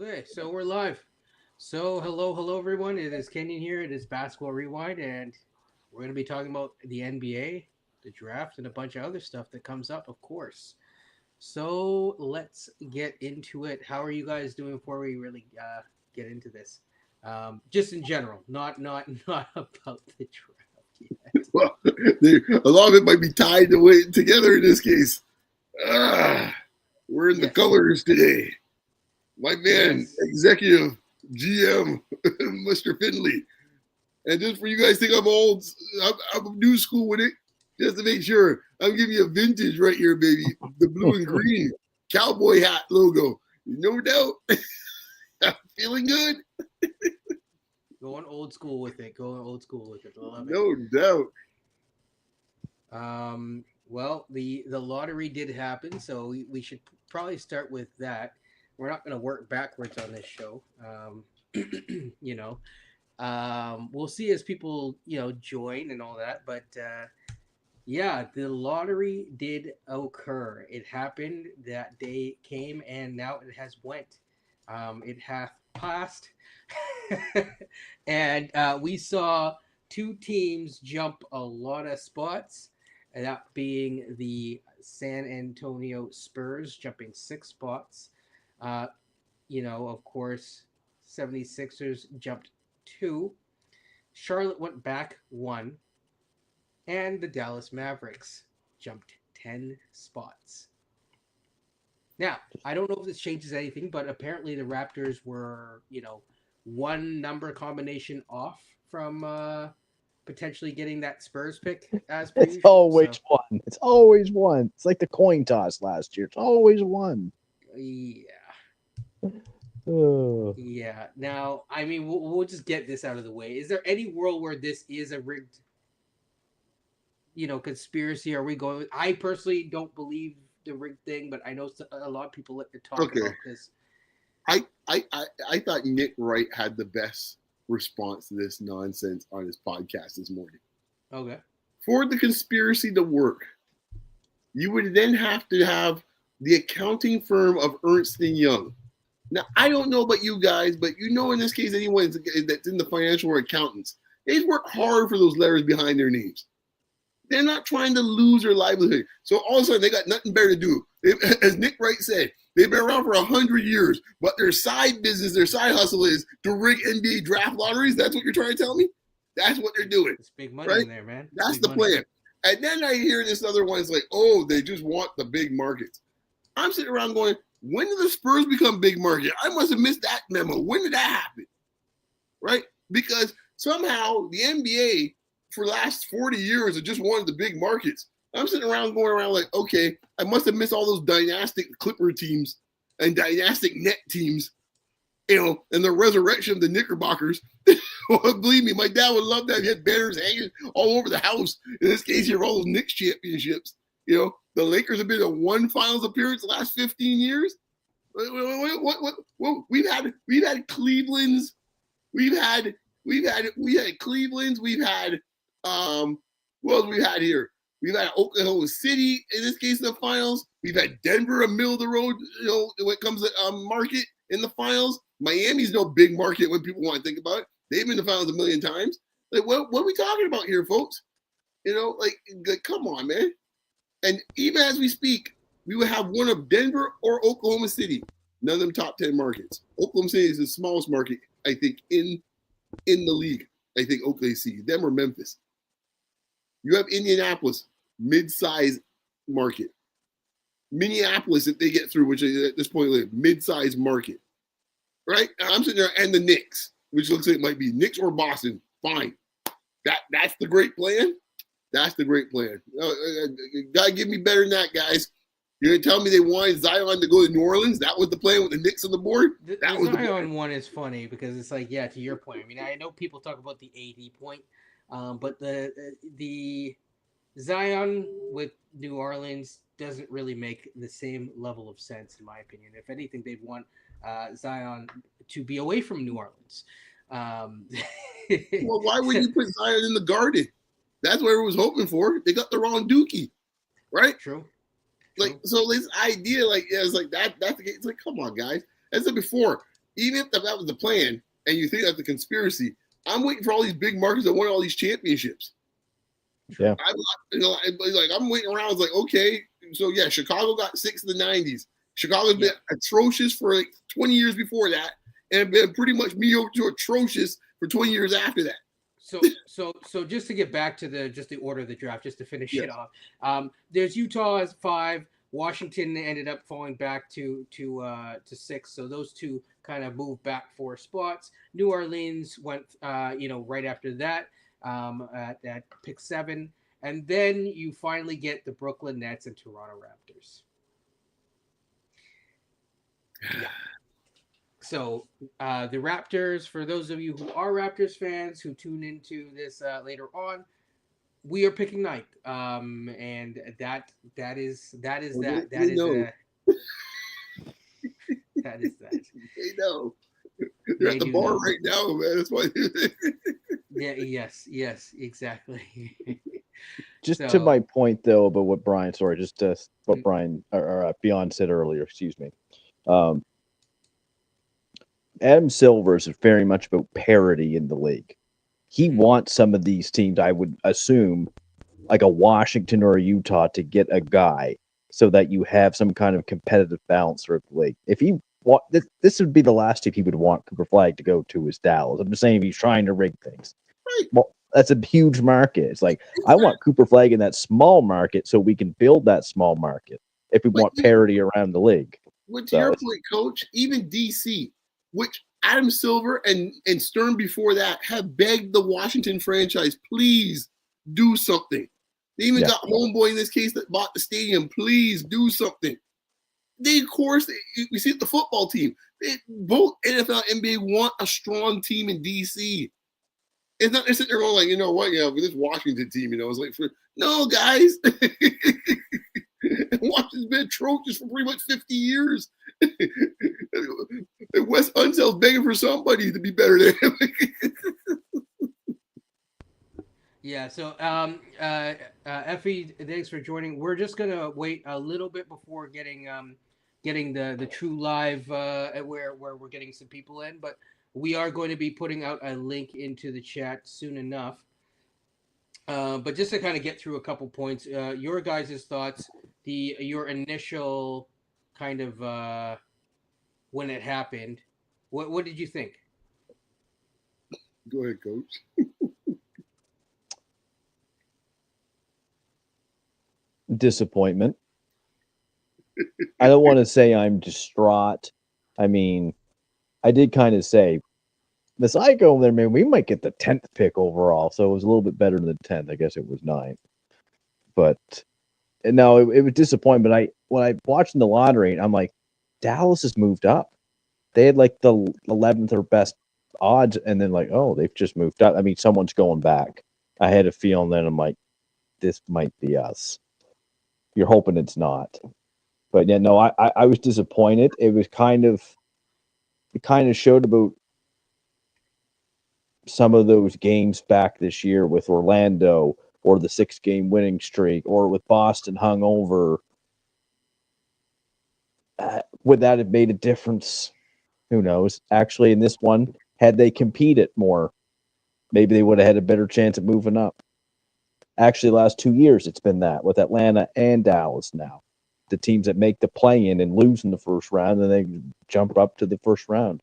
Okay, so we're live. So hello everyone. It is Kenyon here. It is Basketball Rewind, and we're going to be talking about the NBA, the draft, and a bunch of other stuff that comes up, of course. So let's get into it. How are you guys doing before we really get into this? Just in general, not not about the draft yet. Well, a lot of it might be tied together in this case. Ah, we're in the Yes, colors today. My man, yes. executive GM, Mr. Finley. And just for you guys think I'm old, I'm new school with it. Just to make sure, I'm giving you a vintage right here, baby. The blue and green cowboy hat logo. No doubt. I'm feeling good. Going old school with it. Going old school with it. I love it. No doubt. Well, the lottery did happen, so we should probably start with that. We're not going to work backwards on this show. You know, we'll see as people join and all that. But yeah, the lottery did occur. It happened. That day came, and now it has went. It hath passed, and we saw two teams jump a lot of spots, and that being the San Antonio Spurs jumping 6 spots. Uh, of course, 76ers jumped 2. Charlotte went back 1. And the Dallas Mavericks jumped 10 spots. Now, I don't know if this changes anything, but apparently the Raptors were, one number combination off from potentially getting that Spurs pick as per It's usual. So, always one. It's always one. It's like the coin toss last year. It's always one. yeah. Oh. Yeah. Now, I mean, we'll just get this out of the way. Is there any world where this is a rigged conspiracy are we going? I personally don't believe the rig thing, but I know a lot of people like to talk Okay. about this. I thought Nick Wright had the best response to this nonsense on his podcast this morning. Okay. For the conspiracy to work, you would then have to have the accounting firm of Ernst & Young. Now, I don't know about you guys, but in this case, anyone that's in the financial or accountants, they work hard for those letters behind their names. They're not trying to lose their livelihood. So all of a sudden, they got nothing better to do. As Nick Wright said, they've been around for 100 years, but their side business, their side hustle is to rig NBA draft lotteries. That's what you're trying to tell me? That's what they're doing. It's big money right? in there, man. That's big the money. plan. And then I hear this other one. It's like, oh, they just want the big markets. I'm sitting around going, when did the Spurs become big market? I must have missed that memo. When did that happen? Right? Because somehow the NBA for the last 40 years have just wanted the big markets. I'm sitting around going around like, okay, I must have missed all those dynastic Clipper teams and dynastic net teams, and the resurrection of the Knickerbockers. Believe me, my dad would love that. He had banners hanging all over the house. In this case, you have all those Knicks championships. The Lakers have been in one finals appearance the last 15 years. What we've had Cleveland's, we've had Cleveland's, we've had what else we've had here? We've had Oklahoma City in this case in the finals. We've had Denver, a middle of the road, when it comes to market in the finals. Miami's no big market when people want to think about it. They've been in the finals a million times. Like, what are we talking about here, folks? Like come on, man. And even as we speak, we would have one of Denver or Oklahoma City. None of them top 10 markets. Oklahoma City is the smallest market, I think, in the league. I think Oklahoma City, them or Memphis. You have Indianapolis, mid-size market. Minneapolis, if they get through, which at this point, mid-size market. Right? I'm sitting there, and the Knicks, which looks like it might be Knicks or Boston. Fine. That's the great plan? That's the great plan. Gotta give me better than that, guys. You're gonna tell me they wanted Zion to go to New Orleans? That was the plan with the Knicks on the board? The Zion one is funny because it's like, yeah, to your point. I mean, I know people talk about the AD point, but the Zion with New Orleans doesn't really make the same level of sense, in my opinion. If anything, they'd want Zion to be away from New Orleans. Well, why wouldn't you put Zion in the Garden? That's what everyone was hoping for. They got the wrong Dookie, right? True. Like, so this idea, like, yeah, it's like that. That's the case. It's like, come on, guys. As I said before, even if that was the plan, and you think that's the conspiracy, I'm waiting for all these big markets that won all these championships. Yeah. I'm waiting around. It's like, okay, so yeah, Chicago got 6 in the 90s. Chicago's been atrocious for like 20 years before that, and been pretty much mediocre to atrocious for 20 years after that. So just to get back to the order of the draft, just to finish it off. There's Utah as 5. Washington ended up falling back to 6. So those two kind of moved back 4 spots. New Orleans went right after that at pick 7, and then you finally get the Brooklyn Nets and Toronto Raptors. Yeah. So the Raptors, for those of you who are Raptors fans who tune into this later on, we are picking 9th, and that is that. That is that. They know. They're at the bar right now, man. That's why. Yeah. Yes. Exactly. Just to my point, though, about what Brian. Sorry, just to what Brian or Beyond said earlier. Excuse me. Adam Silver is very much about parity in the league. He wants some of these teams, I would assume, like a Washington or a Utah, to get a guy so that you have some kind of competitive balance throughout the league. If he this would be the last team he would want Cooper Flag to go to is Dallas. I'm just saying if he's trying to rig things. Right. Well, that's a huge market. It's like, I want Cooper Flag in that small market so we can build that small market if we want parity around the league. But to your point, Coach, even DC, which Adam Silver and Stern before that have begged the Washington franchise, please do something. They even got Homeboy in this case that bought the stadium. Please do something. They, of course, we see it the football team. Both NFL and NBA want a strong team in DC. It's not they're sitting there going like, you know what, with this Washington team, it's like, no, guys. Washington's been atrocious for pretty much 50 years. Wes Unsell's begging for somebody to be better than him. Yeah, so Effie, thanks for joining. We're just gonna wait a little bit before getting the true live where we're getting some people in, but we are going to be putting out a link into the chat soon enough. But just to kind of get through a couple points, your guys' thoughts, your initial kind of when it happened, what did you think? Go ahead, Coach. Disappointment. I don't want to say I'm distraught. I mean, I did kind of say, this I go there, man, we might get the 10th pick overall. So it was a little bit better than the 10th. I guess it was 9th. But no, it was disappointing. But when I watched the lottery, I'm like, Dallas has moved up. They had like the 11th or best odds. And then like, oh, they've just moved up. I mean, someone's going back. I had a feeling then I'm like, this might be us. You're hoping it's not. But yeah, no, I was disappointed. It kind of showed about some of those games back this year with Orlando or the 6-game winning streak or with Boston hung over. Would that have made a difference? Who knows? Actually, in this one, had they competed more, maybe they would have had a better chance of moving up. Actually, the last 2 years, it's been that with Atlanta and Dallas now. The teams that make the play-in and lose in the first round, and they jump up to the first round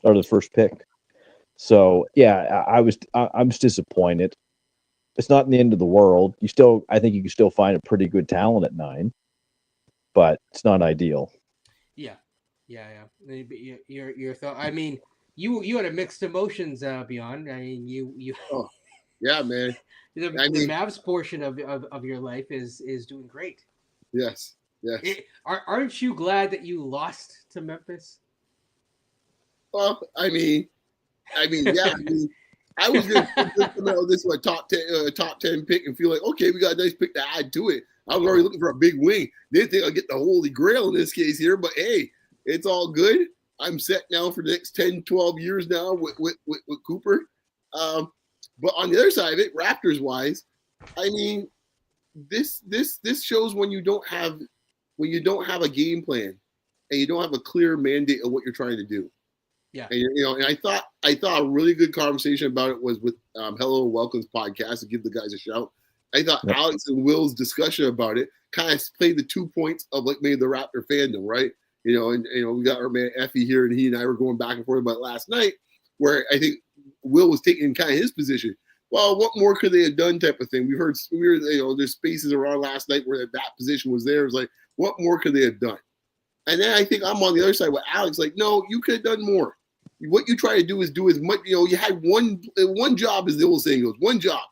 or the first pick. So, yeah, I'm just disappointed. It's not the end of the world. I think you can still find a pretty good talent at 9, but it's not ideal. Yeah. Your thought. I mean, you had a mixed emotions beyond. I mean, you. Oh, yeah, man. The Mavs portion of your life is doing great. Yes. Aren't you glad that you lost to Memphis? Well, I mean, yeah. I was going to this was a top 10 pick and feel like, okay, we got a nice pick to add to it. I was already looking for a big wing. Didn't think I'd get the holy grail in this case here, but hey, it's all good. I'm set now for the next 10, 12 years now with Cooper. But on the other side of it, Raptors wise, I mean, this shows when you don't have a game plan and you don't have a clear mandate of what you're trying to do. Yeah. And and I thought a really good conversation about it was with Hello and Welcome's podcast, to give the guys a shout. I thought Yep. Alex and Will's discussion about it kind of played the 2 points of like maybe the Raptor fandom, right? And we got our man Effie here, and he and I were going back and forth about it last night, where I think Will was taking kind of his position. Well, what more could they have done, type of thing. We heard there's spaces around last night where that position was there. It was like, what more could they have done? And then I think I'm on the other side with Alex, like, no, you could have done more. What you try to do is do as much. You had one job, as the old saying goes, one job.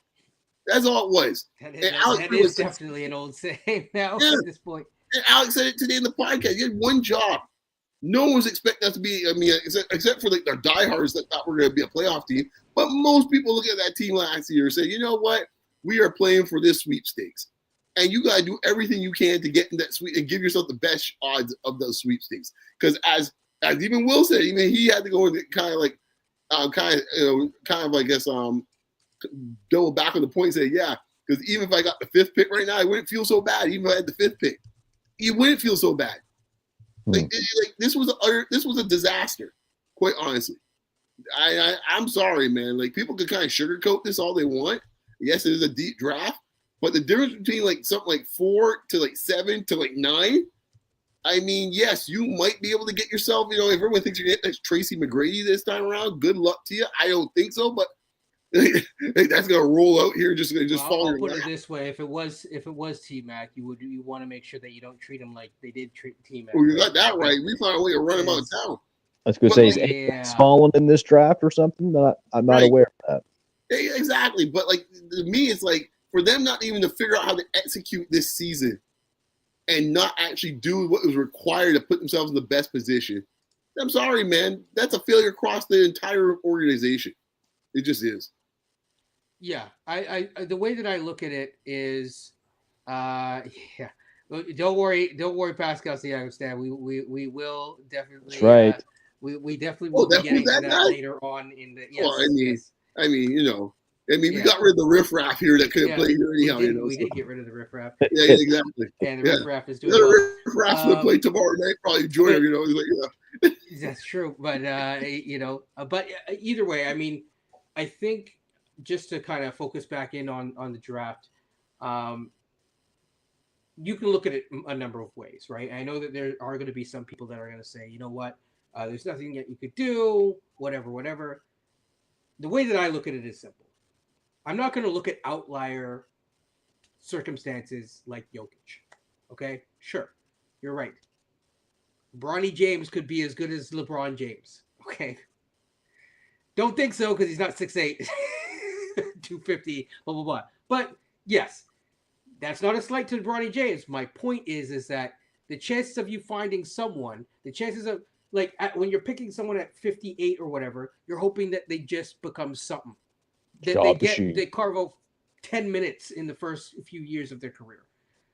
That's all it was. That And is definitely an old saying now at this point. And Alex said it today in the podcast. You had one job. No one was expecting us to be, except for like the diehards that thought we were going to be a playoff team. But most people look at that team last year and say, you know what? We are playing for this sweepstakes. And you got to do everything you can to get in that sweep and give yourself the best odds of those sweepstakes. Because as even Will said, even he had to go and kind of, I guess, double back on the point and say, yeah, because even if I got the 5th pick right now, I wouldn't feel so bad. Even if I had the 5th pick, you wouldn't feel so bad. This was a disaster, quite honestly. I'm sorry, man. Like, people can kind of sugarcoat this all they want. Yes, it is a deep draft, but the difference between like something like 4 to like 7 to like 9, I mean, yes, you might be able to get yourself. If everyone thinks you're going to get Tracy McGrady this time around, good luck to you. I don't think so, but that's going to roll out here. Just fall. I'll put it this way: if it was T-Mac, you want to make sure that you don't treat him like they did treat T-Mac. Oh, you got that right. We found a way to run him out of town. I was going to say, is Apex fallen in this draft or something? I'm not aware of that. Exactly. But, like, to me, it's like, for them not even to figure out how to execute this season and not actually do what was required to put themselves in the best position, I'm sorry, man. That's a failure across the entire organization. It just is. Yeah. I the way that I look at it is, Don't worry, Pascal. See, I understand. We will definitely. That's right. We definitely will be getting to that later on in the. Yes, we got rid of the riffraff here that couldn't play here anyhow. We did get rid of the riffraff. Yeah, exactly. And the riffraff is doing. The riffraff's gonna play tomorrow night. Probably join him. Like, That's true, but but either way, I mean, I think just to kind of focus back in on the draft, you can look at it a number of ways, right? I know that there are going to be some people that are going to say, you know what, there's nothing that you could do, whatever. The way that I look at it is simple. I'm not going to look at outlier circumstances like Jokic. Okay, sure, you're right. Bronny James could be as good as LeBron James. Okay, don't think so because he's not 6'8", 250, blah blah blah. But yes. That's not a slight to Bronny James. My point is that the chances of you finding someone, the chances of, like, when you're picking someone at 58 or whatever, you're hoping that they just become something. That they carve out 10 minutes in the first few years of their career.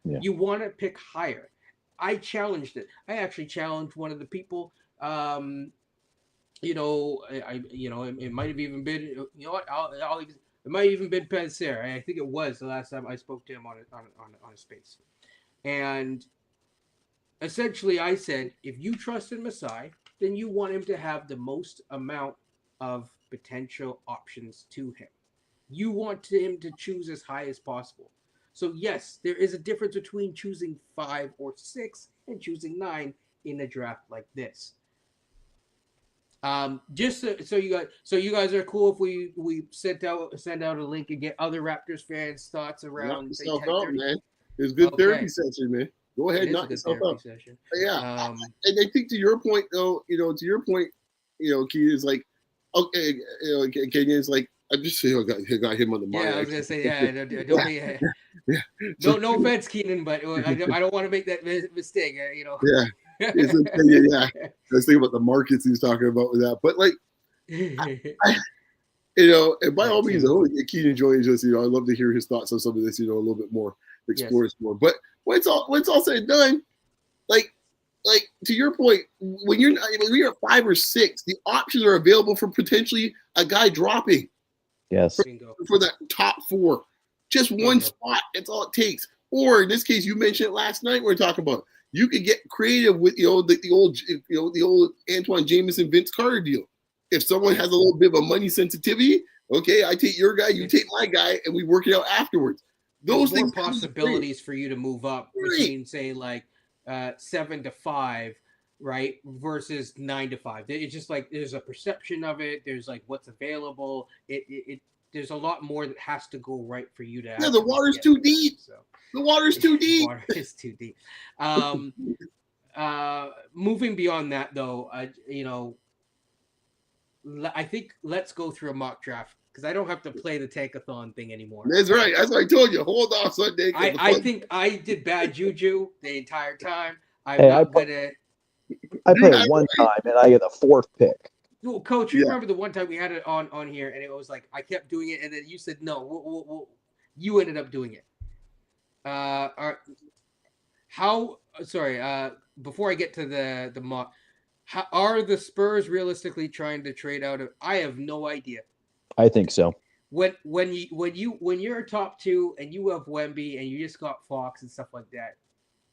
Yeah. You want to pick higher. I challenged it. I actually challenged one of the people. It might have even been. You know what? It might have even been Panzer. I think it was the last time I spoke to him on a space. And essentially I said, if you trust in Masai, then you want him to have the most amount of potential options to him. You want him to choose as high as possible. So yes, there is a difference between choosing 5 or 6 and choosing 9 in a draft like this. Just so you guys are cool if we send out a link and get other Raptors fans' thoughts around. Knock yourself out, man. It's good therapy session, man. Go ahead, knock yourself out. Yeah, and I think to your point, though, Keith is like, okay, Kenyon is like, I'm just saying, I got him on the mind. Yeah, I was gonna say, no offense, Keenan, but I don't want to make that mistake, Yeah. Yeah, I was thinking about the markets he was talking about with that, but like, and by all means, I hope Keenan joins us. I'd love to hear his thoughts on some of this, a little bit more, explore this more. But when it's all said and done, like to your point, when you're at 5 or 6, the options are available for potentially a guy dropping. Yes, for that top 4, just one spot. That's all it takes. Or in this case, you mentioned it last night. We're talking about. You could get creative with the old Antoine Jameson, Vince Carter deal. If someone has a little bit of a money sensitivity, okay, I take your guy, you take my guy, and we work it out afterwards. Those There's more things possibilities for you to move up Right. between, say, like 7 to 5, right, versus 9 to 5. It's just like there's a perception of it. There's like what's available. It there's a lot more that has to go right for you to. Yeah, the water's get too there. deep. So The water's too the deep. water is too deep. Moving beyond that, though, I think let's go through a mock draft because I don't have to play the tankathon thing anymore. That's right. That's what I told you. Hold off Sunday. I think I did bad juju the entire time. I'm Hey, not gonna. I played it one time and I get the 4th pick. Well, Coach, you Yeah. remember the one time we had it on here, and it was like I kept doing it, and then you said no. You ended up doing it. Before I get to the mock, how are the Spurs realistically trying to trade out of? I have no idea. I think so. When you're a top 2 and you have Wemby and you just got Fox and stuff like that,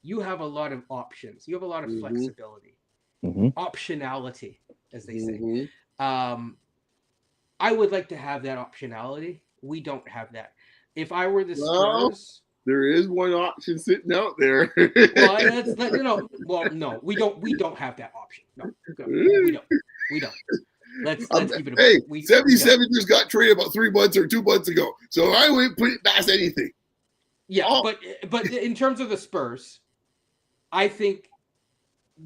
you have a lot of options. You have a lot of flexibility, optionality, as they say. I would like to have that optionality. We don't have that. If I were the Spurs, there is one option sitting out there. Well, no, we don't have that option. No, we don't. Let's keep it. Hey, 77ers got traded about 3 months or 2 months ago, so I wouldn't put it past anything. Yeah, but in terms of the Spurs, I think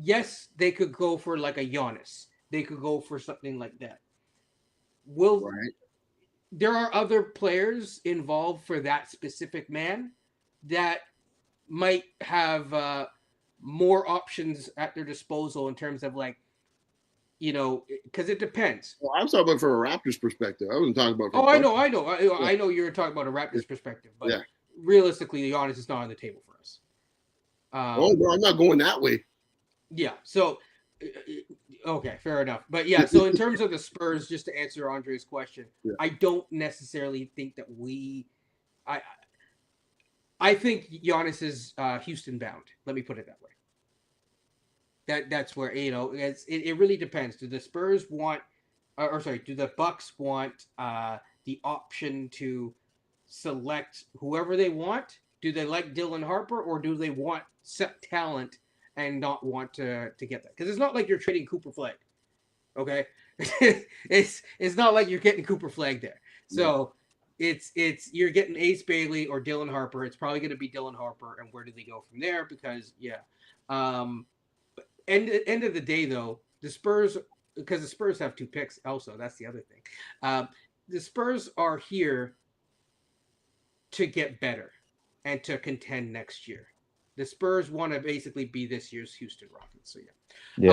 yes, they could go for like a Giannis. They could go for something like that. There are other players involved for that specific man that might have more options at their disposal in terms of like, because it depends. Well, I'm talking about from a Raptors perspective. I wasn't talking about. I know you're talking about a Raptors perspective, but realistically, Giannis is not on the table for us. No, I'm not going that way. Yeah. So, okay, fair enough. But yeah, so in terms of the Spurs, just to answer Andre's question, I don't necessarily think that I think Giannis is Houston bound. Let me put it that way. That's where it really depends. Do the Spurs want, do the Bucks want the option to select whoever they want? Do they like Dylan Harper, or do they want set talent and not want to get that? Because it's not like you're trading Cooper Flag, okay? it's not like you're getting Cooper Flag there. So it's you're getting Ace Bailey or Dylan Harper. It's probably going to be Dylan Harper, and where do they go from there? Because end of the day, though, the Spurs, because the Spurs have 2 picks also, that's the other thing. The Spurs are here to get better and to contend next year. The Spurs want to basically be this year's Houston Rockets. So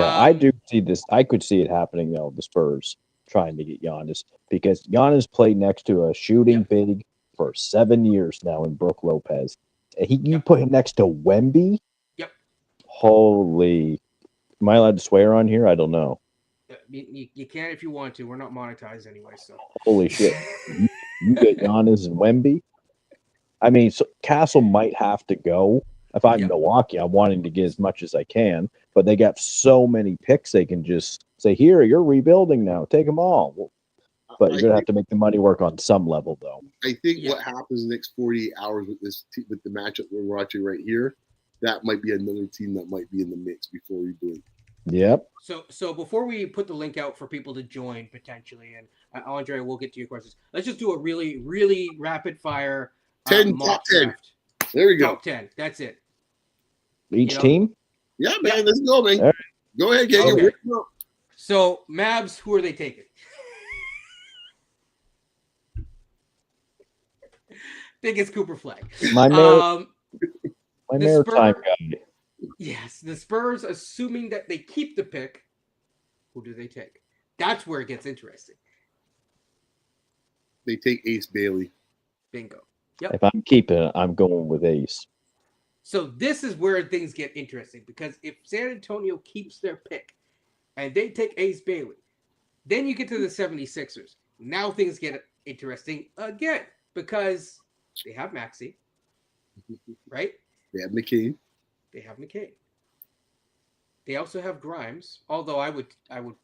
I do see this. I could see it happening though. The Spurs trying to get Giannis, because Giannis played next to a shooting big for 7 years now in Brook Lopez. You put him next to Wemby. Yep. Holy! Am I allowed to swear on here? I don't know. You can if you want to. We're not monetized anyway. So holy shit! you get Giannis and Wemby. I mean, so Castle might have to go. If I'm Milwaukee, I'm wanting to get as much as I can, but they got so many picks they can just say, "Here, you're rebuilding now. Take them all." But you're gonna have to make the money work on some level, though. I think what happens in the next 48 hours with with the matchup we're watching right here, that might be another team that might be in the mix before rebuilding. Yep. So before we put the link out for people to join potentially, and Andre, we'll get to your questions. Let's just do a really, really rapid fire 10 top 10. Draft. There we go. Top 10. That's it. Each team? Yeah, man. Let's go, man. Right. Go ahead, get your So, Mavs, who are they taking? I think it's Cooper Flag. My maritime guy. Yes, the Spurs, assuming that they keep the pick, who do they take? That's where it gets interesting. They take Ace Bailey. Bingo. Yep. If I'm keeping it, I'm going with Ace. So this is where things get interesting, because if San Antonio keeps their pick and they take Ace Bailey, then you get to the 76ers. Now things get interesting again, because they have Maxey, right? They have McCain. They also have Grimes, although I would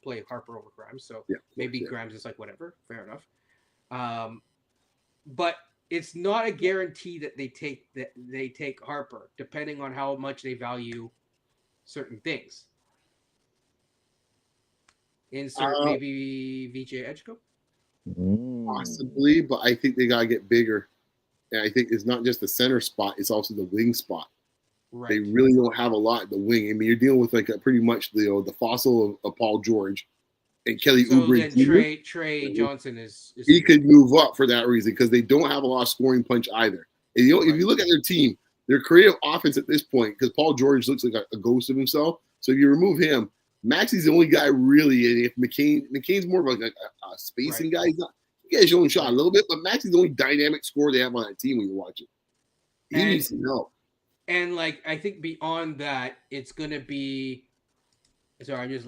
play Harper over Grimes, so Yeah, maybe yeah. Grimes is like whatever, fair enough. But it's not a guarantee that they take Harper, depending on how much they value certain things. Insert Uh, maybe VJ Edgecombe. Possibly, but I think they gotta get bigger. And I think it's not just the center spot; it's also the wing spot. They Right. really don't have a lot at the wing. I mean, you're dealing with like a pretty much the fossil of Paul George and Kelly So Oubre then Jr. Trey Johnson is He could move up for that reason because they don't have a lot of scoring punch either. And you know, if you look at their team, their creative offense at this point, because Paul George looks like a ghost of himself. So if you remove him, Maxi's the only guy really. And if McCain's more of like a spacing guy, he's not. He gets his own shot a little bit, but Maxi's the only dynamic scorer they have on that team when you watch it. He needs some help. And like I think beyond that, it's gonna be. Sorry, I'm just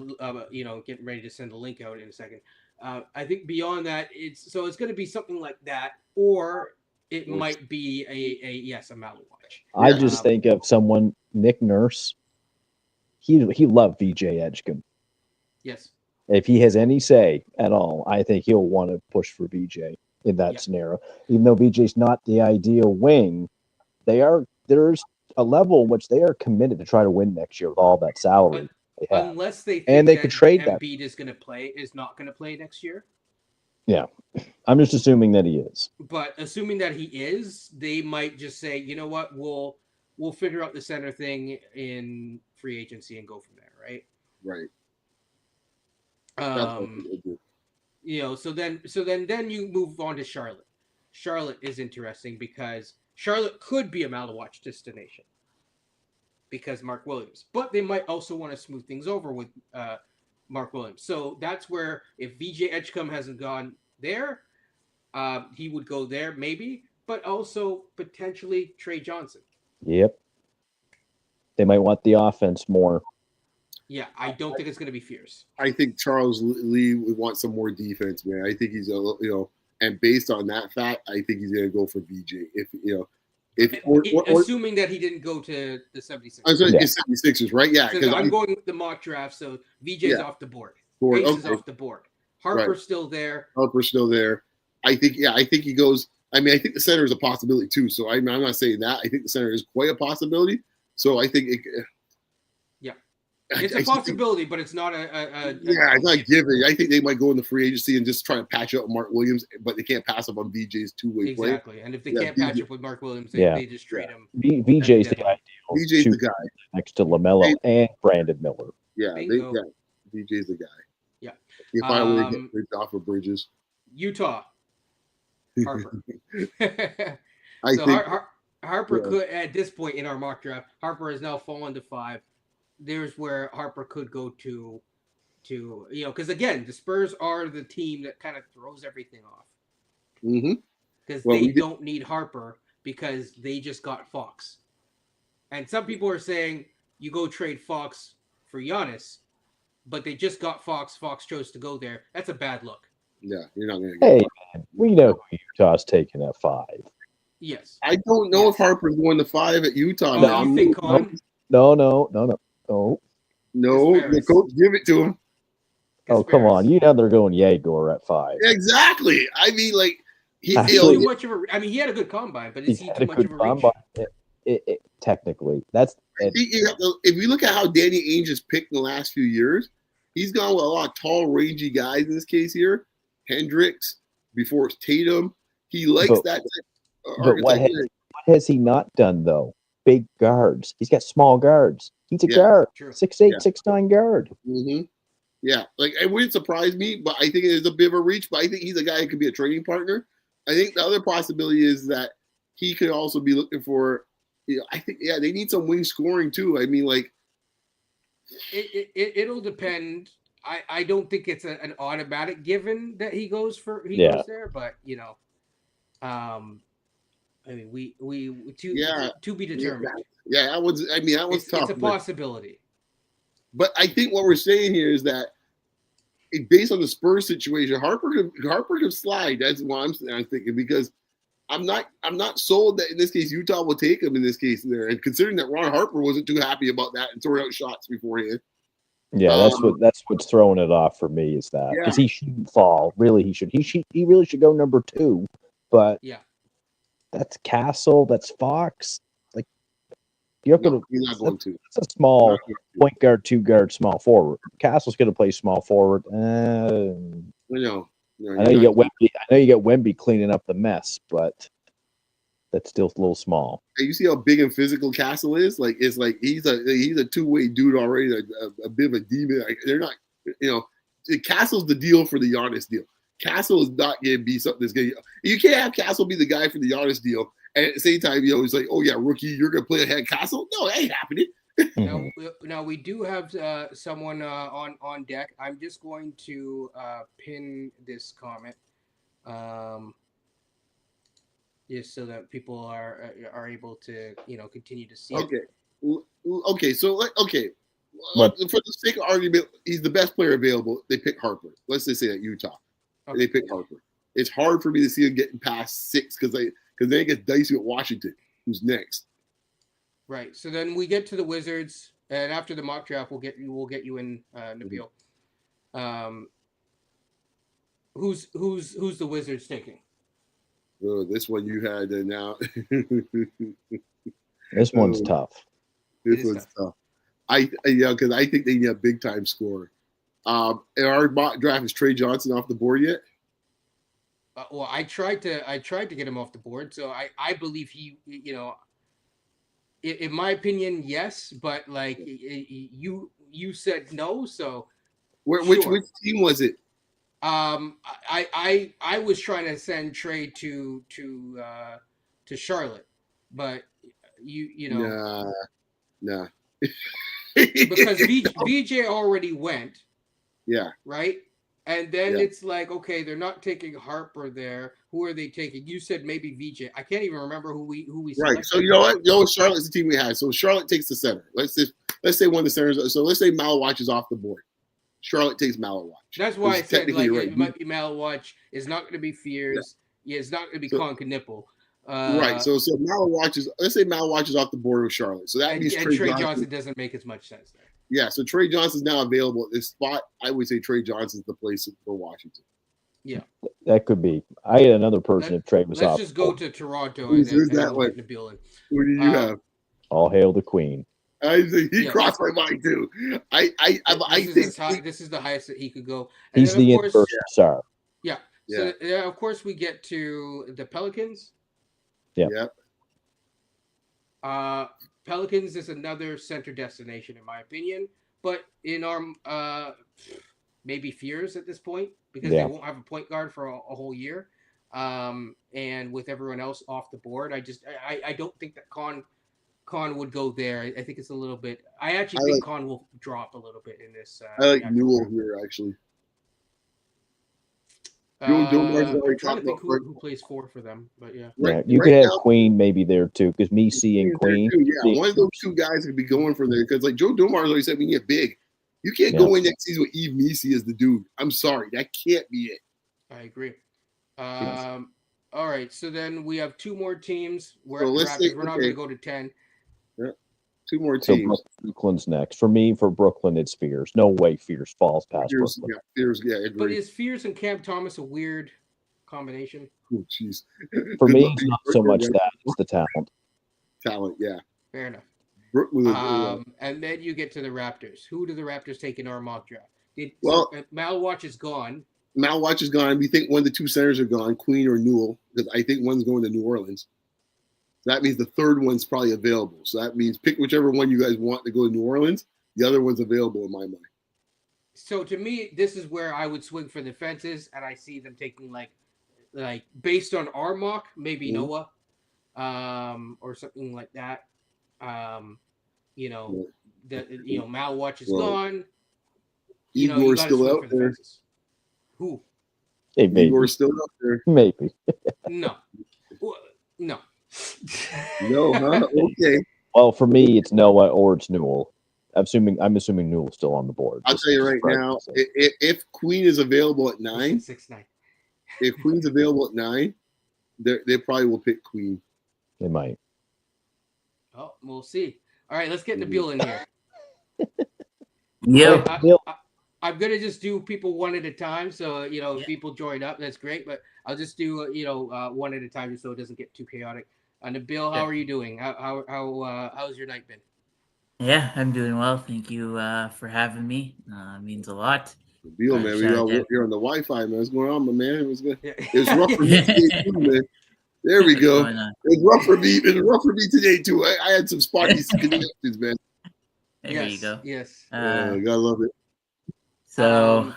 getting ready to send the link out in a second. I think beyond that, it's going to be something like that, or it might be a Malu watch. I just think of someone, Nick Nurse. He loved VJ Edgecombe. Yes. If he has any say at all, I think he'll want to push for VJ in that scenario. Even though VJ's not the ideal wing, there's a level in which they are committed to try to win next year with all that salary. Unless they think and they could trade that. Embiid is not going to play next year. Yeah, I'm just assuming that he is. But assuming that he is, they might just say, you know what, we'll figure out the center thing in free agency and go from there, right? Right. So then you move on to Charlotte. Charlotte is interesting because Charlotte could be a Malawatch destination because Mark Williams, but they might also want to smooth things over with Mark Williams. So that's where if VJ Edgecombe hasn't gone there, he would go there maybe, but also potentially Trey Johnson. Yep. They might want the offense more. Yeah, I don't think it's going to be fierce. I think Charles Lee would want some more defense, man. I think he's and based on that fact, I think he's going to go for VJ. Assuming that he didn't go to the 76ers. I'm sorry, 76ers, right? Yeah, because I'm going with the mock draft, so VJ's off the board. Ace is off the board. Harper's still there. I think he goes. I mean, I think the center is a possibility too. So I'm not saying that. I think the center is quite a possibility. So I think it's a possibility, but it's not it's not given. I think they might go in the free agency and just try to patch up Mark Williams, but they can't pass up on VJ's two-way play. Exactly, and if they can't patch up with Mark Williams, they just trade him. VJ's the ideal. VJ's the guy next to LaMelo and Brandon Miller. Yeah, VJ's the guy. Yeah. If I were to get rid off of Bridges, Utah, Harper. I think Harper could at this point in our mock draft. Harper has now fallen to 5. There's where Harper could go to because again, the Spurs are the team that kind of throws everything off. Because they don't need Harper because they just got Fox. And some people are saying you go trade Fox for Giannis, but they just got Fox. Fox chose to go there. That's a bad look. Yeah, you're not going to get man, we know who Utah's taking at 5. Yes. I don't know if Harper's going to 5 at Utah. You think Con? No. The coach give it to him. Oh, come on. You know they're going Yegor at 5. Exactly. I mean, like, he had a good combine, but is he too much of a reach? Technically, that's. If you look at how Danny Ainge has picked in the last few years, he's gone with a lot of tall, rangy guys in this case here. Hendricks, before it's Tatum. He likes that. But what has he not done, though? Big guards. He's got small guards. He's a guard. 6'8", 6'9" guard. Yeah, like it wouldn't surprise me, but I think it is a bit of a reach. But I think he's a guy who could be a training partner. I think the other possibility is that he could also be looking for. I think they need some wing scoring too. I mean, like it'll depend. I don't think it's an automatic given that he goes there, but I mean, we to be determined. That was tough. It's a possibility. But I think what we're saying here is that based on the Spurs situation, Harper could slide. That's what I'm thinking, because I'm not sold that in this case Utah will take him in this case there. And considering that Ron Harper wasn't too happy about that and throwing out shots beforehand, Yeah, that's what's throwing it off for me is that because he shouldn't fall. Really, he really should go number 2. But Yeah. that's Castle, that's Fox. Like you're No, gonna. he's not going to. That's a small Not going to. point guard, 2 guard, small forward. Castle's gonna play small forward. No, I know you get Wemby. I know you get Wemby cleaning up the mess, but that's still a little small. You see how big and physical Castle is? Like it's like he's a two-way dude already, a bit of a demon. Like, they're not, Castle's the deal for the Giannis deal. Castle is not going to be something that's going to. You can't have Castle be the guy for the Giannis deal, and at the same time, he's like, oh yeah, rookie, you're going to play ahead Castle. No, that ain't happening. Now we do have someone on deck. I'm just going to pin this comment, just so that people are able to continue to see Okay. it. Okay. So What? for the sake of argument, he's the best player available. They pick Harper. Let's just say at Utah, they pick Harper. It's hard for me to see him getting past 6 because then it gets dicey with Washington, who's next. Right. So then we get to the Wizards, and after the mock draft, we'll get you in, Nabil. Who's the Wizards taking? Oh, this one you had now. This one's tough. This one's tough. Because I think they need a big time scorer. And our mock draft is Trey Johnson off the board yet? Well, I tried to get him off the board, so I believe he, in my opinion, yes, but like you said no, so which team was it? I was trying to send Trey to Charlotte, but nah. Because VJ already went. Yeah. Right? And then it's like, okay, they're not taking Harper there. Who are they taking? You said maybe VJ. I can't even remember who we selected. Right. So you know what? Charlotte's the team we had. So Charlotte takes the center. Let's say one of the centers. So let's say Malawach is off the board. Charlotte takes Malawach. That's why I said it might be Malawach. It's not going to be Fears. Yeah, it's not going to be Con Knipple. Right. So Malawach is. Let's say Malawach is off the board with Charlotte. So that means Trey Johnson doesn't make as much sense there. Yeah, so Trey Johnson's now available at this spot. I would say Trey Johnson's the place for Washington. Yeah. That could be. I had another person if Trey was off. Let's just go to Toronto. Who's that one? Who do you have? All hail the Queen. He crossed my mind too. This is the highest that he could go. And he's the inverse star. Yeah. So of course we get to the Pelicans. Yeah. Pelicans is another center destination, in my opinion, but in our maybe Fears at this point because they won't have a point guard for a whole year, and with everyone else off the board, I don't think that Con would go there. I think it's a little bit. I actually think Con will drop a little bit in this. I like Newell here actually. I'm trying to think who plays 4 for them, but yeah. You could have Queen maybe there too, because Messi and Queen. One of those two guys could be going for there because, like Joe Dumars always said, we get big. You can't go in next season with Yves Messi as the dude. I'm sorry, that can't be it. I agree. All right, so then we have 2 more teams. We're not going to go to 10. Yeah. 2 more teams. So Brooklyn's next. For me, for Brooklyn, it's Fears. No way Fears falls past Brooklyn. Yeah, Fears, agree. But is Fears and Cam Thomas a weird combination? Oh, jeez. For me, it's not so much that. It's the talent. Talent, yeah. Fair enough. Brooklyn, and then you get to the Raptors. Who do the Raptors take in our mock draft? Malawach is gone. Malawach is gone. We think one of the 2 centers are gone, Queen or Newell, because I think one's going to New Orleans. That means the third one's probably available. So that means pick whichever one you guys want to go to New Orleans. The other one's available in my mind. So to me, this is where I would swing for the fences, and I see them taking like based on our mock, maybe Noah, or something like that. Malawach is gone. Igor's still out there. Who? Hey, maybe. Igor's still out there. Maybe. No. No, huh? Okay. Well, for me, it's Noah or it's Newell. I'm assuming Newell's still on the board. I'll tell you right now, if Queen is available at 9, 6'9". If Queen's available at 9, they probably will pick Queen. They might. Oh, we'll see. All right, let's get Nabil in here. Hey, Yep. Bill. I'm gonna just do people one at a time. So if people join up, that's great. But I'll just do one at a time, just so it doesn't get too chaotic. And Bill, how Sure. are you doing? How's your night been? Yeah, I'm doing well. Thank you for having me. Means a lot. Bill, man, we Shout out all to you're on the Wi-Fi, man. What's going on, my man? It was good. Yeah. It was rough for me today too, man. There we what's go. going on. It was rough for me. It was rough for me today too. I had some spotty connections, man. There you go. Yes. Gotta love it. So,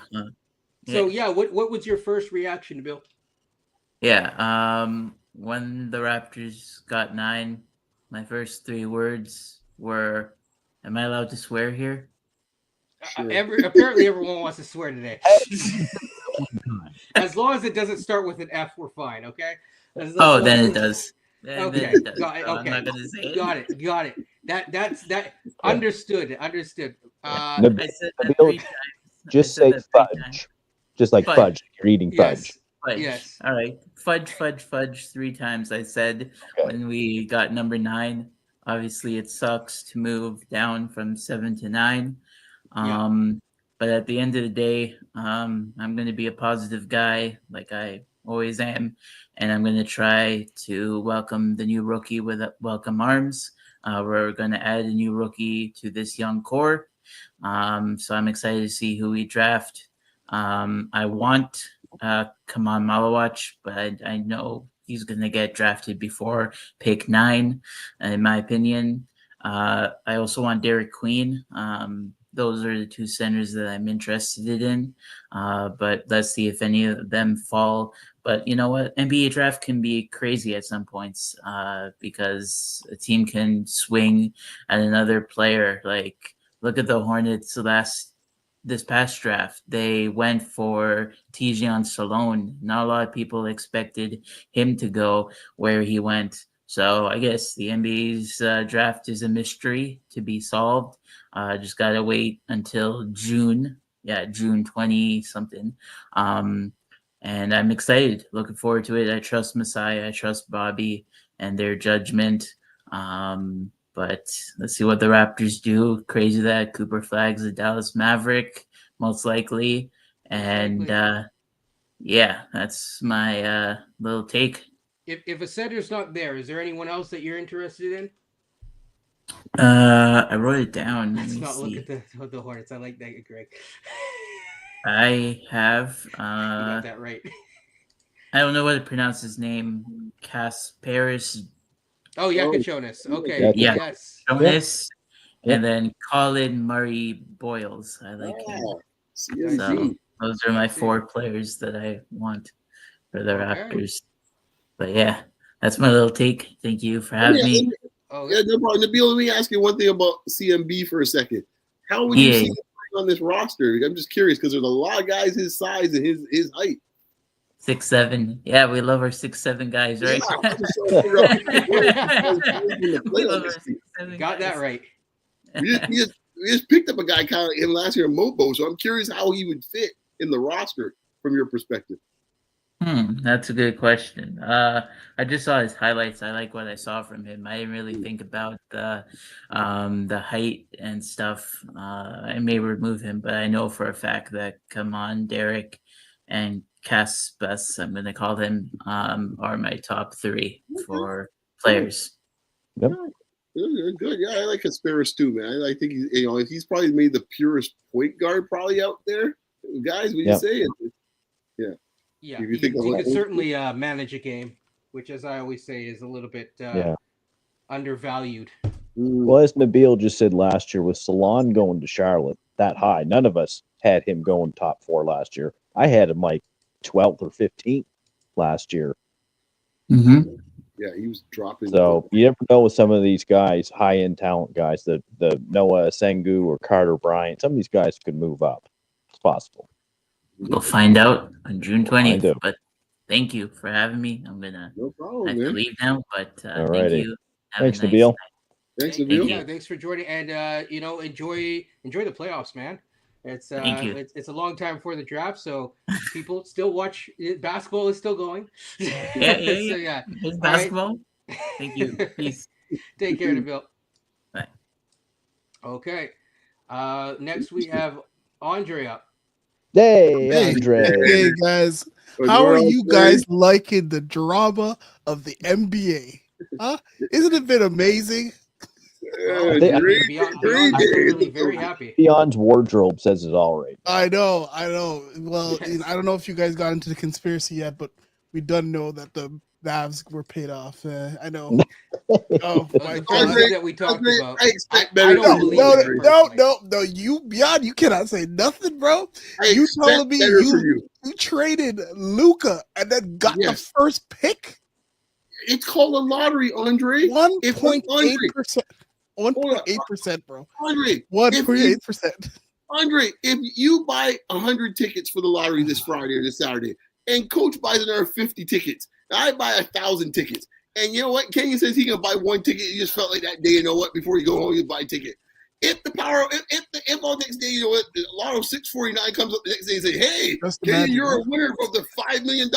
So yeah. what was your first reaction, Bill? When the Raptors got 9, my first 3 words were, "Am I allowed to swear here?" Sure. Apparently everyone wants to swear today. As long as it doesn't start with an F, we're fine. Okay. As Oh, long then as- it does. Then Okay, it does. got it. So I'm Okay, not gonna say it. got it. That's Yeah. understood. Nabil, I said that Nabil, 3 times. just I said say that 3 times. fudge. Just like Fudge. fudge. You're eating fudge. Yes, Fudge. yes. All right. Fudge, fudge, fudge 3 times. I said Okay. when we got number 9. Obviously, it sucks to move down from 7 to 9. Yeah. But at the end of the day, I'm going to be a positive guy like I always am. And I'm going to try to welcome the new rookie with welcome arms. We're going to add a new rookie to this young core. So I'm excited to see who we draft. I want Kaman Malawach, but I know he's going to get drafted before pick 9, in my opinion. I also want Derek Queen. Those are the 2 centers that I'm interested in. But let's see if any of them fall. But you know what? NBA draft can be crazy at some points because a team can swing at another player. Like, look at the Hornets this past draft. They went for Tijan Salone. Not a lot of people expected him to go where he went. So I guess the NBA's draft is a mystery to be solved. Just gotta wait until June. Yeah, June 20 something. And I'm excited. Looking forward to it. I trust Messiah. I trust Bobby and their judgment. But let's see what the Raptors do. Crazy that Cooper Flag's a Dallas Maverick, most likely. And yeah, that's my little take. If a center's not there, is there anyone else that you're interested in? I wrote it down. Let Let's me not look see. at the Hornets. I like that, Greg. I have You got that right. I don't know what to pronounce his name. Kasparis Oh, Jonas. Okay. Yeah. Yes. Jonas, Yeah. and then Colin Murray Boyles. I like him. CMC. So those are my I see. 4 players that I want for the Okay. Raptors. But yeah, that's my little take. Thank you for having me. Oh, Yeah, no problem. Nabil, let me ask you one thing about CMB for a second. How would you Yeah. see him playing on this roster? I'm just curious because there's a lot of guys his size and his height. 6'7". Yeah, we love our 6'7" guys, right? Yeah, I'm just trying to figure out We love our this team. 6'7" got that guys. right. We just picked up a guy kind of him last year in Mobo, so I'm curious how he would fit in the roster from your perspective. That's a good question. I just saw his highlights. I like what I saw from him. I didn't really think about the height and stuff. I may remove him, but I know for a fact that come on, Derek and Caspas, I'm gonna call him, are my top 3 for players. Yep. Good. Yeah, I like Kasparis too, man. I think he's probably made the purest point guard probably out there. Guys, what do you say? Yeah. Yeah, If you he think of could certainly manage a game, which, as I always say, is a little bit undervalued. Well, as Nabil just said last year, with Salon going to Charlotte that high, none of us had him going top 4 last year. I had him like 12th or 15th last year. Mm-hmm. Yeah, he was dropping. So you never know with some of these guys, high-end talent guys, the Noah Sengu or Carter Bryant, some of these guys could move up. It's possible. We'll find out on June 20th. out. But thank you for having me. I'm gonna No problem, I have to man. leave now, but thank Alrighty. you. Have Thanks, a nice Nabil. night. Thanks, Thank Nabil. you. Yeah, thanks for joining, and enjoy the playoffs, man. It's Thank you. it's a long time before the draft, so people still watch. Basketball is still going. Yeah. So yeah, Here's All right. basketball. Thank you. Peace. Take care, Bill. Bye. Okay. Next we have Andre up. Hey, Hey, Andre. hey guys, What's how going are on, you Andre? guys liking the drama of the NBA? Huh? Isn't it been amazing? Well, I think- I mean, Great Beyond's day. clearly very happy. Beyond's wardrobe says it all right. I know. Well, Yes. I don't know if you guys got into the conspiracy yet, but we done know that the Mavs were paid off. I know. Oh my The god. thing that we talked Andre, about. I expect I better don't No, from believe you, no, in it Andre. personally. no. You Beyond, you cannot say nothing, bro. I You expect telling me better from you. you traded Luca and then got the Yes. first pick? It's called a lottery, Andre. If 1.8%. Hold on. 1.8%, bro. Andre, 1.8%. Andre, if you buy 100 tickets for the lottery this Friday or this Saturday, and Coach buys another 50 tickets, and I buy 1,000 tickets, and you know what? Kenny says he can buy one ticket. He just felt like that day, you know what? Before you go home, you buy a ticket. If the power, if on next day, you know what? The Lotto 649 comes up the next day and say, "Hey, Just Kenny, imagine, you're bro. a winner of the $5 million."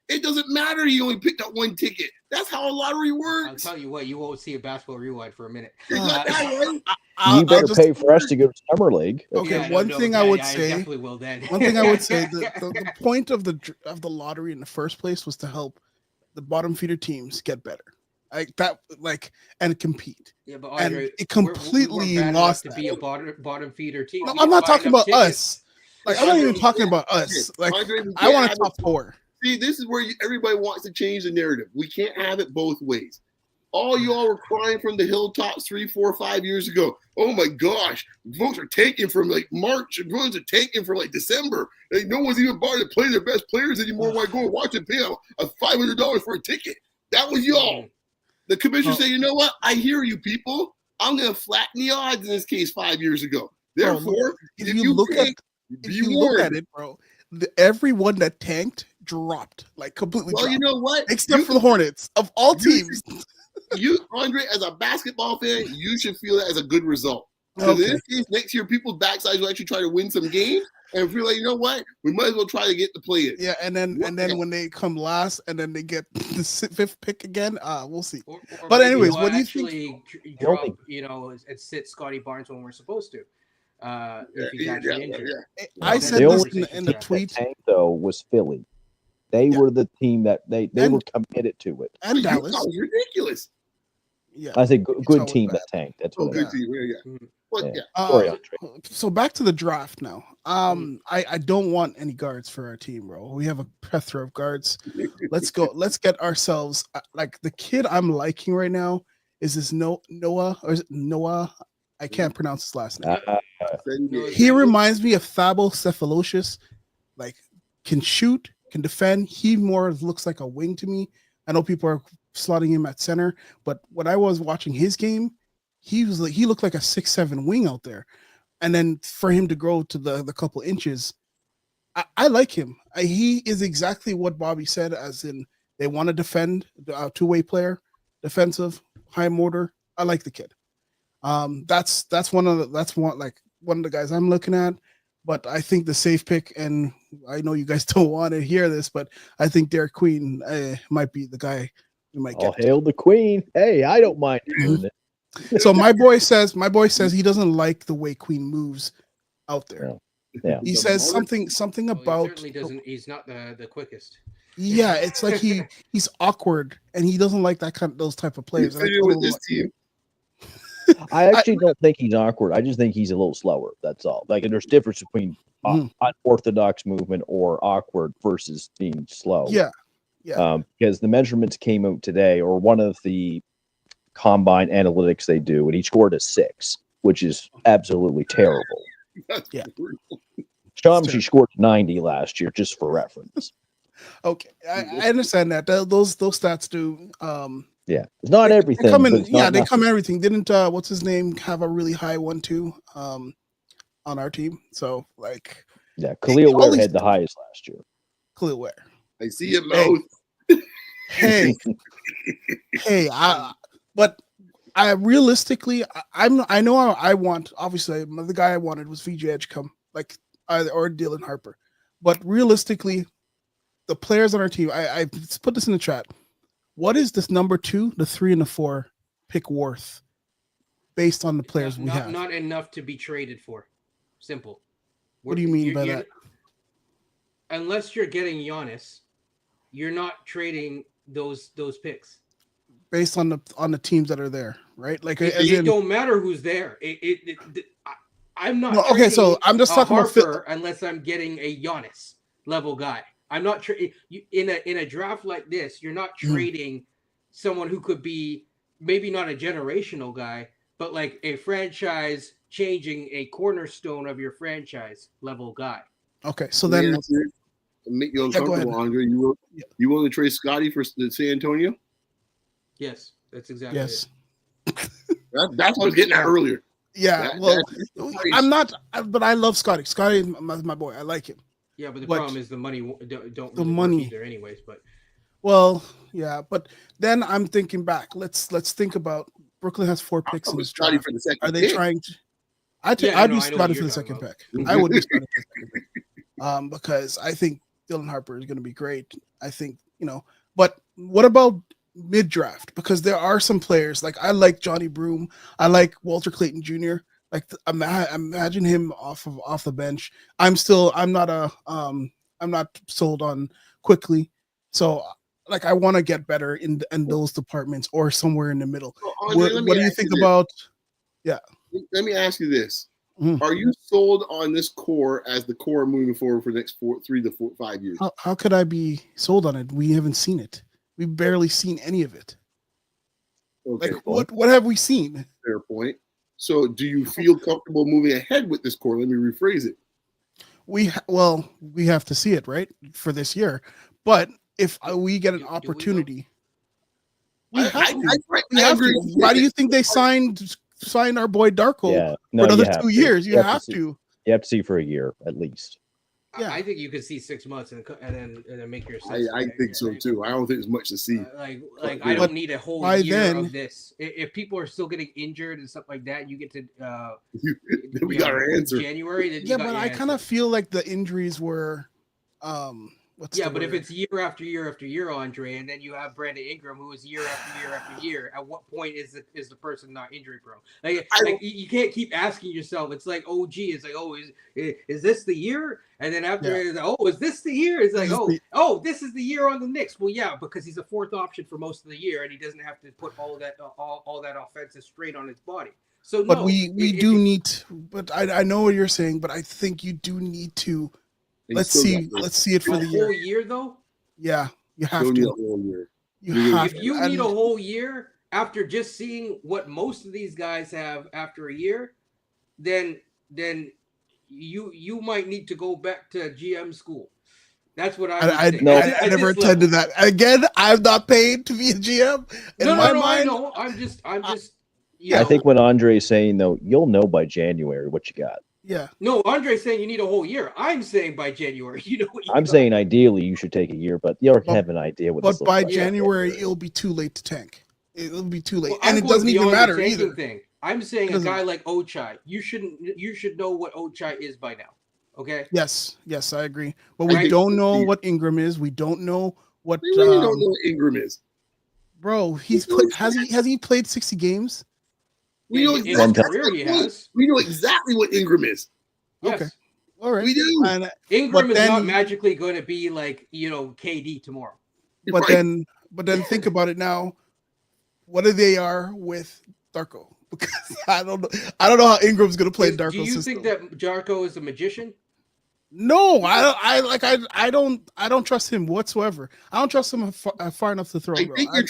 It doesn't matter. You only picked up one ticket. That's how a lottery I'll works. tell you what, you won't see a basketball rewind for a minute. You got that right. You better just, pay for us to go to Summer League. Okay, one thing I would say- definitely will then. one thing I would say the point of the lottery in the first place was to help the bottom feeder teams get better, and compete. Yeah, but And Andre, it we weren't completely bad enough lost to that. be a bottom feeder team. No, We I'm didn't not buy talking enough about tickets. us. Like I'm not even talking about us. Like Andre, we I can't want a have top it- four. See, this is where everybody wants to change the narrative. We can't have it both ways. All y'all were crying from the hilltops 3, 4, 5 years ago. Oh my gosh, votes are taken from like March, and votes are taken from like December. Like no one's even bothered to play their best players anymore. Why go and watch and pay a $500 for a ticket? That was y'all. The commissioner said, you know what? I hear you, people. I'm gonna flatten the odds in this case 5 years ago. Bro, Therefore, if you look pay, if be you look warned. at it, bro, everyone that tanked dropped, like completely Well, dropped. you know what? Except for the Hornets of all you teams. You, Andre, as a basketball fan, you should feel that as a good result. Because in Okay. this case, next year, people's backsides will actually try to win some games and feel like, you know what? We might as well try to get the play in. Yeah, and then What the- when they come last and then they get the fifth pick again, we'll see. Or But maybe anyways, we'll what do you actually think? drop, and sit Scotty Barnes when we're supposed to, if he's actually injured. I That's said the this conversation in the to have. tweet, Tank though was Philly. They Yeah. were the team that they And- were committed to it. and Utah Dallas. was ridiculous. Yeah. I say Utah good was team bad. that tanked. That's Oh, what good I team. Yeah. Mhm. But Yeah. yeah. Sorry, Andre. So back to the draft now. I don't want any guards for our team, bro. We have a plethora of guards. Let's go. Let's get ourselves like the kid I'm liking right now is this Noah or is it Noah? I can't pronounce his last name. He reminds me of Thabo Cephalocious. Like can shoot, can defend. He more looks like a wing to me. I know people are slotting him at center, but when I was watching his game, he looked like a 6'7" wing out there. And then for him to grow to the couple inches, I like him. He is exactly what Bobby said, as in they want to defend, two-way player, defensive, high motor. I like the kid. That's one of the guys I'm looking at. But I think the safe pick, and I know you guys don't want to hear this, but I think Derek Queen might be the guy we might All get. hail the queen. Hey, I don't mind hearing it. So my boy says he doesn't like the way Queen moves out there. Yeah. He says something Well, he about certainly doesn't. He's not the quickest. yeah, it's like he's awkward and he doesn't like those type of players. And I Fit in told with him, this like, team. I actually don't think he's awkward. I just think he's a little slower. That's all. Like there's difference between unorthodox movement or awkward versus being slow. yeah. Because the measurements came out today, or one of the combine analytics they do, and he scored a 6, which is absolutely terrible. That's Yeah. brutal. She scored 90 last year, just for reference. Okay, I understand that. Those stats do. Yeah, it's not They everything. come but in, it's yeah, not they nothing. come in everything. Didn't what's his name have a really high one too? On our team. So like Yeah, Khalil all Ware these- had the highest last year. Khalil Ware. I see your mouth. Hey, but I realistically, I know I want. Obviously, the guy I wanted was VJ Edgecombe, like either or Dylan Harper. But realistically, the players on our team, I put this in the chat. What is this number 2, the 3, and the 4 pick worth based on the players we have. Not enough to be traded for. Simple. What do you mean by that? Unless you're getting Giannis, you're not trading those picks. Based on the teams that are there, right? Like it don't matter who's there. I'm not. No, okay, so I'm just talking Harper unless I'm getting a Giannis level guy. I'm not in a draft like this. You're not trading someone who could be maybe not a generational guy, but like a franchise changing, a cornerstone of your franchise level guy. Okay, so then make you uncomfortable, Andre. You willing to trade Scotty for San Antonio? Yes, that's exactly it. That's what I was getting at earlier. Yeah, I'm not, but I love Scotty. Scotty is my boy. I like him. Yeah, but the problem is the money don't the money there anyways. But yeah, but then I'm thinking back. Let's think about Brooklyn has 4 picks in this draft. For the second Are they pick? trying to? I'd do Scotty for the second pick. I would do Scotty for the second pick. Because I think Dylan Harper is going to be great. I think but what about mid-draft? Because there are some players like I like Johnny Broom. I like Walter Clayton Jr. Like imagine him off the bench. I'm not sold on Quickly. So like I want to get better in those departments or somewhere in the middle. Andre, what do you think about? Yeah. Let me ask you this. Are you sold on this core as the core moving forward for the next 3 to 5 years? How could I be sold on it? We haven't seen it. We've barely seen any of it. Okay. Like what have we seen? Fair point. So do you feel comfortable moving ahead with this core? Let me rephrase it. We have to see it, right, for this year. But if we get an opportunity, we have to. Why do you think they signed our boy Darko for another 2 years? You have to. You have to see for a year at least. Yeah, I think you could see 6 months and then make your assessment. I think so too. I don't think there's much to see. I don't need a whole year of this. If people are still getting injured and stuff like that, you get to we got our answer. January. But I kind of feel like the injuries were but if it's year after year after year, Andre, and then you have Brandon Ingram, who is year after year after year, at what point is the person not injury prone? Like you can't keep asking yourself. It's like, oh, gee, it's like, oh, is this the year? And then after, it's like, oh, is this the year? It's like, this is the year on the Knicks. Well, yeah, because he's a fourth option for most of the year, and he doesn't have to put all that offensive strain on his body. So, but we do need to. But I know what you're saying, but I think you do need to. Let's see it for the year. Whole year, though. Yeah, you have to. If you need a whole year after just seeing what most of these guys have after a year, then you might need to go back to GM school. That's what I never attended that. Again, I'm not paid to be a GM. I know. I'm just. I think what Andre's saying though, you'll know by January what you got. Yeah. No, Andre's saying you need a whole year. I'm saying by January, you know what you I'm got. saying ideally you should take a year, but you already have an idea what. But by January, it'll be too late to tank. It'll be too late, Well, and it doesn't even matter either. Thing. I'm saying a guy like Ochai, you should know what Ochai is by now. Okay. Yes, I agree. But we don't know what Ingram is. We don't know what. We really don't know what Ingram is, bro. Has he played 60 games? We know exactly what Ingram is. Yes. Okay. All right. We do. And, Ingram is not magically going to be like, KD tomorrow. But then think about it now. What they are with Darko? Because I don't know how Ingram's going to play Darko. Do you think that Darko is a magician? No, I don't trust him whatsoever. I don't trust him far enough to throw. I think I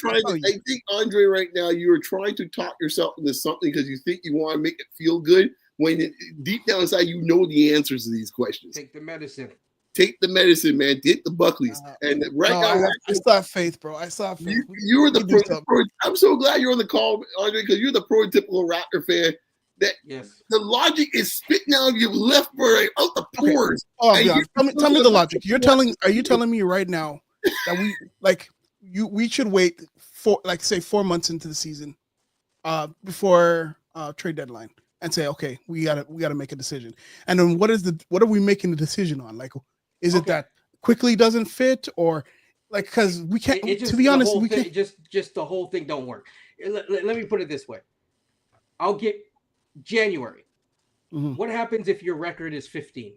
think Andre, right now, you are trying to talk yourself into something because you think you want to make it feel good. When deep down inside, you know the answers to these questions. Take the medicine. Take the medicine, man. Get the Buckleys. And now, I still have faith, bro. I still have faith. You were the I'm so glad you're on the call, Andre, because you're the prototypical Raptor fan. That the logic is spitting out of your left brain out the pores. Okay. Oh, yeah. Tell me the logic. Are you telling me right now that we should wait for 4 months into the season, before trade deadline, and say, okay, we gotta make a decision. And then what are we making the decision on? Like, is it that Quickly doesn't fit, or because we can't? To be honest, we can't. Just the whole thing don't work. Let me put it this way. I'll get January. Mhm. What happens if your record is 15?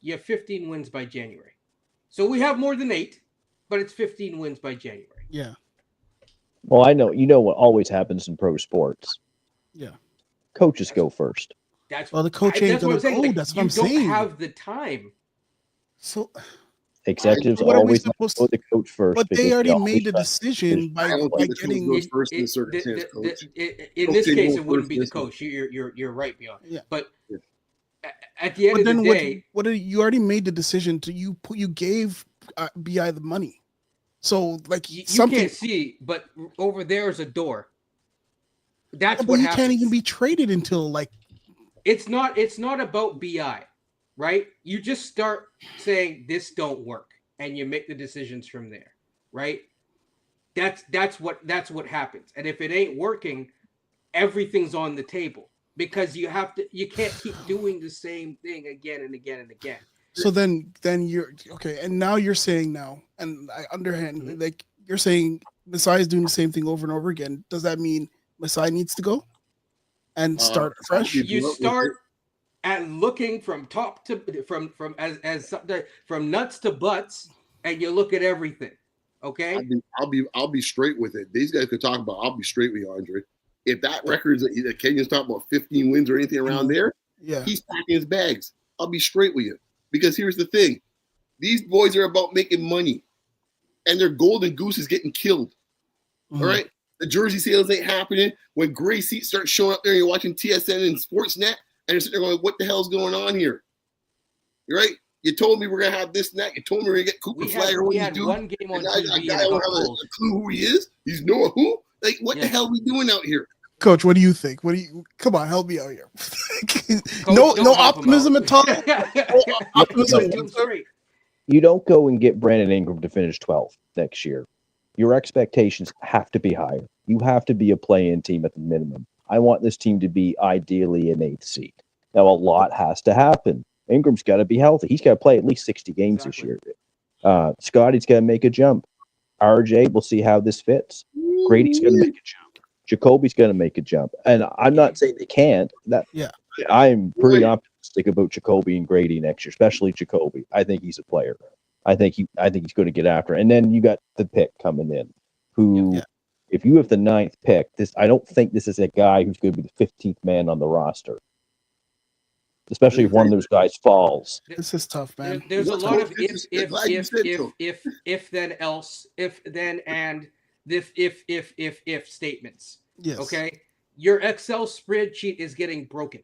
You have 15 wins by January. So we have more than 8, but it's 15 wins by January. Yeah. Well, I know you know what always happens in pro sports. Yeah. Coaches go first. Well, the coach ain't that's what gonna I'm saying. go. Like, That's what you I'm don't saying. have the time. So Executives what are we always supposed go to? with the coach first. But because they already always made the try to decision finish I by don't by think the coach getting. goes first in this circumstance, coach. In Coach this didn't case, go it wouldn't first be in the this one. coach. You're right, Beyond. Yeah. But Yeah. at the end But of the then day, you already made the decision to you gave Bi the money, so like you something. can't see, but over there is a door. That's But what he happens. can't even be traded until like. It's not about BI, right? You just start saying this don't work, and you make the decisions from there, right? That's what happens. And if it ain't working, everything's on the table because you can't keep doing the same thing again and again and again. So then you're okay, and now you're saying now, and I underhand like you're saying Masai is doing the same thing over and over again. Does that mean Masai needs to go and start fresh? You start at looking from top to from nuts to butts, and you look at everything. Okay. I'll be straight with it. These guys could talk about. I'll be straight with you, Andre. If that record is that Kenyan's talking about 15 wins or anything around there, Yeah. he's packing his bags. I'll be straight with you because here's the thing: these boys are about making money, and their golden goose is getting killed. All right, the jersey sales ain't happening. When gray seats start showing up there, and you're watching TSN and Sportsnet, and you're sitting there going, "What the hell's going on here?" You're right. You told me we're gonna have this and that. You told me we're gonna get Cooper Flagger. We had one game on TV. A guy don't have a clue who he is. He's Noah who? Like, what the hell are we doing out here? Coach, what do you think? What do you come on, help me out here? Coach, no optimism at all. You don't go and get Brandon Ingram to finish 12th next year. Your expectations have to be higher. You have to be a play-in team at the minimum. I want this team to be ideally an 8th seed. Now, a lot has to happen. Ingram's got to be healthy. He's got to play at least 60 games this year. Scotty's got to make a jump. RJ, we'll see how this fits. Grady's going to make a jump. Jacoby's going to make a jump. And I'm not saying they can't. I'm pretty optimistic about Jacoby and Grady next year, especially Jacoby. I think he's a player. I think he's going to get after it. And then you got the pick coming in, who, if you have the 9th pick, I don't think this is a guy who's going to be the 15th man on the roster. Especially if one of those guys falls. This is tough, man. There's a lot of if then else, if then and if statements. Yes. Okay. Your Excel spreadsheet is getting broken.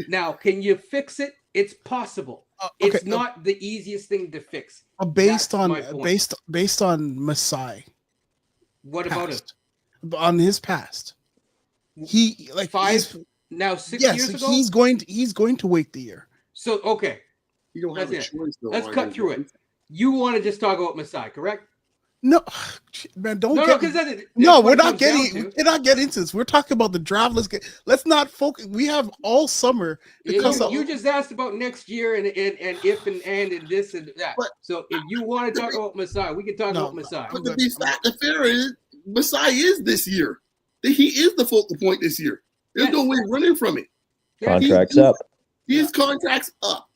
Now, can you fix it? It's possible. It's not the easiest thing to fix. Based on Masai. What about it? On his past. He like 6 years ago. He's going to wait the year. So okay. You don't have a choice though. Let's cut through it. You want to just talk about Masai, correct? No, man, don't no, get. We're not getting. We're not getting into this. We're talking about the draft. Let's not focus. We have all summer. You just asked about next year and if and this and that. So if you want to talk about Masai, we can talk about Masai. But the fair is, Masai is this year. He is the focal point this year. There's no way running from it. Contract's up. His contract's up.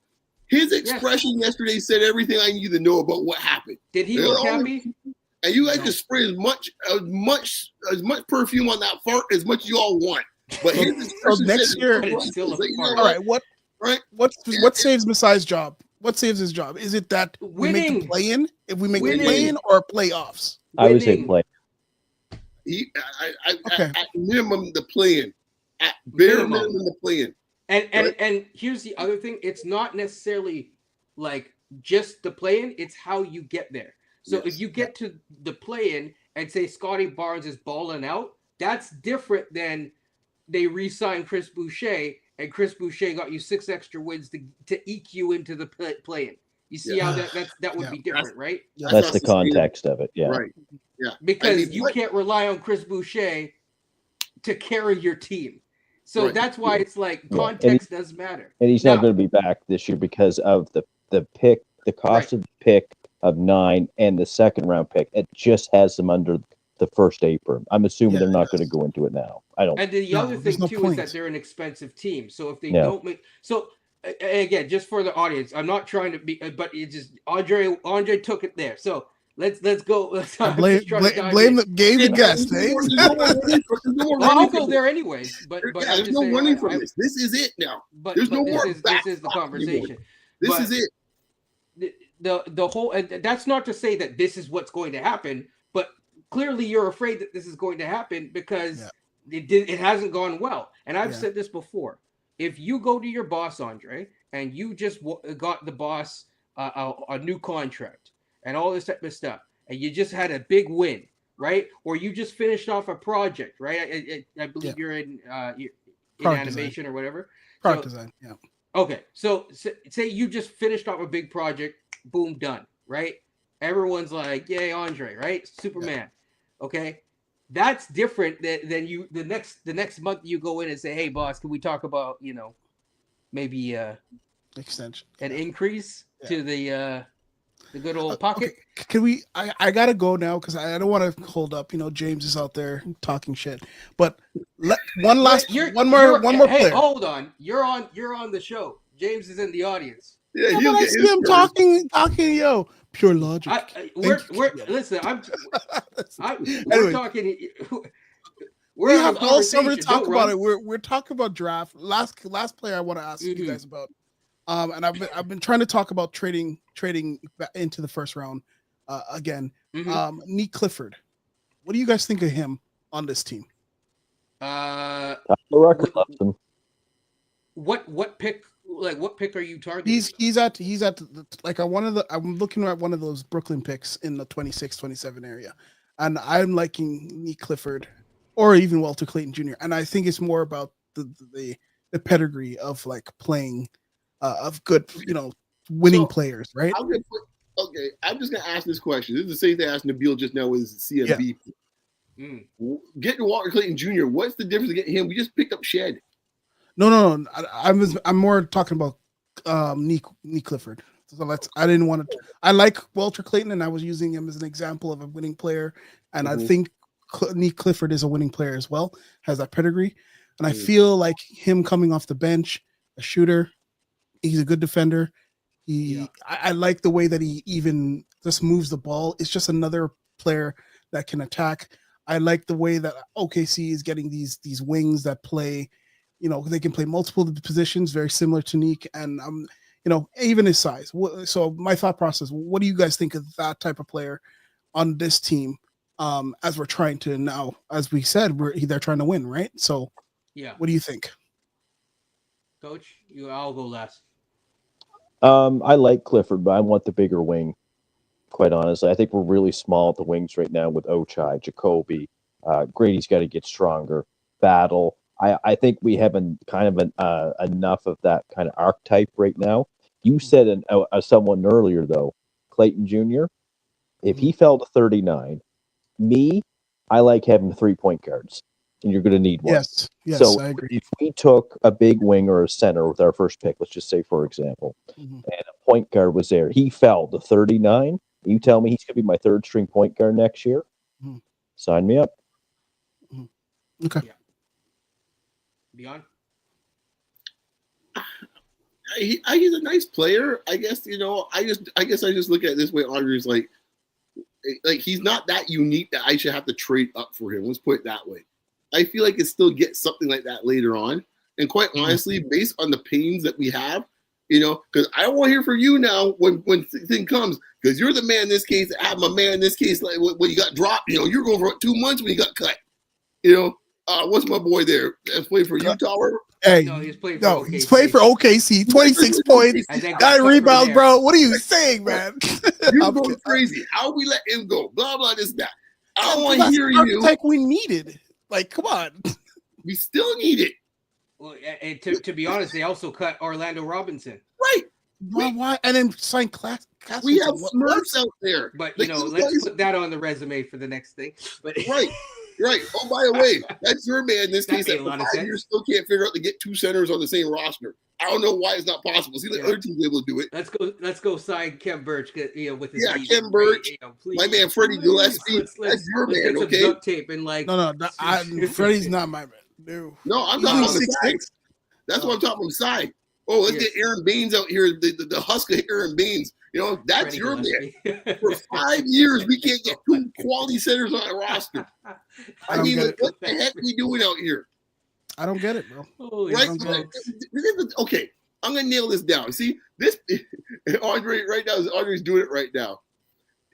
His expression yesterday said everything I need to know about what happened. Did he look happy? And you guys can spray as much perfume on that fart as much as you all want. But next year, all right. What saves Masai's job? What saves his job? Is it that we make the play-in? If we make the play-in or playoffs? I would say play. At minimum, the play-in. At bare minimum, the play-in. And here's the other thing. It's not necessarily like just the play-in. It's how you get there. So if you get to the play-in and say Scotty Barnes is balling out, that's different than they re-signed Chris Boucher and Chris Boucher got you 6 extra wins to eke you into the play-in. You see how that would be different, right? That's the context of it. Yeah. Right. Yeah. Because you can't rely on Chris Boucher to carry your team. So that's why it's like context does matter. And he's not going to be back this year because of the cost of the pick of 9 and the second round pick. It just has them under the first apron. I'm assuming Yeah, they're not yes. going to go into it now. I don't. And the No, other there's thing no too is that point. they're an expensive team. So if they Yeah. don't make again, just for the audience, I'm not trying to be, but it just Andre took it there. So let's go. I'm just trying to dive Blame in. the game Yeah, and guest. there's Eh? no more running there's no more Well, running I'll from go this. there anyways. But Yeah, I'm there's just no saying. running from this. This is it now. There's no This more is back the anymore. conversation. This But is it. the whole, and that's not to say that this is what's going to happen, but clearly you're afraid that this is going to happen because it hasn't gone well. And I've said this before. If you go to your boss, Andre, and you just got the boss a new contract and all this type of stuff, and you just had a big win, right? Or you just finished off a project, right? I believe you're in animation design. or whatever. Product design. Yeah. Okay, so say you just finished off a big project, boom, done, right? Everyone's like, "Yay, Andre!" Right? Superman. Okay, that's different than you. The next month you go in and say, "Hey, boss, can we talk about maybe Extension. an increase to the good old pocket?" Okay. Can we? I gotta go now because I don't want to hold up. James is out there talking shit. But one more Hey, player. hold on. You're on the show. James is in the audience. Yeah, Yeah, he'll but I get see his him turn. talking. Yo, pure logic. We're Yeah. listen. We're Anyway, talking. we We're have having a all summer to conversation. talk Don't about run. it. We're talking about draft. Last player I want to ask you guys about. And I've been trying to talk about trading into the first round again. Nick Clifford. What do you guys think of him on this team? The record left them. What pick? Like what pick are you targeting? He's at like I'm looking at one of those Brooklyn picks in the 26, 27 area, and I'm liking Nick Clifford or even Walter Clayton Jr. And I think it's more about the pedigree of like playing of good winning players, right? Okay, I'm just gonna ask this question. This is the same thing I asked Nabil just now with CMB. Yeah. Getting Walter Clayton Jr. What's the difference of getting him? We just picked up Shed. No. I'm more talking about Nick Clifford. So I didn't want to. I like Walter Clayton, and I was using him as an example of a winning player. And I think Nick Clifford is a winning player as well, has that pedigree. And I feel like him coming off the bench, a shooter, he's a good defender. I like the way that he even just moves the ball. It's just another player that can attack. I like the way that OKC is getting these wings that play. They can play multiple positions, very similar to Nick, and even his size. So my thought process: what do you guys think of that type of player on this team? As we're trying to now, as we said, they're trying to win, right? So, what do you think, Coach? I'll go last. I like Clifford, but I want the bigger wing. Quite honestly, I think we're really small at the wings right now with Ochai, Jacoby. Grady's got to get stronger. Battle. I think we have enough of that kind of archetype right now. You said someone earlier though, Clayton Jr. If he fell to 39, I like having 3-point guards, and you're going to need one. Yes, so I agree. If we took a big wing or a center with our first pick, let's just say for example, and a point guard was there, he fell to 39. You tell me he's going to be my third string point guard next year? Sign me up. Okay. Yeah. Beyond. He's a nice player. I guess I just look at it this way. Andre's like he's not that unique that I should have to trade up for him. Let's put it that way. I feel like it still gets something like that later on. And quite honestly, based on the pains that we have, because I want to hear from you now when thing comes, because you're the man in this case. I'm a man in this case. Like when you got dropped, you're going for 2 months when you got cut. What's my boy there? That's playing for Utah. Hey, no, he's playing for OKC. He's playing for OKC. 26 points, 9 rebounds, bro. What are you saying, man? You're going crazy. How we let him go? Blah blah this that. I don't want to hear you. Like we needed. Like, come on. We still need it. Well, and to be honest, they also cut Orlando Robinson. Right. Why? And then sign class. We have Smurfs out there. But let's put that on the resume for the next thing. But right. Right. Oh, by the way, that's your man in this That case made that a for lot of 5 years still can't figure out to get 2 centers on the same roster. I don't know why it's not possible. See, the Yeah. other teams able to do it. Let's go sign Kem Birch, with his Yeah, knees. Kem Birch, please, my man Freddie please, Gillespie. That's your let's man, get some okay? duct tape and like. No, Freddie's not my man. No, No, I'm he's talking only about the side. 6'6". That's Oh. what I'm talking about. Side. Oh, let's Yes. get Aaron Baines out here. The Husker Aaron Baines. That's Freddie your Gillespie. man. For 5 years, we can't get 2 quality centers on a roster. I mean, get it. what the heck are we doing out here? I don't get it, bro. Holy Right? smokes. Okay, I'm gonna nail this down. See, this Andre right now. Andre's doing it right now.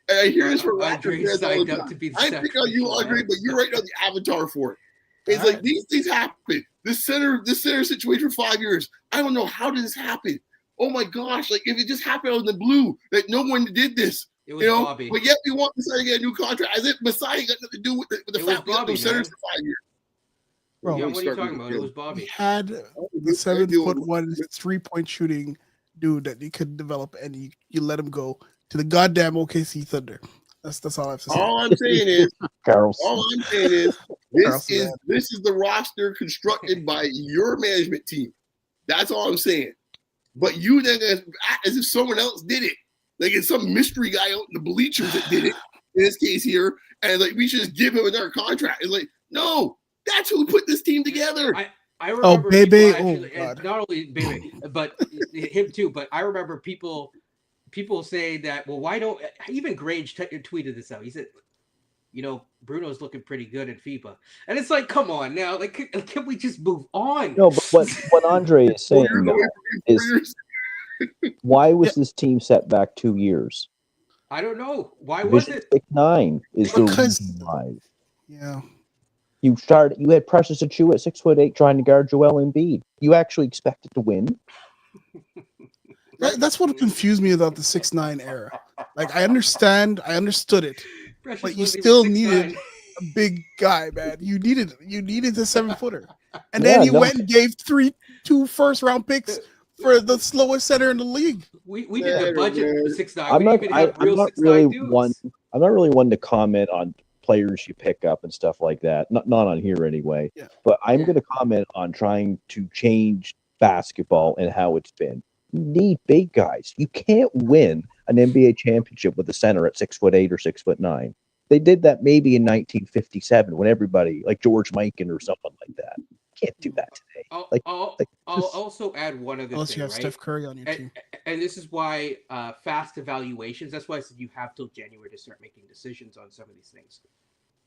And I hear this from Raptor Andre fans all the signed up time. to be the I'm picking on you, sacrificial Andre, lamb. but you're right now the avatar for it. It's All like right. these things happen. This center situation for 5 years. I don't know how did this happen. Oh my gosh! Like if it just happened out in the blue, that no one did this. It was Bobby. But yet we want Messiah to get a new contract. As if Messiah got nothing to do with the It fact was we got Bobby, no centers man. for 5 years. Bro, Yeah, Don't what are you start talking with about? It him. was we Bobby. had the 7'1" 3-point shooting dude that you could develop, and you let him go to the goddamn OKC Thunder. That's all I have to say. All I'm saying is, Carlson, this is the roster constructed by your management team. That's all I'm saying. But you then act as if someone else did it. Like it's some mystery guy out in the bleachers that did it. In this case here, and like we should just give him another contract. It's like, no, that's who put this team together. I remember Bebe. actually, Oh, God. not only Bebe, but him too. But I remember people say that, well, why don't even Grange tweeted this out? He said, Bruno's looking pretty good at FIBA, and it's like, come on now, like, can we just move on? No, but what Andre is saying though, is why was this team set back 2 years? I don't know. Why was Division it? 6-9 is the Because- reason why. Yeah. You had Precious Achua at 6'8" trying to guard Joel Embiid. You actually expected to win? That's what confused me about the 6'9" era. Like I understood it, Precious but you wasn't still even 6'9". needed a big guy, man. You needed the 7-footer, and then you went and gave 2 first-round picks for the slowest center in the league. We didn't have budget for 6'9". I'm We not, didn't even have real 6'9" dudes. I'm not really one to comment on players you pick up and stuff like that. Not on here anyway. Yeah. But I'm going to comment on trying to change basketball and how it's been. You need big guys. You can't win an NBA championship with a center at 6'8" or 6'9". They did that maybe in 1957 when everybody like George Mikan or someone like that. You can't do that today. I'll also add one other Unless thing, you have right? Steph Curry on your team. And this is why fast evaluations. That's why I said you have till January to start making decisions on some of these things.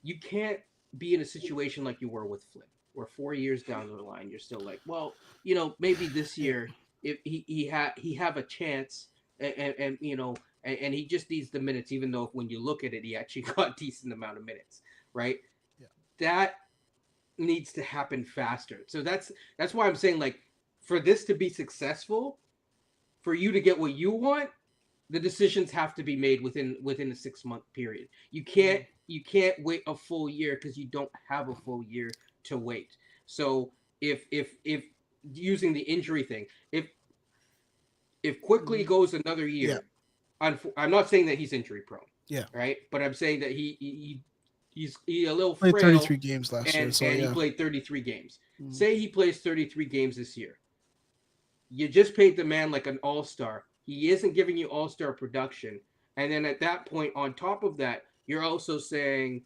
You can't be in a situation like you were with Flynn, where 4 years down the line you're still like, well, maybe this year if he have a chance, and he just needs the minutes. Even though when you look at it, he actually got a decent amount of minutes, right? Yeah. That needs to happen faster. So that's why I'm saying, like, for this to be successful, for you to get what you want, the decisions have to be made within a 6-month period. You can't wait a full year because you don't have a full year to wait. So if using the injury thing, if Quickly goes another year, I'm not saying that he's injury prone. Yeah. Right. But I'm saying that he's a little Played frail. 33 games last year, so and yeah. he played 33 games. Mm-hmm. Say he plays 33 games this year. You just paid the man like an all-star. He isn't giving you all-star production. And then at that point, on top of that, you're also saying,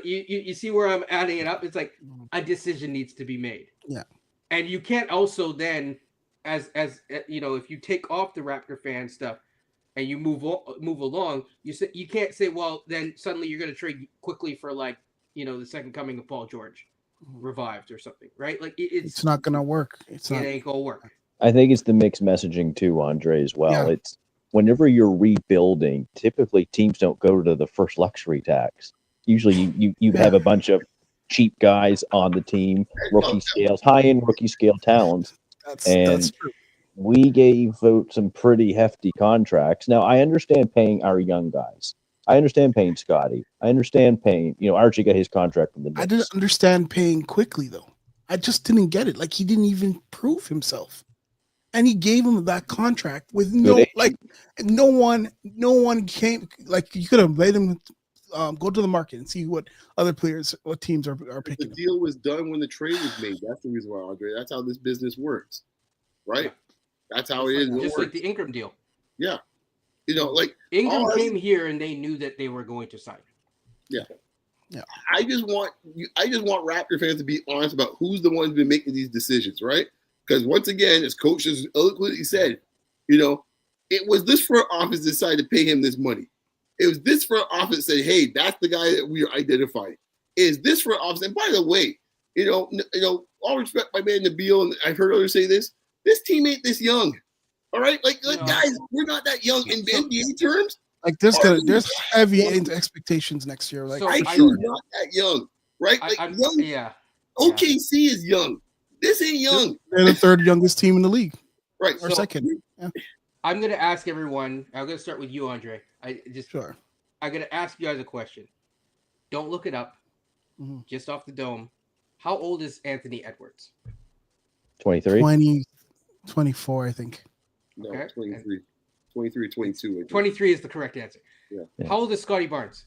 you see where I'm adding it up? It's like a decision needs to be made. Yeah. And you can't also then, as if you take off the Raptor fan stuff and you move along, you can't say, well, then suddenly you're going to trade Quickly for the second coming of Paul George revived or something, right? Like it's not going to work. It ain't going to work. I think it's the mixed messaging too, Andre, as well. Yeah. It's whenever you're rebuilding, typically teams don't go to the first luxury tax. Usually you have a bunch of cheap guys on the team, high-end rookie scale talents. That's true. We gave out some pretty hefty contracts. Now, I understand paying our young guys. I understand paying Scotty. I understand paying, Archie got his contract from the Knicks. I didn't understand paying Quickly, though. I just didn't get it. Like, he didn't even prove himself. And he gave him that contract with no one came. Like, you could have made him go to the market and see what other players, what teams are The picking. deal was done when the trade was made. That's the reason why, Andre. That's how this business works, right? Yeah. That's how it is. It Just like works. the Ingram deal. Yeah, like Ingram all came here and they knew that they were going to sign. Yeah. Yeah. I just want Raptor fans to be honest about who's the ones been making these decisions, right? Because once again, as coach has eloquently said, it was this front office decided to pay him this money. It was this front office that said, "Hey, that's the guy that we are identifying." Is this front office? And by the way, all respect my man Nabil, and I've heard others say this. This team ain't this young. All right, guys, we're not that young in NBA terms. Like there's heavy expectations next year. Like So for I sure. not that young, right? Yeah. OKC is young. This ain't young. They're the third youngest team in the league, Right. or second. Yeah. I'm going to ask everyone. I'm going to start with you, Andre. I'm going to ask you guys a question. Don't look it up. Mm-hmm. Just off the dome. How old is Anthony Edwards? 23. 24, I think. No, Okay. 23. 23, 22. 23 is the correct answer. Yeah. How old is Scotty Barnes?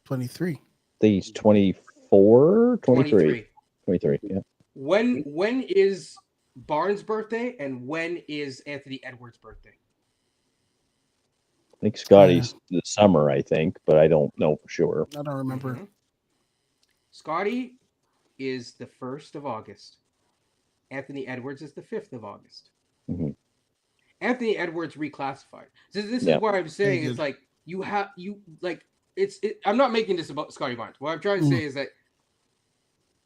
23. He's 24, 23. 23. Yeah. When is Barnes' birthday and when is Anthony Edwards' birthday? I think Scotty's the summer, I think, but I don't know for sure. I don't remember. Mm-hmm. Scotty is the 1st of August. Anthony Edwards is the 5th of August. Mm-hmm. Anthony Edwards reclassified. So this is what I'm saying. It's like I'm not making this about Scotty Barnes. What I'm trying to say is that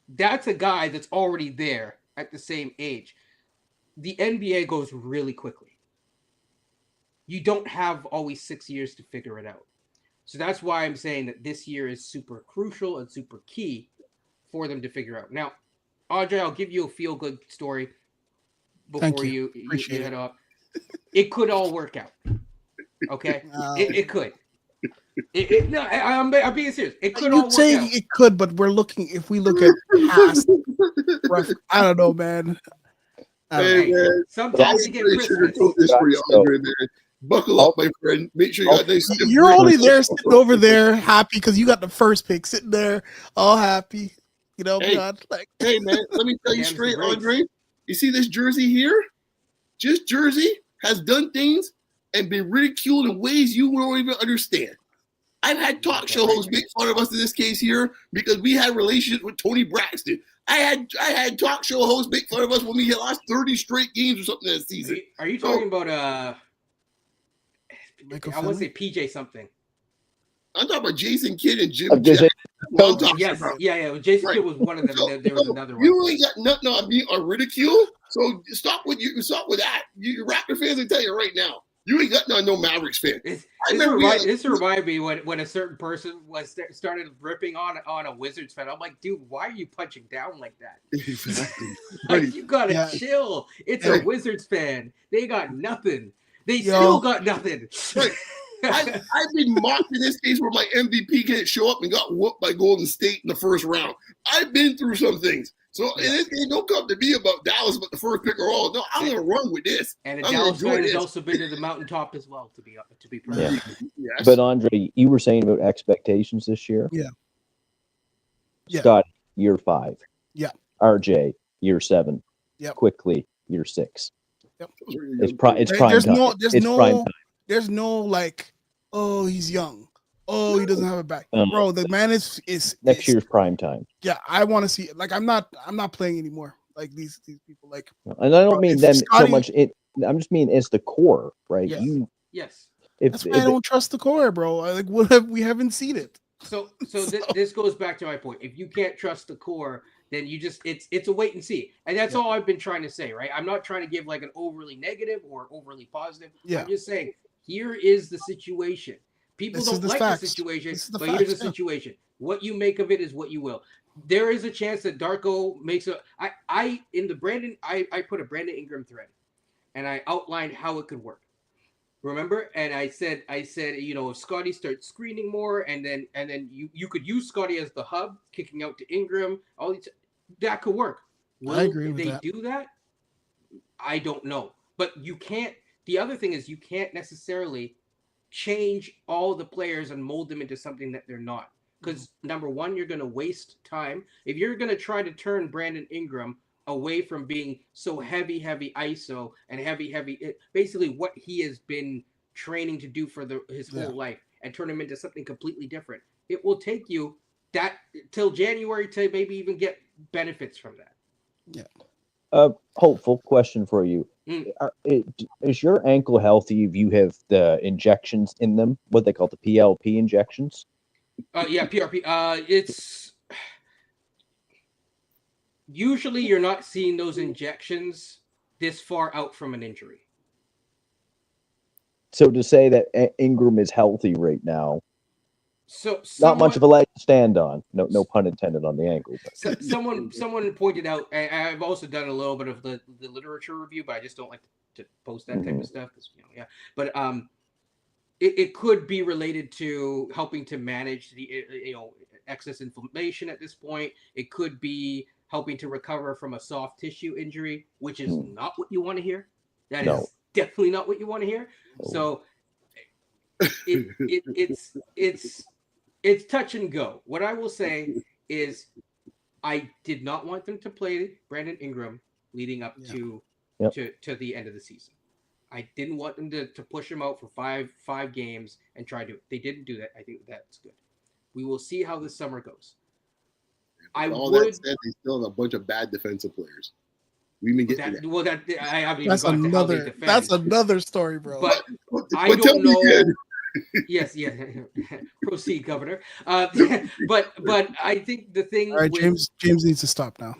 that's a guy that's already there at the same age. The NBA goes really quickly. You don't have always 6 years to figure it out. So that's why I'm saying that this year is super crucial and super key for them to figure out. Now, Audrey, I'll give you a feel-good story before you head up. It could all work out. Okay? It could. No, I'm being serious. It could all work out. You're saying it could, but if we look at past, I don't know, man. Man. Sometimes you get Christmas. This for you, Andre, man. Buckle up, my friend. Make sure you got nice. You're only there sitting over there happy because you got the first pick, sitting there all happy. Hey, hey man, let me tell you straight, Andre. You see this jersey here? Just jersey has done things and been ridiculed in ways you won't even understand. I've had talk show hosts make fun of us in this case here because we had relationships with Tony Braxton. I had talk show hosts make fun of us when we had lost 30 straight games or something that season. Are you talking about I want to say PJ something. I'm talking about Jason Kidd and Jim. Yes, yeah. Jason Kidd was one of them. There was another one. You ain't got nothing on me on ridicule. So stop with that. You Raptor fans will tell you right now. You ain't got no Mavericks fan. This reminded me when a certain person started ripping on a Wizards fan. I'm like, dude, why are you punching down like that? Like, you gotta chill. It's a Wizards fan. They got nothing. They still got nothing. Right. I've been mocked in this case where my MVP can't show up and got whooped by Golden State in the first round. I've been through some things. So in this game, don't come to me about Dallas, but the first pick or all. No, I'm going to run with this. And a Dallas fan has also been to the mountaintop as well, to be perfect. Yeah. Yes. But Andre, you were saying about expectations this year? Yeah. Scott, year 5. Yeah. RJ, year 7. Yeah. Quickly, year 6. Yep. It's prime time. There's no like, oh, he's young. Oh, he doesn't have it back. Bro, the man is next year's prime time. Yeah, I want to see it. Like I'm not playing anymore. Like these people like, and I don't mean them so much. I'm just mean it's the core, right? Yes. That's why I don't trust the core, bro. Like we haven't seen it. So this goes back to my point. If you can't trust the core, then you just it's a wait and see. And that's all I've been trying to say, right? I'm not trying to give like an overly negative or overly positive. Yeah. I'm just saying here is the situation. People don't like the situation, but here's the situation. What you make of it is what you will. There is a chance that Darko makes I put a Brandon Ingram thread and I outlined how it could work. Remember? And I said, if Scotty starts screening more and then you could use Scotty as the hub, kicking out to Ingram, all these, that could work. I agree with that. Do that? I don't know. But you can't, the other thing is you can't necessarily change all the players and mold them into something that they're not. Because number one, you're going to waste time. If you're going to try to turn Brandon Ingram away from being so heavy ISO and basically what he has been training to do for his whole life, and turn him into something completely different, it will take you that till January to maybe even get benefits from that. Yeah. Hopeful question for you. Is your ankle healthy if you have the injections in them? What they call the PLP injections? Yeah, PRP. It's usually you're not seeing those injections this far out from an injury. So to say that Ingram is healthy right now, so not much of a leg to stand on. No pun intended on the ankle. But. Someone pointed out. I've also done a little bit of the literature review, but I just don't like to post that type of stuff because But it could be related to helping to manage the excess inflammation at this point. It could be helping to recover from a soft tissue injury, which is not what you want to hear. That is definitely not what you want to hear. So it's touch and go. What I will say is I did not want them to play Brandon Ingram leading up to the end of the season. I didn't want them to push him out for five games and try to. They didn't do that. I think that's good. We will see how this summer goes. That said, they still have a bunch of bad defensive players. We've been getting that. Well, that I haven't even That's got to how they defend. That's another story, bro. But I don't know. Yes. Proceed, Governor. But I think the thing. All right, James needs to stop now.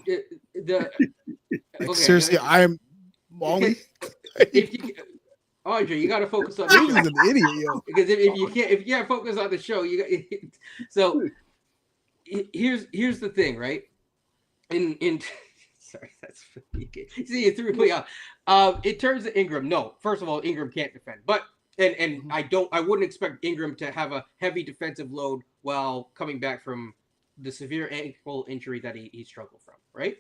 Seriously, I am Molly. Andre, you got to focus on. James is an idiot, yo. Because if you can't focus on the show, so here's the thing, right? In sorry, that's see you threw me off. In terms of Ingram, no. First of all, Ingram can't defend, but. And I wouldn't expect Ingram to have a heavy defensive load while coming back from the severe ankle injury that he struggled from, right?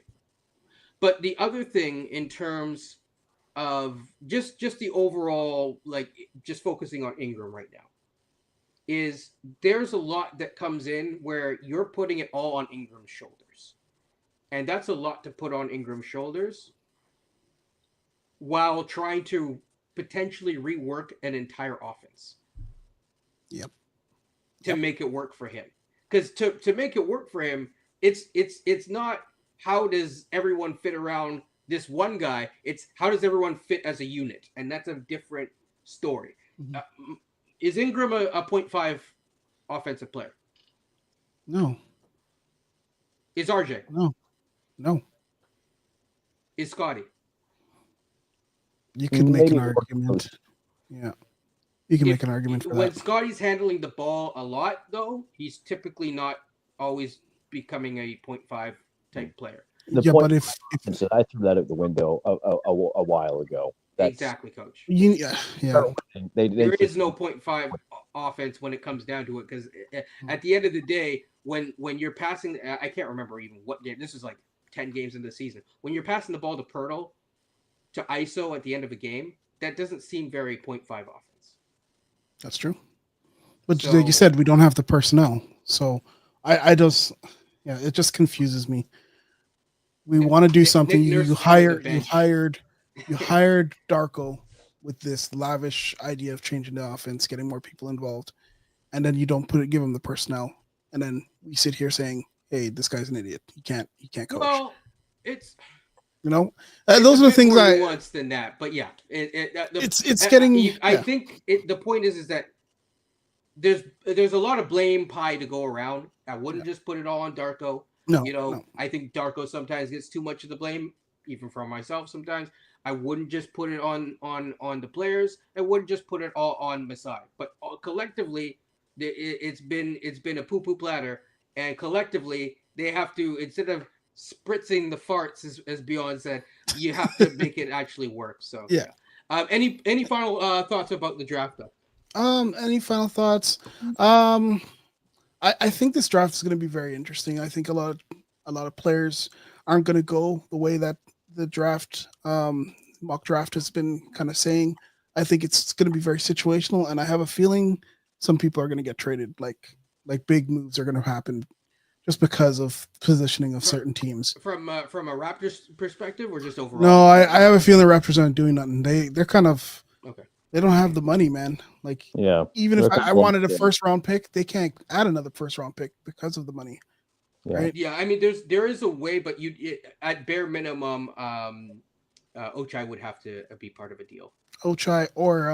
But the other thing in terms of just the overall, like just focusing on Ingram right now, is there's a lot that comes in where you're putting it all on Ingram's shoulders. And that's a lot to put on Ingram's shoulders while trying to potentially rework an entire offense. Yep. To make it work for him. Because to make it work for him, it's not how does everyone fit around this one guy. It's how does everyone fit as a unit. And that's a different story. Mm-hmm. Is Ingram a 0.5 offensive player? No. Is RJ? No. Is Scotty? You can make an argument. Yeah. You can make an argument for that. When Scotty's handling the ball a lot, though, he's typically not always becoming a 0.5 type player. But if I threw that out the window a while ago. Exactly, Coach. Yeah. There is no 0.5 offense when it comes down to it, because at the end of the day, when you're passing, I can't remember even what game. This is like 10 games into the season. When you're passing the ball to Pirtle, to ISO at the end of a game, that doesn't seem very 0.5 offense. That's true. But like you said, we don't have the personnel. So I just, it just confuses me. We want to do something. You hired Darko with this lavish idea of changing the offense, getting more people involved, and then you don't give him the personnel. And then we sit here saying, hey, this guy's an idiot. He can't coach. Well, it's those are the things more nuanced than that, but yeah, it's getting. I think the point is that there's a lot of blame pie to go around. I wouldn't just put it all on Darko. No. I think Darko sometimes gets too much of the blame, even from myself. Sometimes I wouldn't just put it on the players. I wouldn't just put it all on Masai. But collectively, it's been a poo-poo platter, and collectively they have to, instead of spritzing the farts, as Beyond said, you have to make it actually work. So any final thoughts about the draft though? Any final thoughts? I think this draft is going to be very interesting. I think a lot of players aren't going to go the way that the draft mock draft has been kind of saying. I think it's going to be very situational, and I have a feeling some people are going to get traded. Like big moves are going to happen just because of positioning of From certain teams. from a Raptors perspective, or just overall? No, I have a feeling the Raptors aren't doing nothing. They're kind of Okay. they don't have the money, man. Like Yeah. even if They're I wanted a complacent. first round pick, they can't add another first round pick because of the money, Yeah. right? Yeah, I mean, there is a way, but at bare minimum, Ochai would have to be part of a deal. Ochai or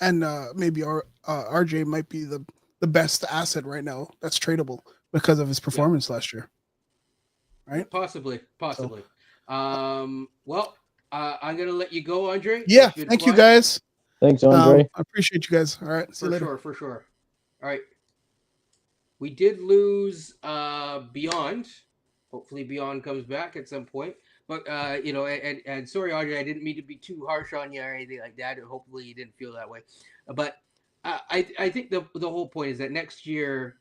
and maybe RJ might be the best asset right now that's tradable because of his Yeah, performance last year, yeah, right? possibly, So possibly. Well, I'm gonna let you go, Andre. yeah, It's been thank you fun, guys. Thanks, Andre. I appreciate you guys. All right, see you for later. sure, for sure. All right, we did lose Beyond. Hopefully, Beyond comes back at some point. But and sorry, Audrey, I didn't mean to be too harsh on you or anything like that. Hopefully, you didn't feel that way. But I think the whole point is that next year,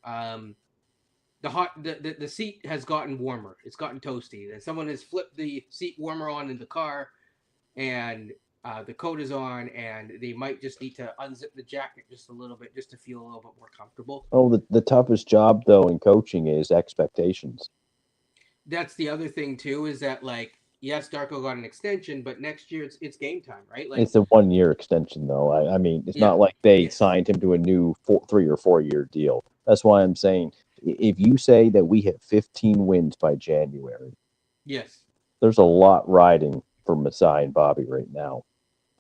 the seat has gotten warmer. It's gotten toasty. And someone has flipped the seat warmer on in the car, and the coat is on, and they might just need to unzip the jacket just a little bit, just to feel a little bit more comfortable. Oh, the toughest job though in coaching is expectations. That's the other thing too, is that like yes, Darko got an extension, but next year it's game time, right? Like It's a 1 year extension though. I mean, it's yeah, not like they yes, signed him to a new 3 or 4 year deal. That's why I'm saying if you say that we hit 15 wins by January, yes. there's a lot riding for Masai and Bobby right now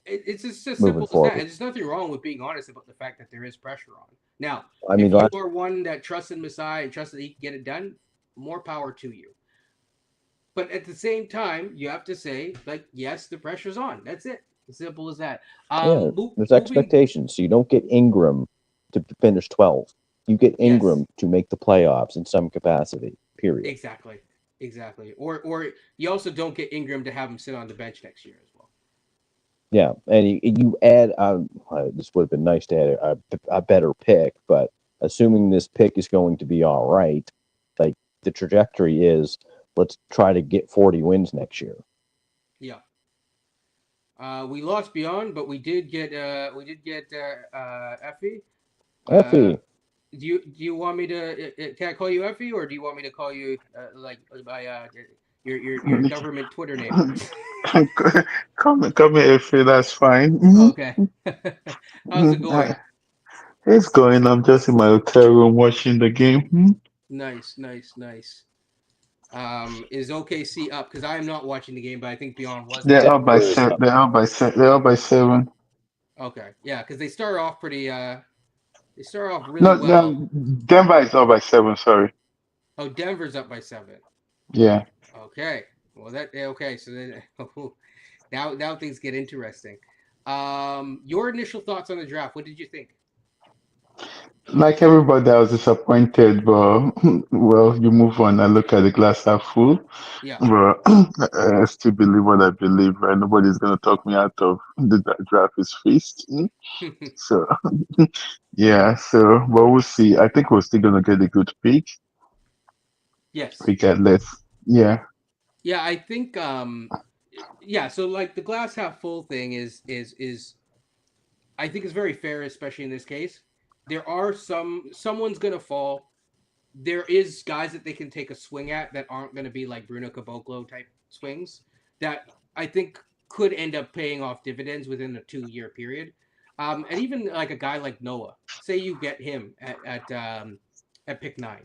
It's just as moving simple as that. forward. And there's nothing wrong with being honest about the fact that there is pressure on. Now, I mean, if you last are one that trusts in Masai and trusts that he can get it done, more power to you. But at the same time, you have to say, like, yes, the pressure's on. That's it. As simple as that. yeah, there's Moving, expectations. So you don't get Ingram to finish 12. You get yes, Ingram to make the playoffs in some capacity. Period. exactly, exactly. Or you also don't get Ingram to have him sit on the bench next year as well. Yeah, and you add. This would have been nice to add a better pick, but assuming this pick is going to be all right, like the trajectory is, let's try to get 40 wins next year. Yeah. We lost Beyond, but we did get Effie. Uh, Effie, do you want me to? Can I call you Effie, or do you want me to call you like by your government Twitter name? Come here, Effie, that's fine. Okay. How's it Uh, going? it's going. I'm just in my hotel room watching the game. Nice, nice, nice. Is OKC up? Because I am not watching the game, but I think Beyond was They're watching up by it. Denver is seven. up. They're up by seven. They're up by seven. Okay, yeah, because they start off pretty. They start off really No, well. no, Denver is up by seven. Sorry. Oh, Denver's up by 7. Yeah. Okay. Well, okay. So then, now things get interesting. Your initial thoughts on the draft? What did you think? Like everybody, I was disappointed, but well, you move on. I look at the glass half full. Yeah. But I still believe what I believe, right? Nobody's gonna talk me out of the draft is fixed. So yeah, so but we'll see. I think we're still gonna get a good pick, Yes. regardless. Yeah. Yeah, I think. Yeah. So like the glass half full thing is I think is very fair, especially in this case. There are someone's gonna fall. There is guys that they can take a swing at that aren't going to be like Bruno Caboclo type swings that I think could end up paying off dividends within a 2 year period. And even like a guy like Noah, say you get him at pick 9,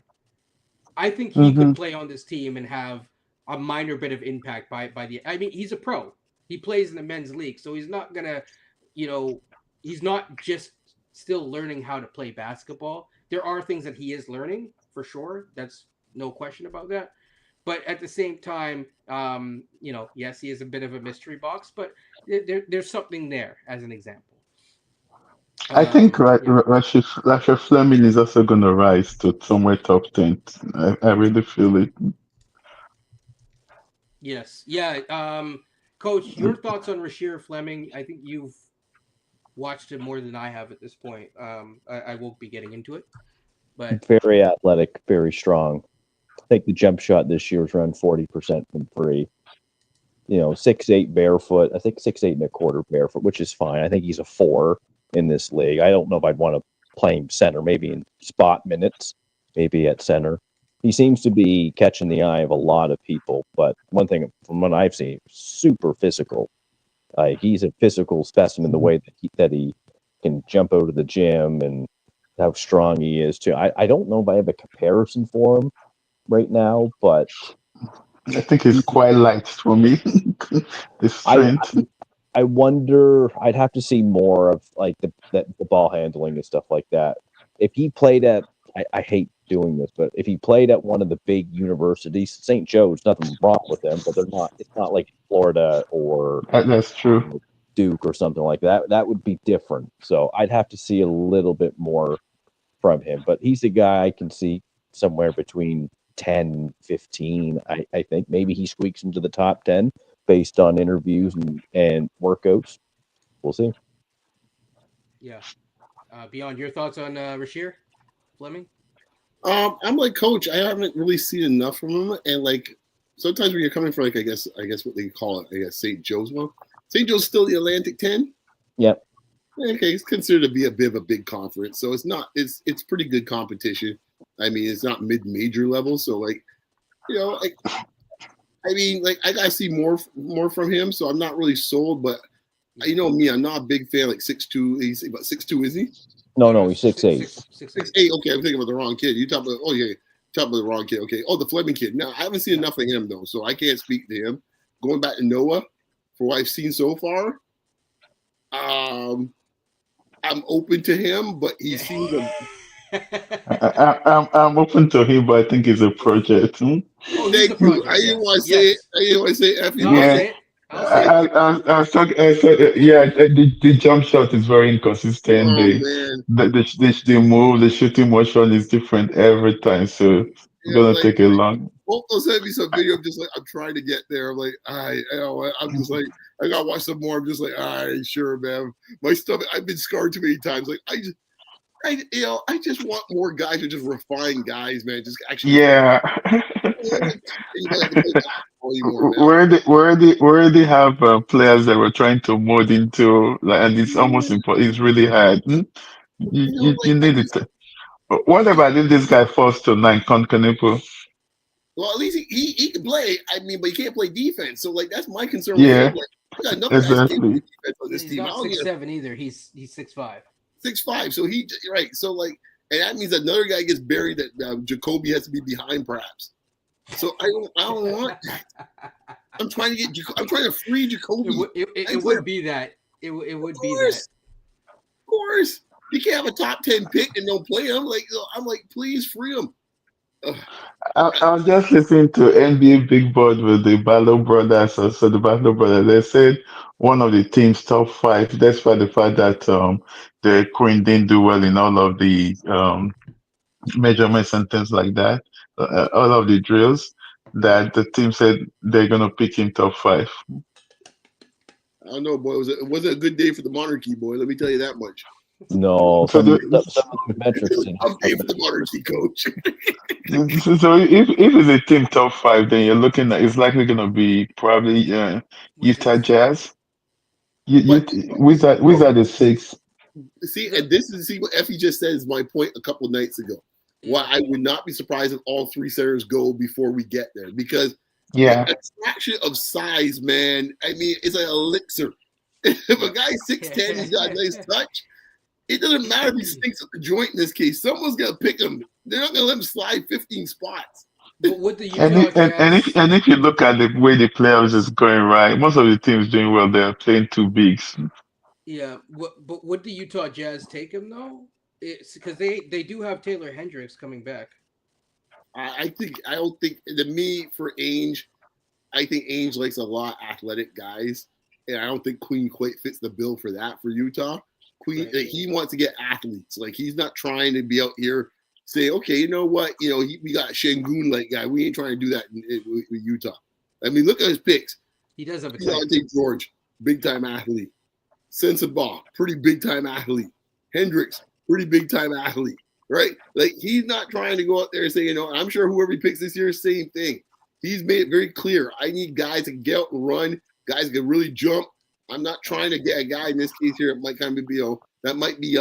I think he Mm-hmm. could play on this team and have a minor bit of impact by the. I mean, he's a pro. He plays in the men's league, so he's not gonna, you know, he's not just still learning how to play basketball. There are things that he is learning for sure. That's no question about that. But at the same time, yes, he is a bit of a mystery box, but there's something there as an example. I think Yeah. Rashid Fleming is also gonna rise to somewhere top 10. I really feel it. Yes. Yeah. Coach, your thoughts on Rashir Fleming? I think you've watched it more than I have at this point. I won't be getting into it, but Very athletic, very strong. I think the jump shot this year was around 40% from three. 6'8" barefoot. I think 6'8" and a quarter barefoot, which is fine. I think he's a 4 in this league. I don't know if I'd want to play him center, maybe in spot minutes, maybe at center. He seems to be catching the eye of a lot of people, but one thing from what I've seen, super physical. He's a physical specimen the way that he can jump out of the gym and how strong he is too. I don't know if I have a comparison for him right now, but I think it's quite light for me. The I strength. I wonder. I'd have to see more of like the ball handling and stuff like that. If he played at, I hate doing this, but if he played at one of the big universities, St. Joe's, nothing wrong with them, but they're not. It's not like Florida or That's true. Duke or something like that. That would be different. So I'd have to see a little bit more from him. But he's a guy I can see somewhere between 10, 15. I think maybe he squeaks into the top 10 based on interviews and workouts. We'll see. Yeah. Beyond your thoughts on Rashir Fleming? I'm like Coach. I haven't really seen enough from him, and like sometimes when you're coming from like I guess what they call it, I guess St. Joe's. Well, St. Joe's still the Atlantic 10. Yep. Okay, it's considered to be a bit of a big conference, so it's not. It's pretty good competition. I mean, it's not mid-major level, so like, like I mean, like I gotta see more from him. So I'm not really sold, but you know me, I'm not a big fan. Like 6'2", he's about 6'2", is he? No, he's 6'8". 6'8". Okay, I'm thinking about the wrong kid. You talking about? Oh yeah, talking about the wrong kid. Okay. Oh, the Fleming kid. No, I haven't seen enough of him though, so I can't speak to him. Going back to Noah, for what I've seen so far, I'm open to him, but he seems a. I'm open to him, but I think it's a project. Oh, he's a Thank you. project. I didn't Yes. want to say it. I didn't want to say F you. No, I'll Yeah, say it. I'll say it. I was talking. Yeah, the jump shot is very inconsistent. Oh man. The move, the shooting motion is different every time. So it's Yeah, gonna like take a long. both those sent me some video. I'm just like, I'm trying to get there. I'm like, I'm just like, I gotta watch some more. I'm just like, sure, man. My stomach, I've been scarred too many times. Like, I just want more guys who just refine guys, man. Just actually, Yeah. anymore, man. Where they have players that were trying to mold into, like, and it's almost impossible. It's really hard. You Like, need it. What about if this guy falls to 9 Concanipo? well, at least he can play. I mean, but he can't play defense. So, like, that's my concern with him. Yeah, Like, I got enough guys who can't play exactly. defense on this He's team. I not don't need 6'7" either. He's 6'5". 6'5". So right. So like, and that means another guy gets buried that Jacoby has to be behind, perhaps. So I don't want that. I'm trying to free Jacoby. It would be that. It would be that. Of course, you can't have a top 10 pick and don't play him. I'm like, please free him. I was just listening to NBA Big Board with the Barlow brothers. So the Barlow brothers, they said one of the team's top 5, despite the fact that the Queen didn't do well in all of the measurements and things like that, all of the drills, that the team said they're gonna pick him top 5. I don't know, boy. It wasn't a good day for the monarchy, boy. Let me tell you that much. No, So some of the metrics. I'm day for the monarchy, coach. So if it's a team top 5, then you're looking at it's likely gonna be probably Utah Wizards. Jazz. But Wizard is 6. see, and this is what Effie just said is my point a couple nights ago. Why I would not be surprised if all 3 centers go before we get there, because Yeah. the attraction of size, man. I mean, it's like elixir. If a guy's 6'10", he's got a nice touch. It doesn't matter if he stinks at the joint in this case. Someone's gonna pick him. They're not gonna let him slide 15 spots. But with the And Utah Jazz, if you look at the way the playoffs is going, right, most of the teams doing well, they're playing 2 bigs. yeah. But would the Utah Jazz take him though? It's because they do have Taylor Hendricks coming back. I don't think to me for Ainge, I think Ainge likes a lot of athletic guys, and I don't think Queen quite fits the bill for that for Utah. Queen, Right. like, he wants to get athletes. Like, he's not trying to be out here say, okay, you know what, we got Şengün like guy. We ain't trying to do that with Utah. I mean, look at his picks. He does have a type. Deontay George, big time athlete. Sensabaugh, pretty big time athlete. Hendricks, pretty big time athlete. Right? Like, he's not trying to go out there and say, I'm sure whoever he picks this year, same thing. he's made it very clear. I need guys that can get out and run, guys that can really jump. I'm not trying to get a guy in this case here that might kind of be, that might be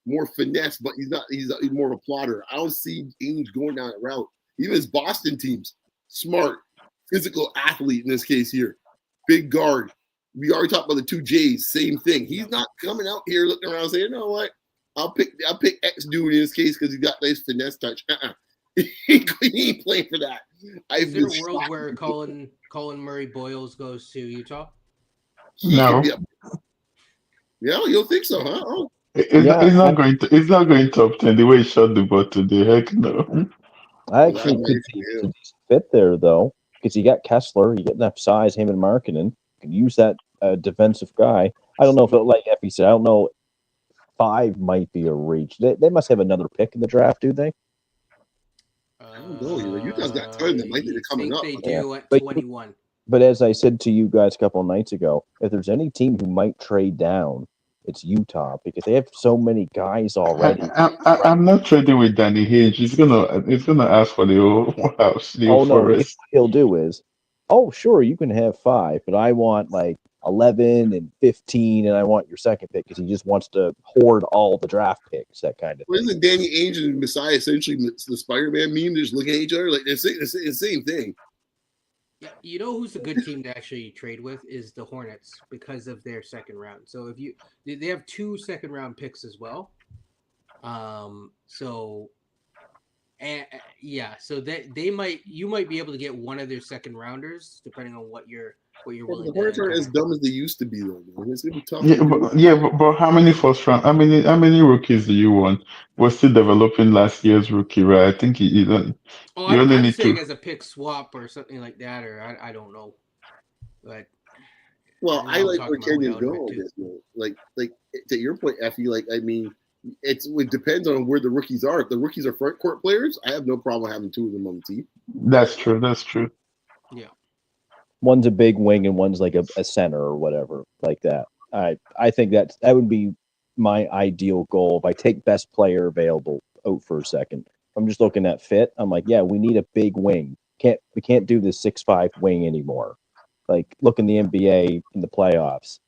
more finesse, but he's not. He's more of a plotter. I don't see Ainge going down that route. Even his Boston teams, smart, physical athlete in this case here, big guard. We already talked about the two J's. Same thing. He's not coming out here looking around saying, "You know what? I'll pick X dude in this case because he got nice finesse touch." He ain't playing for that. Is there a world where Colin Murray Boyles goes to Utah? He No. could be yeah, you'll think so, huh? Oh. It's not going to. It's not going top 10 the way he shot the ball today. Heck no. I actually could see a decent fit there though, because you got Kessler, you get enough size, him and Markkinen. You can use that defensive guy. I don't know if it, like Effie said, I don't know. 5 might be a reach. They must have another pick in the draft, do they? I don't know. Utah's got tons of them. I think they're coming up. They do at 21. But as I said to you guys a couple of nights ago, if there's any team who might trade down, it's Utah because they have so many guys already. I'm not trading with Danny Hage. He's gonna ask for the whole house, the whole forest. What he'll do is, sure, you can have 5, but I want like 11 and 15, and I want your second pick because he just wants to hoard all the draft picks, that kind of thing. Isn't Danny Ainge and Messiah essentially the Spider-Man meme? They're just looking at each other like it's the same thing. Yeah, you know who's a good team to actually trade with is the Hornets because of their second round. So they have 2 second round picks as well. So you might be able to get one of their second rounders depending on what you're willing to. The Hornets aren't as dumb as they used to be though. It's gonna be tough. But how many first round? How many rookies do you want? We're still developing last year's rookie, right? I think you don't. I'm saying as a pick swap or something like that, or I don't know, but. Well, I like where Kenyon's going with this. Like to your point, Effie. Like I mean, it depends on where the rookies are. If the rookies are front court players, I have no problem having 2 of them on the team. That's true. Yeah. One's a big wing and one's like a center or whatever like that. I think that would be my ideal goal. If I take best player available out for a second, I'm just looking at fit. I'm like, yeah, we need a big wing. We can't do this 6'5" wing anymore. Like, look in the NBA in the playoffs.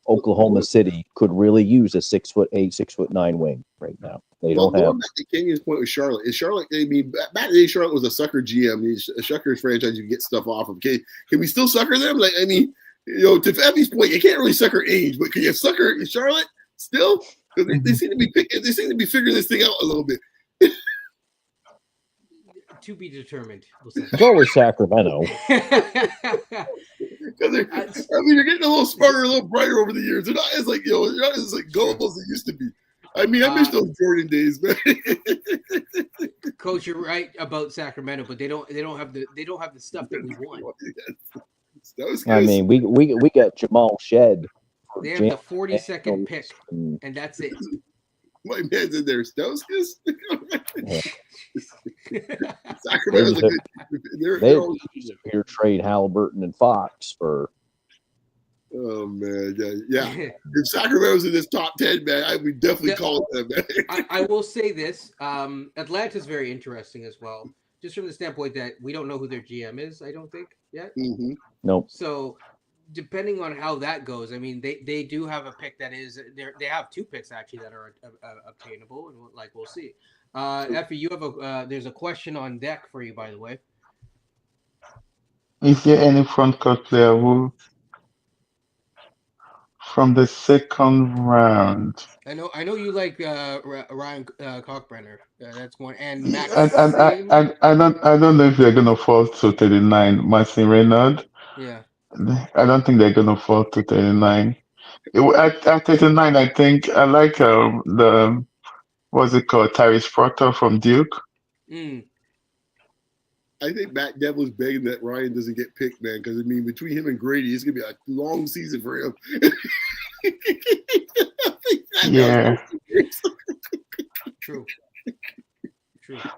Oklahoma City could really use a 6'8", 6'9" wing right now. They don't have. Going back to Kenyon's point with Charlotte, is Charlotte? I mean, back in the day, Charlotte was a sucker GM. A sucker's franchise you get stuff off of. Okay, can we still sucker them? Like, I mean, to Effie's point, you can't really sucker Ainge, but can you sucker Charlotte still? Because they seem to be picking. They seem to be figuring this thing out a little bit. To be determined. Go with Sacramento. Because you're getting a little smarter, a little brighter over the years. They're not as like they're not as like gullible as they used to be. I mean, I miss those Jordan days, man. Coach, you're right about Sacramento, but they don't have the stuff that we want. I mean, we got Jamal Shed. They have the 42nd pick, and that's it. My man's in there, Stauskas. Sacramento's a good. They're here trade Halliburton and Fox for. Oh man, yeah. If Sacramento's in this top 10, man, I would definitely call it them. Man. I will say this: Atlanta's very interesting as well, just from the standpoint that we don't know who their GM is. I don't think yet. Mm-hmm. Nope. So, depending on how that goes, I mean, they do have a pick that is they have 2 picks actually that are obtainable, and we'll see. Effie, you have there's a question on deck for you, by the way. Is there any front court player who from the second round? I know you like Ryan Kalkbrenner. That's one, and Max. I don't know if they're gonna fall to 39. Marcin Reynard. Yeah. I don't think they're gonna fall to 39. At 39, I think I like the what's it called, Tyrese Proctor from Duke. I think Matt Devlin's begging that Ryan doesn't get picked, man, because I mean, between him and Grady, it's gonna be a long season for him. Yeah. True.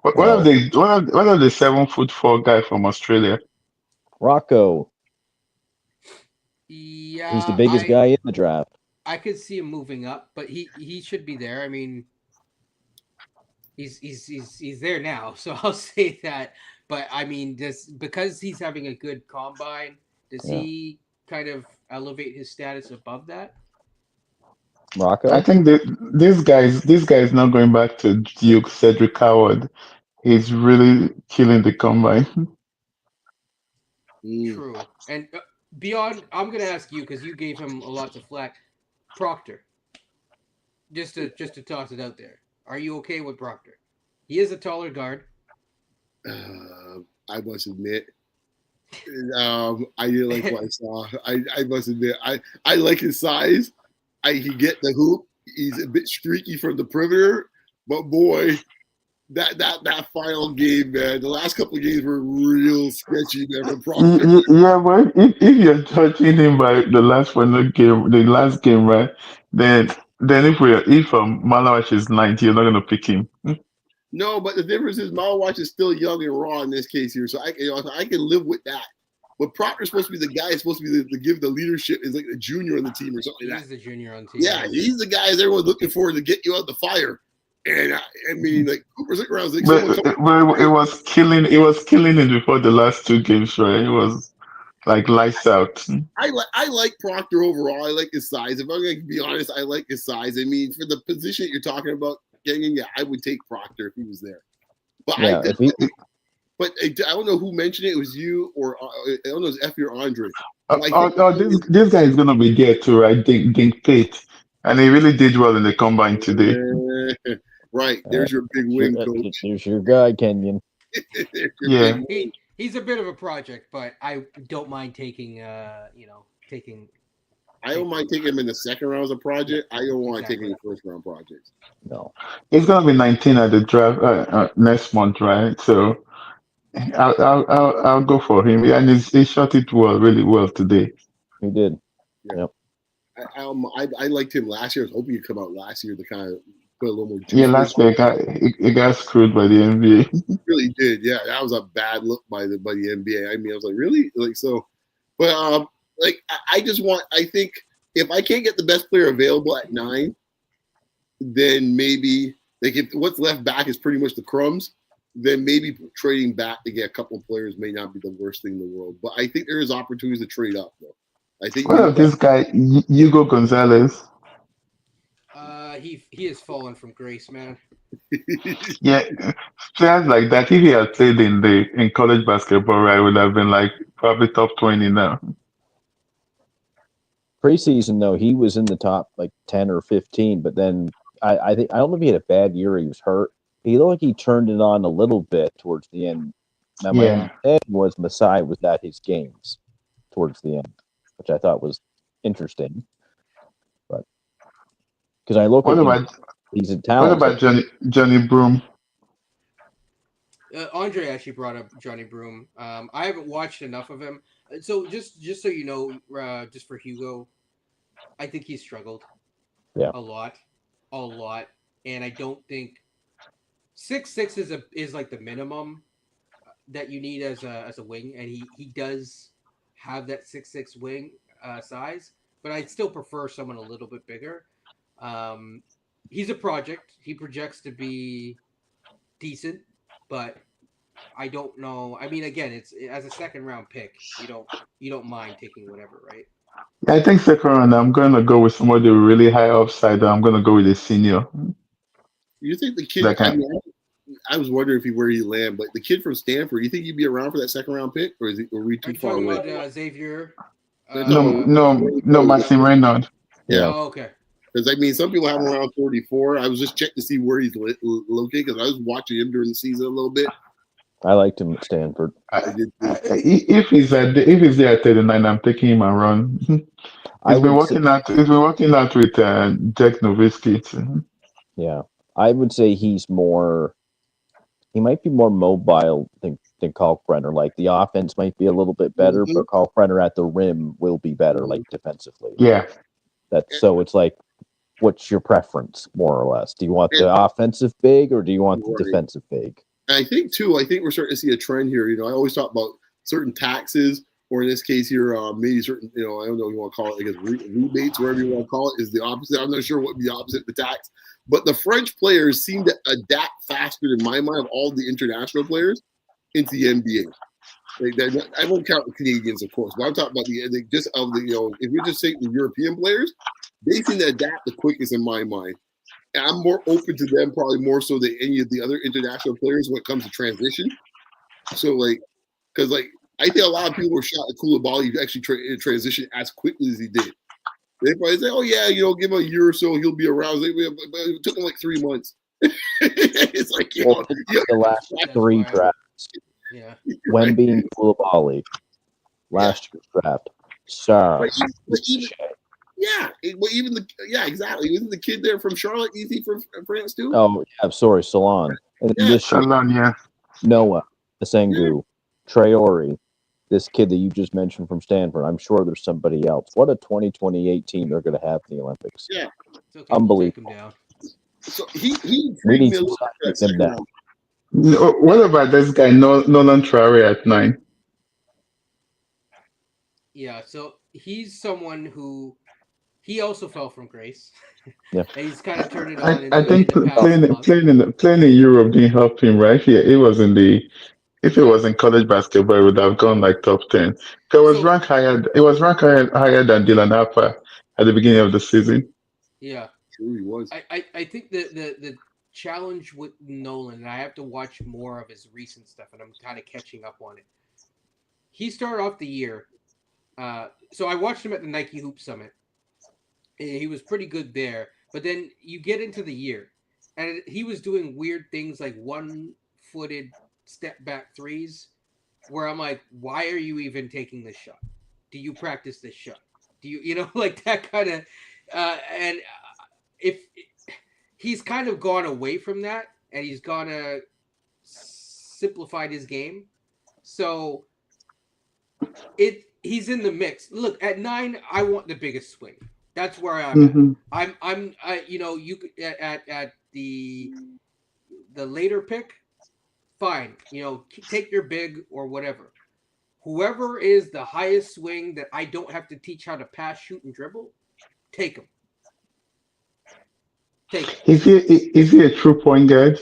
What are the 7'4" guy from Australia? Rocco. Yeah, he's the biggest guy in the draft. I could see him moving up, but he should be there. I mean, he's there now, so I'll say that. But I mean, does because he's having a good combine, does Yeah. he kind of elevate his status above that? I Rocco? think that this guy is not going back to Duke Cedric Howard. He's really killing the combine. Mm. True. And beyond, I'm gonna ask you because you gave him a lot of flack. Proctor, just to toss it out there. Are you okay with Proctor? He is a taller guard. I must admit, I didn't like what I saw. I must admit, I like his size. He get the hoop. He's a bit streaky from the perimeter, but boy, that final game, man, the last couple of games were real sketchy, man, from Proctor. Yeah, but if you're judging him by the last final game, the last game, right? Then if Malawash is 90, you're not gonna pick him. No, but the difference is Malawatch is still young and raw in this case here, so I can live with that. But Proctor's supposed to be the guy who's supposed to be the give the leadership is like a junior on the team or something He like is that. the junior on team. Yeah, he's the guy everyone's looking for to get you out the fire. And I mean, like Cooper's looking around, like But, someone come. but it was killing him before the last two games, right? It was like lights out. I like Proctor overall. I like his size. If I'm going to be honest, I like his size. I mean, for the position that you're talking about getting, yeah, I would take Proctor if he was there. But Yeah, if he I don't know who mentioned it. It was you or I don't know, it was Effie or Andre. This guy is gonna be there too, right? Dink Pate, and he really did well in the combine today. Right, there's your big win, coach. there's your guy, Kenyon. There's your Yeah. big win. He's a bit of a project, but I don't mind taking taking. I don't mind taking him in the second round as a project. I don't want to take Exactly. him in the first round projects. No. He's gonna be 19 at the draft next month, right? So I'll go for him. Yeah, and he shot it well, really well today. He did. I liked him last year. I was hoping he'd come out last year to kind of put a little more juice. Yeah, last week he got screwed by the NBA. Really did. Yeah, that was a bad look by the NBA. I mean, I was like, really? Like so, but like I just want. I think if I can't get the best player available at 9, then maybe like if what's left back is pretty much the crumbs, then maybe trading back to get a couple of players may not be the worst thing in the world. But I think there is opportunities to trade up though. I think What of this guy, Hugo Gonzalez? He has fallen from grace, man. Yeah, players like that. If he had played in college basketball, right, would have been like probably top 20 now. Preseason though, he was in the top like 10 or 15, but then I think I don't know if he had a bad year. He was hurt. He looked like he turned it on a little bit towards the end. Now my Yeah. understanding was Masai was at his games towards the end, which I thought was interesting. But because I look What at him, about he's a what talent. about Johnny Broom? Andre actually brought up Johnny Broom. I haven't watched enough of him, so just so you know, just for Hugo, I think he's struggled. Yeah. A lot, and I don't think 6'6" is like the minimum that you need as a wing, and he does have that 6'6" wing size, but I still prefer someone a little bit bigger. He's a project. He projects to be decent, but I don't know. I mean, again, it's as a second round pick. You don't mind taking whatever, right? I think second round, I'm gonna go with somebody really high upside. I'm gonna go with a senior. You think the kid? That I kind. mean, I was wondering where he land, but the kid from Stanford. You think he'd be around for that second round pick, or are we Are too you far talking away? about Xavier? No, Maxime Reynard. Yeah, Oh, okay. because I mean, some people have him around 34. I was just checking to see where he's located because I was watching him during the season a little bit. I liked him at Stanford. If he's there at 39, I'm taking him around. I would say, He's been working out with Jack Nowitzki. yeah, I would say he might be more mobile than Kalkbrenner. Like the offense might be a little bit better, but Kalkbrenner at the rim will be better, like defensively. Yeah. So it's like, what's your preference, more or less? Do you want the offensive big or do you want the defensive big? I think we're starting to see a trend here. You know, I always talk about certain taxes, or in this case here, maybe certain, I don't know what you want to call it, I guess rebates, whatever you want to call it, is the opposite. I'm not sure what would be the opposite of the tax, But the French players seem to adapt faster, in my mind, of all the international players into the NBA. I won't count the Canadians, of course, but I'm talking about just of the if you're just saying the European players, they seem to adapt the quickest in my mind. And I'm more open to them probably more so than any of the other international players when it comes to transition. So because I think a lot of people were shocked at Koulibaly actually transition as quickly as he did. They probably say, "Oh yeah, give him a year or so, he'll be around." It took him like 3 months. It's like the last That's three wild. drafts. Yeah. Wemby and Koulibaly. Last year's draft. Star. Exactly. Isn't the kid there from Charlotte easy from France too? Oh, yeah, sorry, Salon. And Yeah. this year, Salon, yeah. Noah, Sengu, Traore, this kid that you just mentioned from Stanford. I'm sure there's somebody else. What a 2028 team they're going to have in the Olympics. Yeah. It's okay. Unbelievable. We'll take him down. So he We need me a to little sign bit them down. round. No, what about this guy, Nolan Traore at 9? Yeah, so he's someone who he also fell from grace. Yeah. And he's kind of turned it on I think in the past month. playing in Europe didn't help him, right? Yeah, it was in the. If it was in college basketball, it would have gone like top 10. It was So- ranked higher. It was ranked higher than Dylan Harper at the beginning of the season. Yeah. Sure he was. I think the challenge with Nolan, and I have to watch more of his recent stuff, and I'm kind of catching up on it. He started off the year, so I watched him at the Nike Hoop Summit. He was pretty good there, but then you get into the year, and he was doing weird things like one-footed step back threes, where I'm like, why are you even taking this shot? Do you practice this shot? Do you like that kind of, and if he's kind of gone away from that and he's gonna simplified his game, so he's in the mix. Look, at 9, I want the biggest swing. That's where I'm at. You could at the later pick, fine. Take your big or whatever. Whoever is the highest swing that I don't have to teach how to pass, shoot, and dribble, take him. Take him. Is he a true point guard?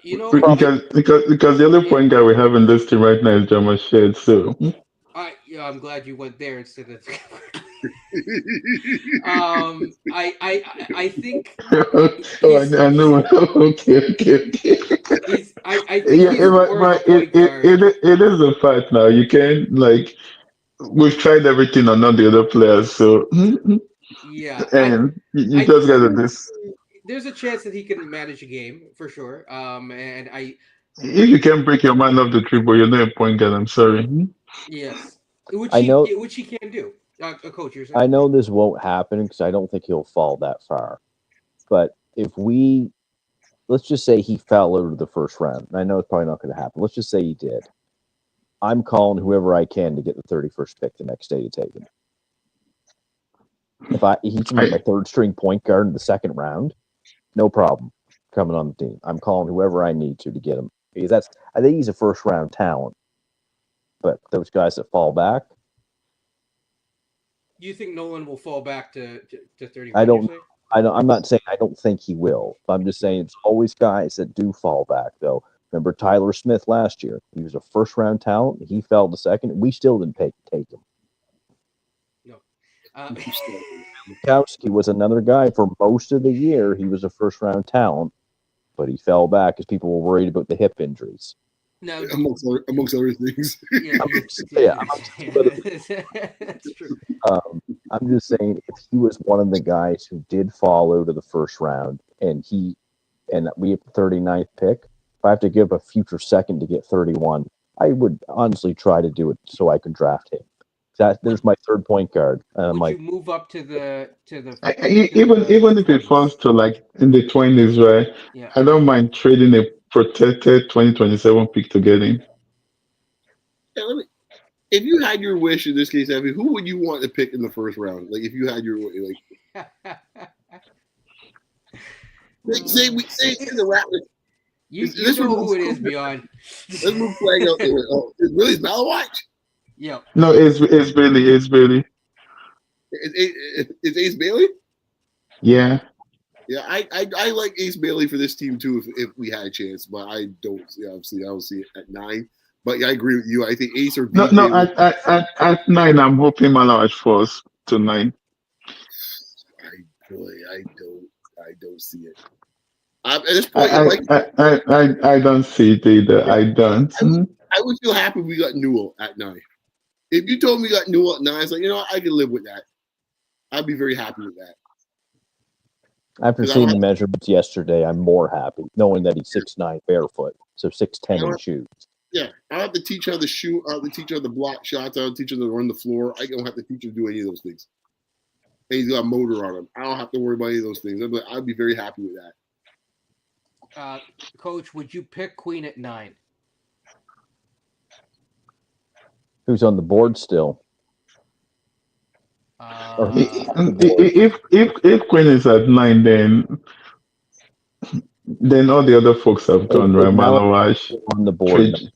Because the only point guard we have in this team right now is Jamal Shed. So I'm glad you went there instead of. I think. I know. Okay. I think he's more of a point guard. It is a fact now. You can't we've tried everything on all the other players. So yeah, and you just got to this. There's a chance that he can manage a game for sure. And if you can't break your man off the dribble, you're not a point guard. I'm sorry. Yes, which he can do. Coach, you're saying? I know this won't happen because I don't think he'll fall that far. But let's just say he fell out of the first round. I know it's probably not going to happen. Let's just say he did. I'm calling whoever I can to get the 31st pick the next day to take him. If he can be my third string point guard in the second round, no problem coming on the team. I'm calling whoever I need to get him because I think he's a first round talent. But those guys that fall back, you think Nolan will fall back to 30? I'm not saying I don't think he will. I'm just saying it's always guys that do fall back though. Remember Tyler Smith last year? He was a first round talent. He fell to second. We still didn't take him. No. Kowski was another guy for most of the year. He was a first round talent, but he fell back because people were worried about the hip injuries. No, amongst other things. That's true. I'm just saying if he was one of the guys who did fall out of the first round and we have the 39th pick, if I have to give a future second to get 31, I would honestly try to do it so I can draft him. There's my third point guard. Would you move up to the even if it falls to in the 20s, right? Yeah. I don't mind trading a protected 2027 pick to get him. Yeah, if you had your wish in this case, Evie, who would you want to pick in the first round? Like if you had your say the Raptors. You know who it is, Beyond. Let's move flag out there. Oh, it really is Malawatch? Yeah. No, it's Billy. Is Ace Bailey? Yeah. Yeah, I like Ace Bailey for this team too if we had a chance, but I don't. Obviously, I don't see it at 9. But yeah, I agree with you. I think Ace or No, no. DJ would. At 9, I'm hoping Malawi falls to 9. I don't see it. At this point, I I don't see it either. I don't. I would feel happy if we got Newell at 9. If you told me we got Newell at 9, it's like, you know what, I can live with that. I'd be very happy with that. After 'Cause I seeing don't the have- measurements yesterday, I'm more happy knowing that he's 6'9" barefoot, so 6'10" in shoes. Yeah, I don't have to teach her how to shoot. I don't have to teach her how to block shots. I don't teach her to run the floor. I don't have to teach her to do any of those things. And he's got a motor on him. I don't have to worry about any of those things. I'd be very happy with that. Coach, would you pick Queen at 9? Who's on the board still? If Queen is at 9, then all the other folks have gone, right? Malawash on the board.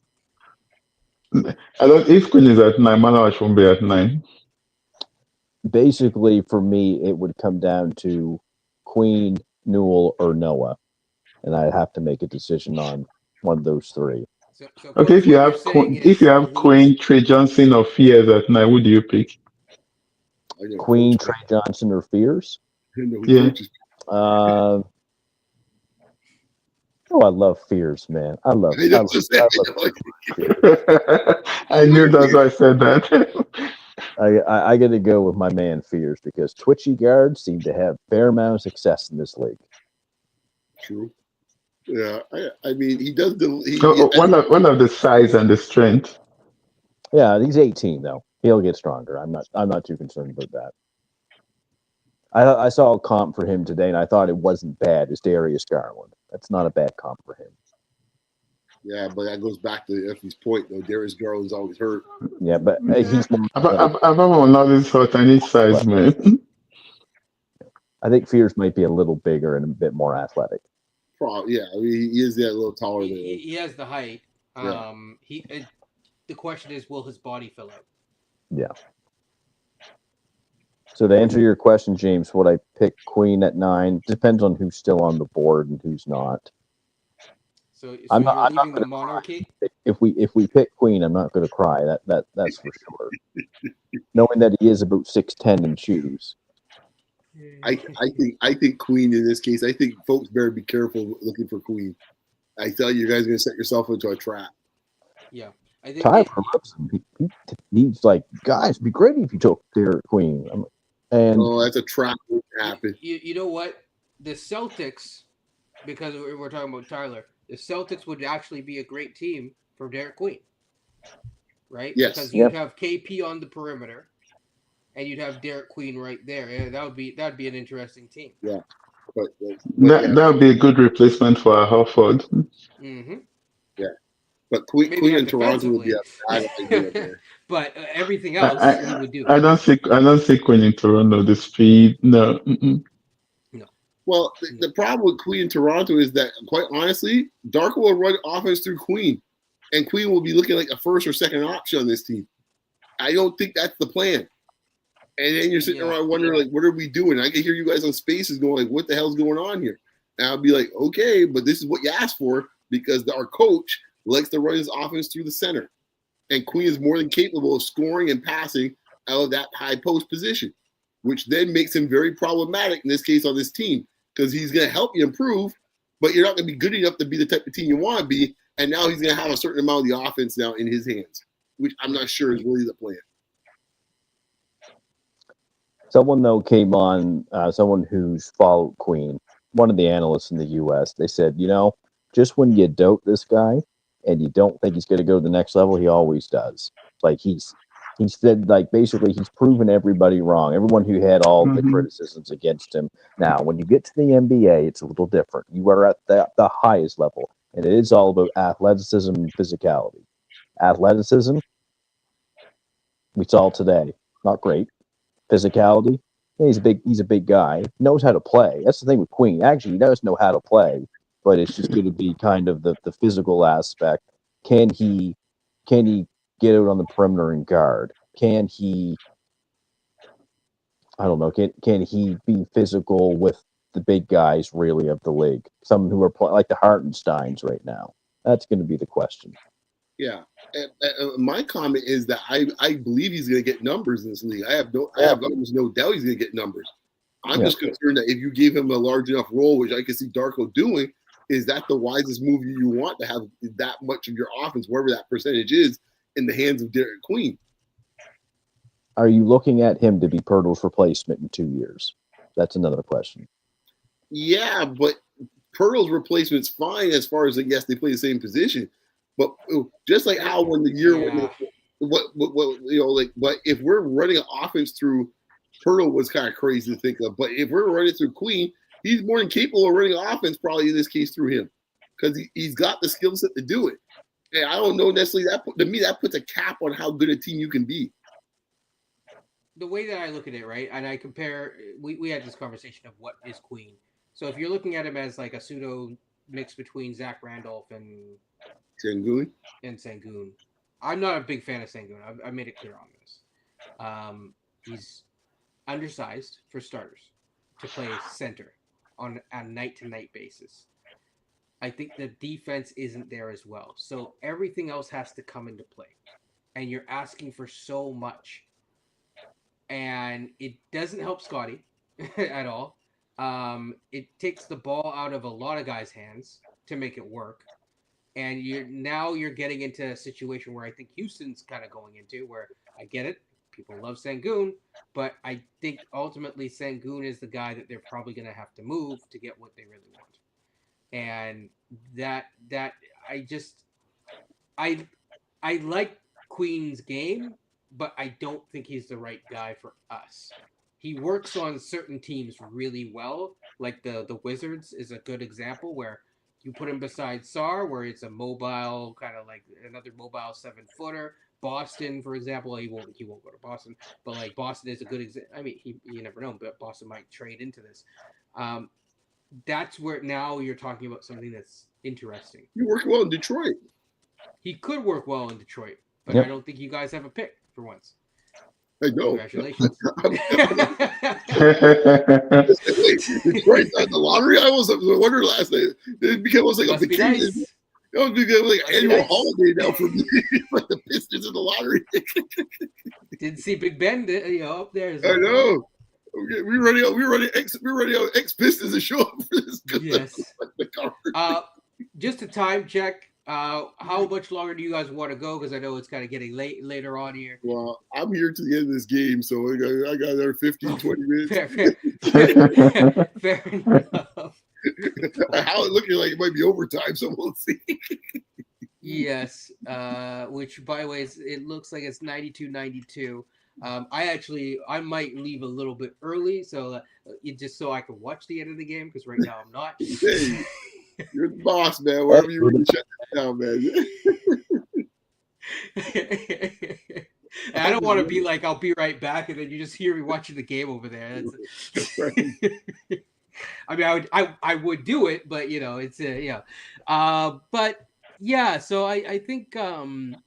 I don't. If Queen is at 9, Malawash won't be at 9. Basically, for me, it would come down to Queen, Newell, or Noah, and I'd have to make a decision on one of those 3. So Okay, if you have Queen, Trey Johnson, or Fears at 9, who do you pick? Queen, Trey Johnson, or Fears? Yeah. I love Fears, man. I love I knew that's why I said that. I got to go with my man Fears because twitchy guards seem to have fair amount of success in this league. True. Yeah, I mean, he does one of the size and the strength. Yeah, he's 18 though. He'll get stronger. I'm not too concerned about that. I saw a comp for him today, and I thought it wasn't bad. It's Darius Garland. That's not a bad comp for him. Yeah, but that goes back to Effie's point, though. Darius Garland's always hurt. Yeah, but he's more. I've not this hurt any size, man. I think Fears might be a little bigger and a bit more athletic. Probably, yeah. I mean, he is that a little taller than him. He has the height. Yeah. The question is, will his body fill out? Yeah. So to answer your question, James, would I pick Queen at 9? Depends on who's still on the board and who's not. So I'm you're not leaving the monarchy? If we pick Queen, I'm not going to cry. That's for sure. Knowing that he is about 6'10" in shoes. I think Queen in this case. I think folks better be careful looking for Queen. I tell you, guys are going to set yourself into a trap. Yeah. I think Tyler loves him. He's like, guys, it'd be great if you took Derek Queen. That's a trap that happen. You know what? The Celtics, because we're talking about Tyler, the Celtics would actually be a great team for Derek Queen. Right? Yes. Because you'd have KP on the perimeter, and you'd have Derek Queen right there. Yeah, that'd be an interesting team. Yeah. But that would be a good replacement for Horford. Mm-hmm. Yeah. But Queen in Toronto would be a bad idea. But everything else he would do. I don't see Queen in Toronto. The speed, no. Mm-mm. No. Well, the problem with Queen in Toronto is that, quite honestly, Darko will run offense through Queen, and Queen will be looking like a first or second option on this team. I don't think that's the plan. And then you're sitting around wondering, like, what are we doing? I can hear you guys on Spaces going, like, what the hell's going on here? And I'll be like, okay, but this is what you asked for because our coach likes to run his offense through the center. And Queen is more than capable of scoring and passing out of that high post position, which then makes him very problematic in this case on this team because he's going to help you improve, but you're not going to be good enough to be the type of team you want to be. And now he's going to have a certain amount of the offense now in his hands, which I'm not sure is really the plan. Someone, though, came on, someone who's followed Queen, one of the analysts in the U.S., they said, just when you dote this guy and you don't think he's going to go to the next level, he always does. Like, he said, like, basically, he's proven everybody wrong. Everyone who had all the criticisms against him. Now, when you get to the NBA, it's a little different. You are at the highest level, and it is all about athleticism and physicality. Athleticism, we saw today, not great. Physicality, he's a big guy. Knows how to play. That's the thing with Queen. Actually, he does know how to play, but it's just going to be kind of the physical aspect. Can he get out on the perimeter and guard? Can he I don't know. Can he be physical with the big guys really of the league? Some who are like the Hartensteins right now. That's going to be the question. Yeah. My comment is that I believe he's going to get numbers in this league. I have almost no doubt he's going to get numbers. I'm just concerned that if you gave him a large enough role, which I can see Darko doing, is that the wisest move you want to have that much of your offense, wherever that percentage is, in the hands of Derek Queen? Are you looking at him to be Pirtle's replacement in 2 years? That's another question. Yeah, but Pirtle's replacement's fine as far as, yes, they play the same position. But just like how when the year what but if we're running an offense through Pirtle was kind of crazy to think of. But if we're running through Queen, he's more than capable of running an offense probably in this case through him because he's got the skill set to do it. And I don't know necessarily to me that puts a cap on how good a team you can be. The way that I look at it, right, and I compare, we had this conversation of what is Queen. So if you're looking at him as like a pseudo mix between Zach Randolph and Sengun, I'm not a big fan of Sengun. I made it clear on this. He's undersized for starters to play center on a night-to-night basis. I think the defense isn't there as well. So everything else has to come into play. And you're asking for so much. And it doesn't help Scotty at all. It takes the ball out of a lot of guys' hands to make it work. And you're getting into a situation where I think Houston's kind of going into, where I get it, people love Sengun, but I think ultimately Sengun is the guy that they're probably going to have to move to get what they really want. And that I like Queen's game, but I don't think he's the right guy for us. He works on certain teams really well, like the Wizards is a good example where you put him beside Sar, where it's a mobile, kind of like another mobile 7-footer. Boston, for example, he won't go to Boston, but like Boston is a good example. I mean, you never know, but Boston might trade into this. That's where now you're talking about something that's interesting. You work well in Detroit. He could work well in Detroit, but I don't think you guys have a pick for once. I know. Congratulations. Detroit on the lottery. I was wondering last night. It became almost like a vacation. Nice. It would be like an annual holiday now for me, for the Pistons in the lottery. Didn't see Big Ben, up there. I know. We're running ex Pistons to show up for this. Yes. Just a time check. How much longer do you guys want to go? Because I know it's kind of getting later on here. Well, I'm here to the end of this game, so I got another 15, 20 minutes. Fair enough. How it looking like it might be overtime, so we'll see. Yes, which, by the way, it looks like it's 92-92. I might leave a little bit early, so just so I can watch the end of the game, because right now I'm not. Hey, you're the boss, man. Wherever you want to shut that down, man. I don't want to be like, I'll be right back, and then you just hear me watching the game over there. That's right. I mean, I would do it, but it's but yeah. So I think I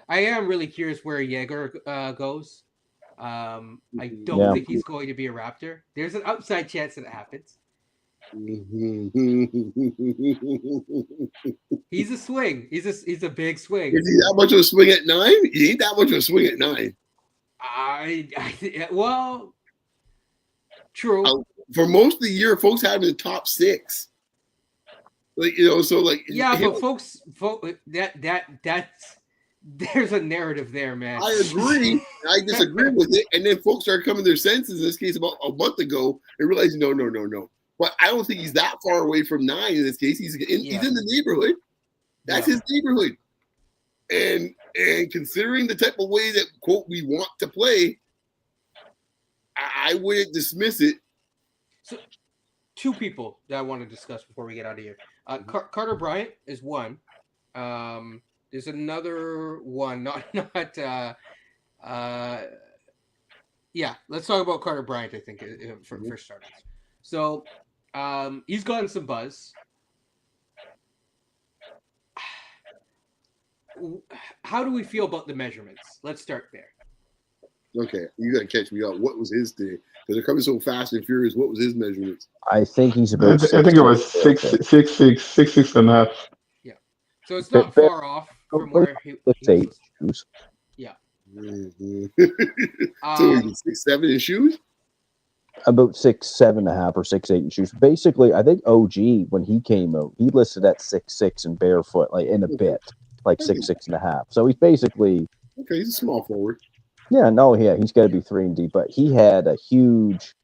am really curious where Jaeger goes. I don't think he's going to be a Raptor. There's an outside chance that it happens. He's a swing. He's a big swing. Is he that much of a swing at 9? He ain't that much of a swing at 9. Well, true. For most of the year, folks had him in the top 6. So but folks, that's there's a narrative there, man. I agree. I disagree with it, and then folks started coming to their senses. In this case, about a month ago, and realizing no. But I don't think he's that far away from 9 in this case. He's in the neighborhood. That's his neighborhood. And considering the type of way that, quote, we want to play, I wouldn't dismiss it. So, 2 people that I want to discuss before we get out of here. Carter Bryant is one. There's another one. Let's talk about Carter Bryant, I think, for starters. So, he's gotten some buzz. How do we feel about the measurements? Let's start there. Okay, you gotta catch me up. What was his thing? Because they're coming so fast and furious. What was his measurements? I think he's I, about th- I think it was 6'6", 6'6.5". Yeah. So it's not Ba- far off from where he was 6'8" supposed to. shoes. Yeah. Mhm. So Um, he's 6'7" in shoes. About 6'7.5" or 6'8" in shoes. Basically, I think OG when he came out, he listed at 6'6" and barefoot, like in a bit, like Okay. 6'6.5". So he's basically, Okay, he's a small forward. yeah, he's got to be 3-and-D. But he had a huge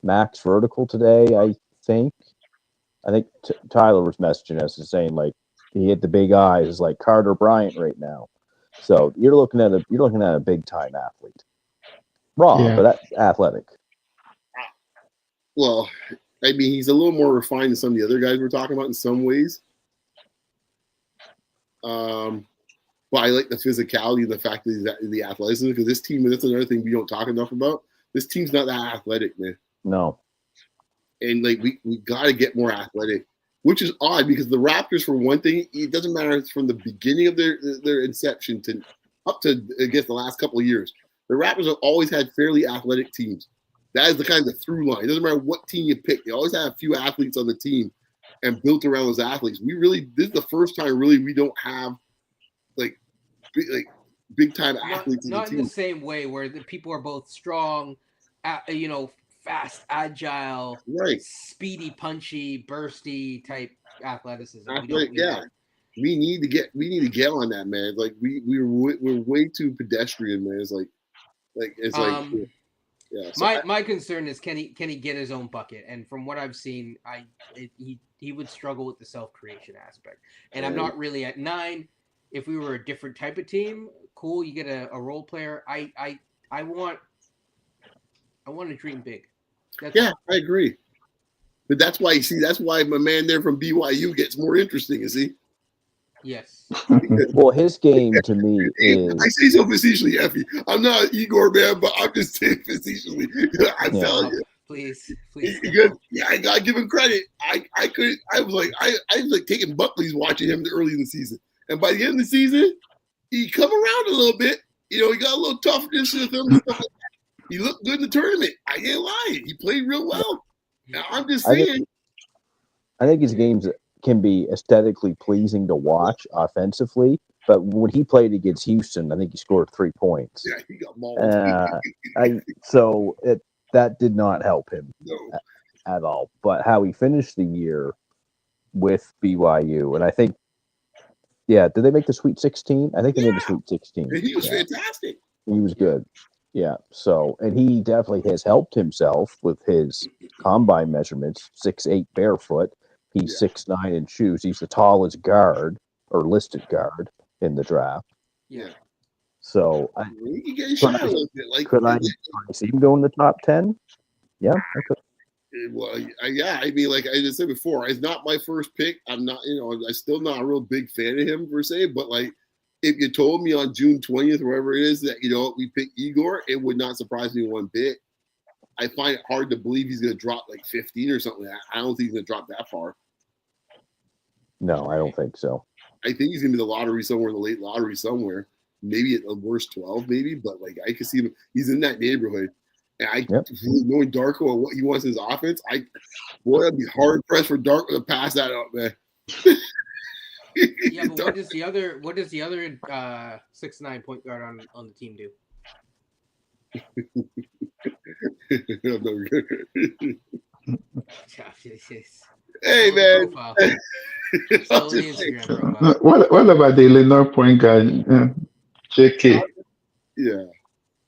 max vertical today. I think Tyler was messaging us and saying like he hit the big eyes like Carter Bryant right now. So you're looking at a big time athlete. Raw, Yeah. but that's athletic. Well, I mean, he's a little more refined than some of the other guys we're talking about in some ways. But I like the physicality and the fact that he's the athleticism, because this team, and that's another thing we don't talk enough about. This team's not that athletic, man. No. And like we got to get more athletic, which is odd because the Raptors, for one thing, it doesn't matter from the beginning of their inception to up to I guess the last couple of years. The Raptors have always had fairly athletic teams. That is the kind of through line. It doesn't matter what team you pick. They always have a few athletes on the team and built around those athletes. This is the first time really we don't have like big time athletes not in in the the team. same way where the people are both strong, fast, agile, Right. speedy, punchy, bursty type athleticism. Athletic, yeah. We need to get on that, man. Like we're way too pedestrian, man. It's like yeah. So my concern is can he get his own bucket? And from what I've seen, he would struggle with the self creation aspect. And I'm not really at 9. If we were a different type of team, cool. You get a role player. I want to dream big. I agree. But that's why my man there from BYU gets more interesting. You see. Yes. Well, his game to me is. I say so facetiously, Effie. I'm not an Igor man, but I'm just saying facetiously. I'm telling you. Please. Because I gotta give him credit. I was like taking Buckley's watching him early in the season, and by the end of the season, he come around a little bit. He got a little toughness with him and stuff like that. He looked good in the tournament. I can't lie. He played real well. Now, I'm just saying. I think his games can be aesthetically pleasing to watch offensively, but when he played against Houston, I think he scored 3 points. Yeah, he got mauled. That did not help him at all. But how he finished the year with BYU, and I think, did they make the Sweet 16? I think they made the Sweet 16. And he was fantastic. He was good. Yeah. So, and he definitely has helped himself with his combine measurements, 6'8" barefoot. He's 6'9" in shoes. He's the tallest guard or listed guard in the draft. Yeah. So he can get shot a little bit. Like, could I see him go in the top 10? Yeah. Okay. Well, yeah. I mean, like I just said before, it's not my first pick. I'm not, I'm still not a real big fan of him per se. But like, if you told me on June 20th, wherever it is, that we pick Igor, it would not surprise me one bit. I find it hard to believe he's going to drop like 15 or something. I don't think he's going to drop that far. No, I don't think so. I think he's going to be the lottery somewhere, in the late lottery somewhere. Maybe at the worst 12, maybe. But like I can see him, he's in that neighborhood. And knowing Darko and what he wants in his offense, I'd be hard pressed for Darko to pass that up, man. Yeah, but what does the other 6'9" point guard on the team do? Hey, man. What about the Illinois point guard, JK? Yeah.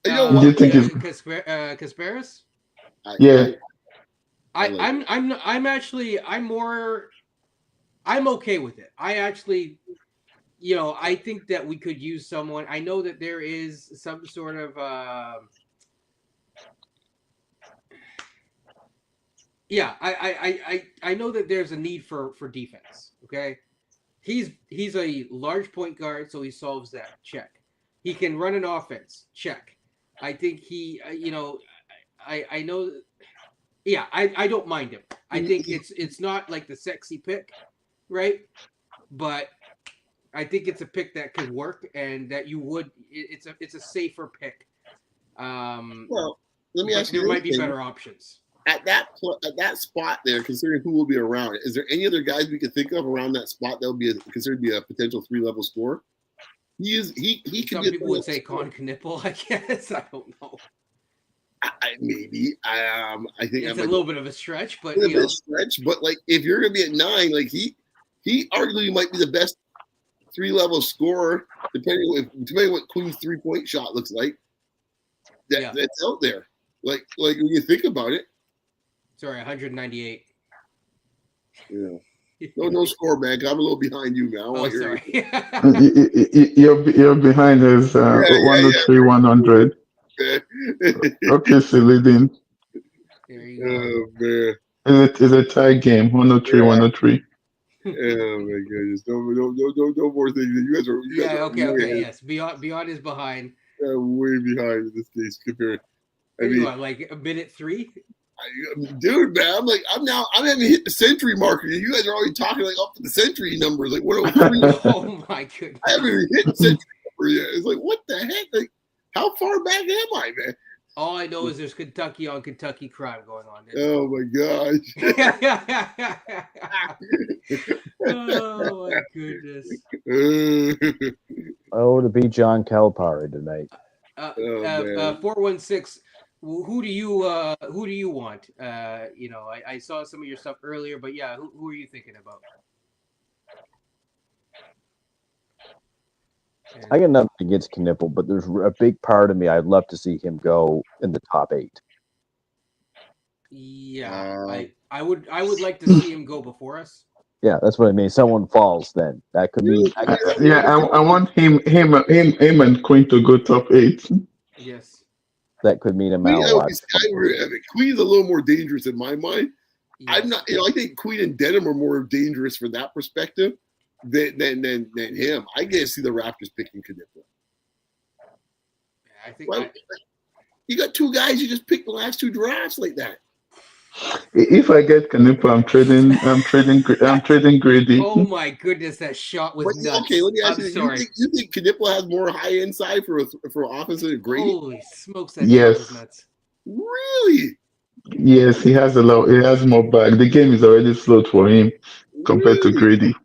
Do you think he's Kasparis? Yeah. I'm okay with it. I actually, I think that we could use someone. I know that there is some sort of I know that there's a need for defense. Okay, he's a large point guard, so he solves that. Check. He can run an offense. Check. I think he, I know. Yeah, I don't mind him. I think it's not like the sexy pick, right? But I think it's a pick that could work, and that it's a safer pick Well, let me but ask you there might this be thing. better options. At that spot there, considering who will be around, is there any other guys we could think of around that spot that would be considered to be a potential 3-level scorer? He could Some be. people would say Con Knipple, I guess. I don't know. Maybe. I think It's that a might little bit of a stretch, but be a bit stretch. But like, if you're gonna be at 9, like he arguably might be the best 3-level scorer, depending what Queen's 3-point shot looks like. That's out there. Like when you think about it. Sorry, 198. Yeah. No score, man. I'm a little behind you, man. Oh, sorry. You're behind us. 103, 100. Okay, so leading. There you go. Oh man. It's a tie game. 103, 103. Oh my goodness! No more things. You guys are. Okay. Yes, Beyond is behind. Way behind in this case compared. I mean, like a minute 3. Dude, man, I'm having hit the century marker. You guys are already talking like up to the century numbers, like 103. Oh my goodness! I haven't even hit the century number yet. It's like, what the heck? Like, how far back am I, man? All I know is there's Kentucky on Kentucky crime going on. Oh my gosh! Oh my goodness! To beat John Calipari tonight. 416. Who do you want? I saw some of your stuff earlier, but yeah, who are you thinking about? I got nothing against Knipple, but there's a big part of me I'd love to see him go in the top 8. Yeah, I would like to see him go before us. Yeah, that's what I mean. Someone falls, then that could mean. I want him and Queen to go top 8. Yes. That could mean a lot. Queen's a little more dangerous in my mind. Yes. I'm not. I think Queen and Denham are more dangerous from that perspective than him. I can't see the Raptors picking Knipple. I think you got 2 guys you just picked the last 2 drafts like that. If I get Knipple, I'm trading Grady. Oh my goodness, that shot was nuts. Okay, let me ask you. Sorry. You think Knipple has more high end side for offense than Grady? Holy smokes, that shot was nuts. Really? Yes, he has He has more back. The game is already slowed for him compared to Grady.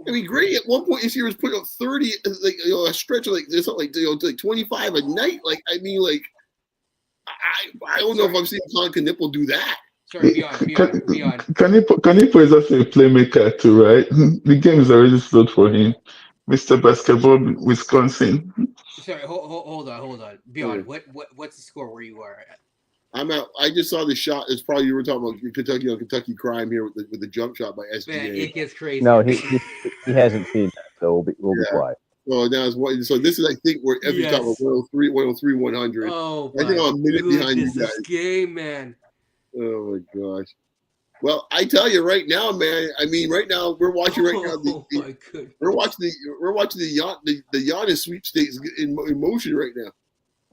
I mean, Grady at one point this year was putting up 30, like a stretch of like 25 a night. Like, I mean, like, I don't know if I'm seeing Con Knipple do that. Sorry, beyond. Knipple is also a playmaker too, right? The game is already slowed for him. Mr. Basketball, Wisconsin. Sorry, hold on. Beyond, what's the score where you are at? I'm out. I just saw the shot. It's probably you were talking about Kentucky on Kentucky crime here with the jump shot by SGA. Man, it gets crazy. No, he hasn't seen that, so we'll be quiet. So now so this is, I think, where every talking about 103, 100. Oh, I think I'm a minute behind you guys. This game, man. Oh my gosh. Well, I tell you right now, man. I mean, right now we're watching right now. We're watching the Giannis sweepstakes in motion right now.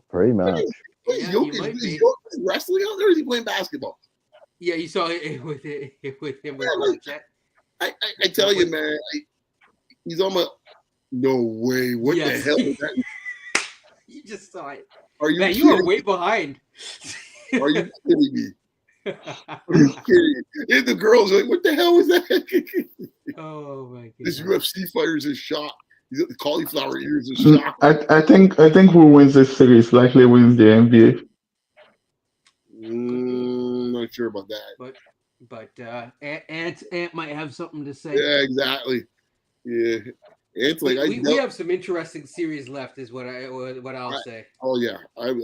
Pretty much. Is Jokic wrestling out there, or is he playing basketball? Yeah, you saw it with him with Jet. I tell you, man, he's on my. No way! What the hell is that? You just saw it. Are you? Man, you are way behind. Are you kidding me? Are you kidding? And the girls are like, "What the hell was that?" Oh my god! This UFC fighter is shot. He's got the cauliflower ears and shot. I think who wins this series likely wins the NBA. Not sure about that. But Ant might have something to say. Yeah, exactly. Yeah. It's like we have some interesting series left, is what I'll say. Oh yeah,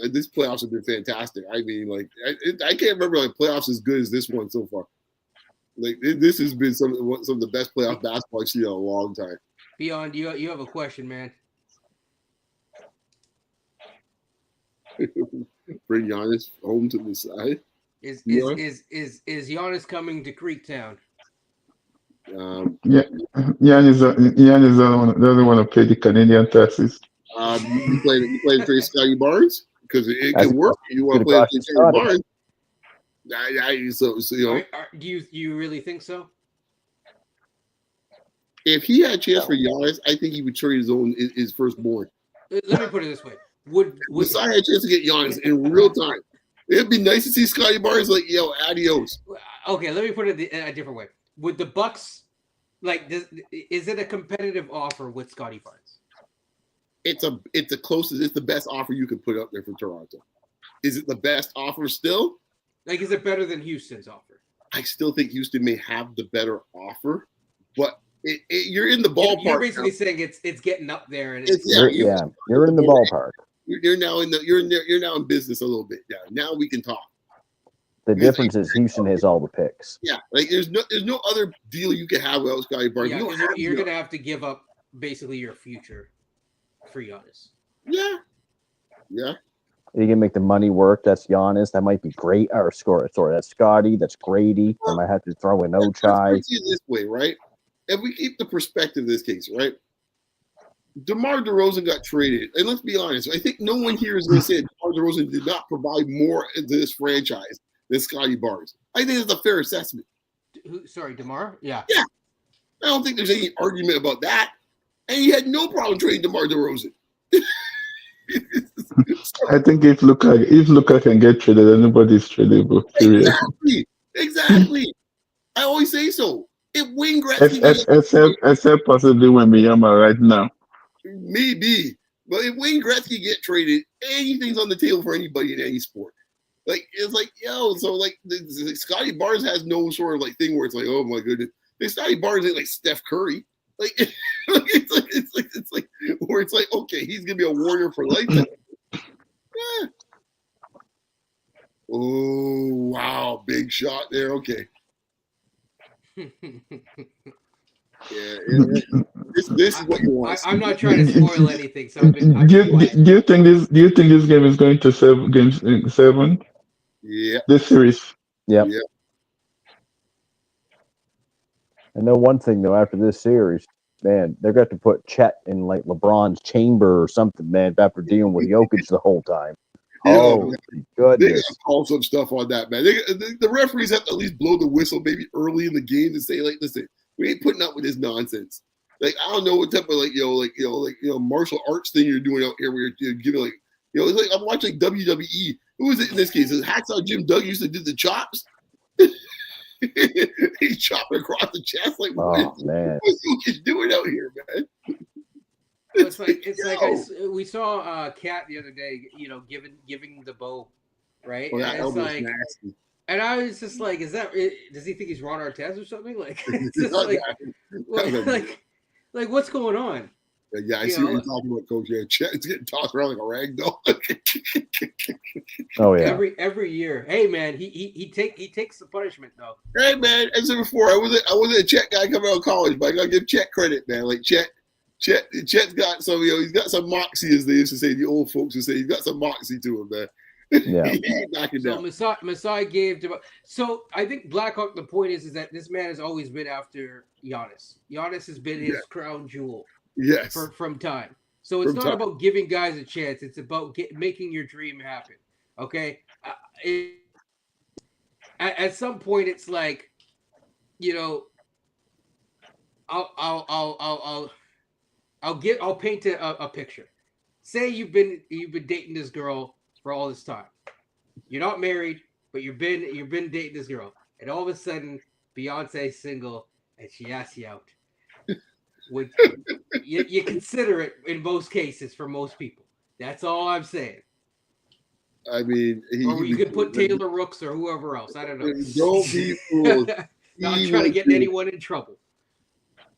this playoffs have been fantastic. I mean, like I can't remember like playoffs as good as this one so far. Like this has been some of the best playoff basketball I've seen in a long time. Beyond, you have a question, man. Bring Giannis home to the side. Is Giannis coming to Creektown? Giannis doesn't want to pay the Canadian taxes. You play Scotty Barnes because it can work. You want to play Scotty Barnes? Do you really think so? If he had a chance for Giannis, I think he would trade his firstborn. Let me put it this way: would Messiah had a chance to get Giannis in real time. It'd be nice to see Scotty Barnes like, yo, adios. okay? Let me put it a different way. Would the Bucks is it a competitive offer with Scotty Barnes? It's the closest. It's the best offer you could put up there for Toronto. Is it the best offer still? Like, is it better than Houston's offer? I still think Houston may have the better offer, but you're in the ballpark. You're basically saying it's getting up there, and you're in the ballpark. You're now you're now in business a little bit. Now we can talk. The difference is Houston has all the picks. Yeah, like there's no other deal you can have without Scotty Barnes. Yeah, you're gonna have to give up basically your future for Giannis. Yeah. You can make the money work. That's Giannis. That might be great. Or sorry, that's Scotty. That's Grady. I might have to throw in Ochai. Let's see it this way, right? If we keep the perspective of this case, right? DeMar DeRozan got traded, and let's be honest. I think no one here is going to say DeMar DeRozan did not provide more to this franchise than Scotty Barnes. I think it's a fair assessment. Sorry, DeMar? Yeah. Yeah. I don't think there's any argument about that. And he had no problem trading DeMar DeRozan. I think if Luka can get traded, anybody's tradable. Period. Exactly. I always say so. If Wayne Gretzky except possibly Wembanyama right now. Maybe. But if Wayne Gretzky get traded, anything's on the table for anybody in any sport. Like, it's like, so like Scotty Barnes has no sort of like thing where it's like, oh my goodness. Scotty Barnes ain't like Steph Curry. Like it's like where it's like, okay, he's gonna be a warrior for life. Yeah. Oh wow, big shot there. Okay. Yeah. This is what you want. I'm not trying to spoil anything. So do you think this game is going to game 7? Yeah. This series. Yep. Yeah. I know one thing though. After this series, man, they're going to put Chet in like LeBron's chamber or something, man. After dealing with Jokic the whole time. Oh, goodness! They got to call some stuff on that, man. The referees have to at least blow the whistle maybe early in the game to say, like, listen, we ain't putting up with this nonsense. Like, I don't know what type of martial arts thing you're doing out here where you're giving it's like I'm watching WWE. Who is it in this case? Is Hacksaw Jim Duggan used to do the chops? He's chopping across the chest like, what's Jokic doing out here, man? It's like we saw Cat the other day, giving the bow, right? Oh, that and it's like, nasty. And I was just like, does he think he's Ron Artest or something? Like, it's just like what's going on? Yeah, I see what you're talking about, Coach. Yeah, Chet's getting tossed around like a rag doll. Oh yeah. Every year. Hey man, he takes the punishment though. Hey man, as I said before, I wasn't a Chet guy coming out of college, but I gotta give Chet credit, man. Like Chet's got some, he's got some moxie, as they used to say. The old folks would say he's got some moxie to him, man. Yeah. Masai gave. So I think Blackhawk. The point is that this man has always been after Giannis. Giannis has been his crown jewel. Yes. From time. So it's not about giving guys a chance. It's about making your dream happen. Okay. At some point, it's like, I'll paint a picture. Say you've been dating this girl for all this time. You're not married, but you've been dating this girl, and all of a sudden Beyonce's single and she asks you out. Would you consider it in most cases for most people? That's all I'm saying. I mean, or you could put Taylor Rooks or whoever else. I don't know. Don't be fooled. Not trying to get anyone in trouble.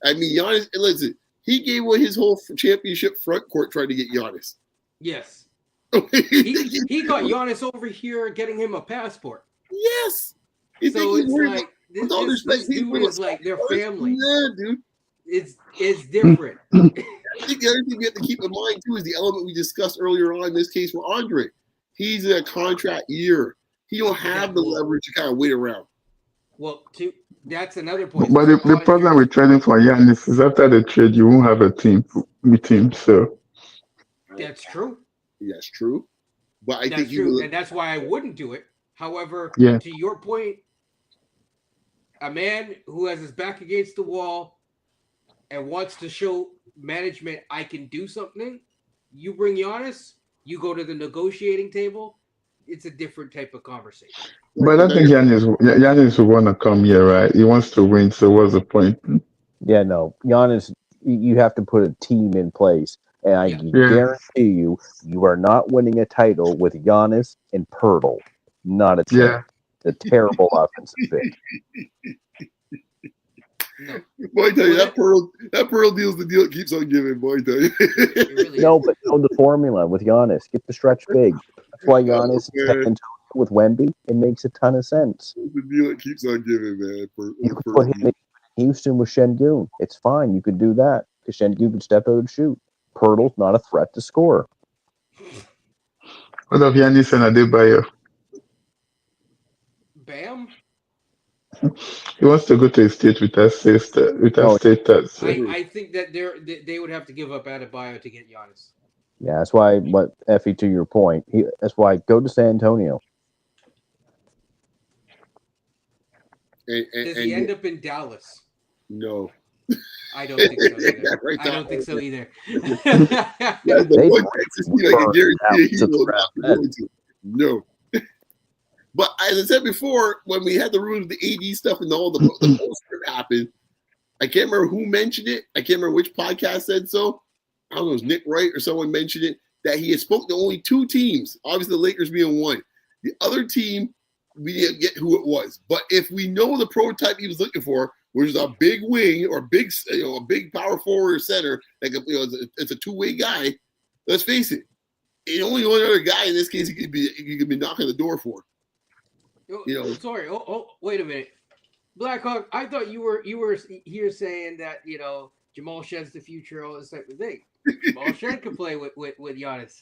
I mean, Giannis. Listen, he gave away his whole championship front court trying to get Giannis. Yes. he got Giannis over here getting him a passport. Yes. So it's like this dude is like their family. Yeah, dude. It's different. I think the other thing we have to keep in mind too is the element we discussed earlier on in this case with Andre. He's in a contract year. He don't have the leverage to kind of wait around. Well, that's another point. But the problem with trading for Giannis is after the trade, you won't have a team with him. So that's true. That's true. But I think and that's why I wouldn't do it. However, to your point, a man who has his back against the wall and wants to show management I can do something, you bring Giannis, You go to the negotiating table, it's a different type of conversation. But I don't think Giannis will want to come here, right? He wants to win, so what's the point? Yeah, no, Giannis, you have to put a team in place, and I Yeah. guarantee you, you are not winning a title with Giannis and Pirtle. Not a Yeah. chance. The terrible offensive fit. No, Boy, I tell you, Well, that pearl deal's the deal it keeps on giving, boy, I tell you. it really No, is. but know the formula with Giannis. Get the stretch big. That's why Giannis is man. Antonio with Wemby. It makes a ton of sense. The deal it keeps on giving, man. You could put him in Houston with Şengün. It's fine. You could do that because Şengün can step out and shoot. Pirtle's not a threat to score. What of Giannis and Adebayo? Bam. He wants to go to a state with that sister, with that Oh, status. So. I think that they would have to give up Adebayo to get Giannis. Yeah, that's why. What Effie, to your point, that's why go to San Antonio. Does he end up in Dallas? No. I don't think so either. Yeah, right I don't now. think so either. That's the They one break Texas team I can guarantee he out will to not be going to. No. But as I said before, when we had the room of the AD stuff and all the poster happened, I can't remember who mentioned it. I can't remember which podcast said so. I don't know, it was Nick Wright or someone mentioned it, that he had spoken to only two teams, obviously the Lakers being one. The other team, we didn't get who it was. But if we know the prototype he was looking for, which is a big wing or a big power forward or center, like it's a two-way guy, let's face it, only one other guy in this case he could be knocking the door for. Sorry. Oh, wait a minute. Blackhawk, I thought you were here saying that Jamal Shed's the future, all this type of thing. Jamal Shed could play with Giannis.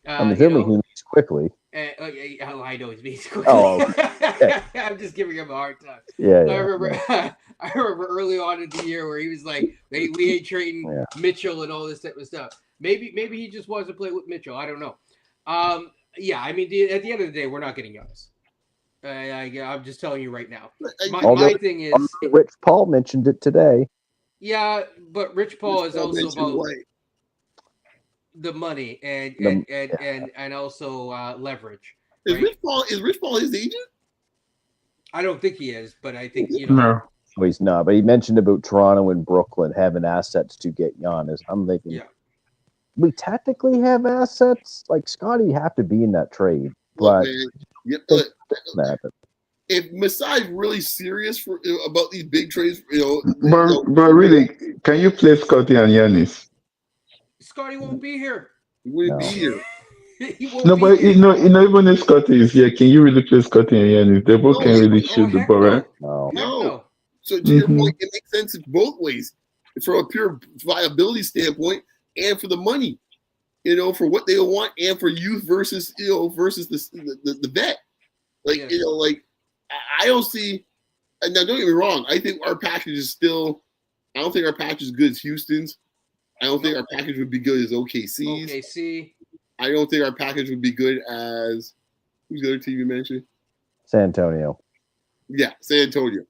I'm assuming he moves quickly. I know he's being quickly. Oh, okay. I'm just giving him a hard time. Yeah, I remember early on in the year where he was like, "We ain't trading Mitchell and all this type of stuff." Maybe he just wants to play with Mitchell. I don't know. Yeah, I mean, at the end of the day, we're not getting Giannis. I'm just telling you right now. My thing is, Rich Paul mentioned it today. Yeah, but Rich Paul is also about the money and also leverage. Is right? Rich Paul his agent? I don't think he is, but I think No. No, he's not. But he mentioned about Toronto and Brooklyn having assets to get Giannis. I'm thinking, we technically have assets. Like Scotty have to be in that trade, but if Masai's really serious about these big trades, but really, can you play Scotty and Giannis? Scotty won't be here. He wouldn't be here. He won't No, be but here. even if Scotty is here, can you really play Scotty and Giannis? They both can really shoot the ball, right? No. So to your point, it makes sense in both ways, from a pure viability standpoint and for the money, for what they want and for youth versus the vet. I don't see. And now, don't get me wrong. I think our package is still. I don't think our package is good as Houston's. I don't think our package would be good as OKC's. OKC. I don't think our package would be good as who's the other team you mentioned? San Antonio. Yeah, San Antonio.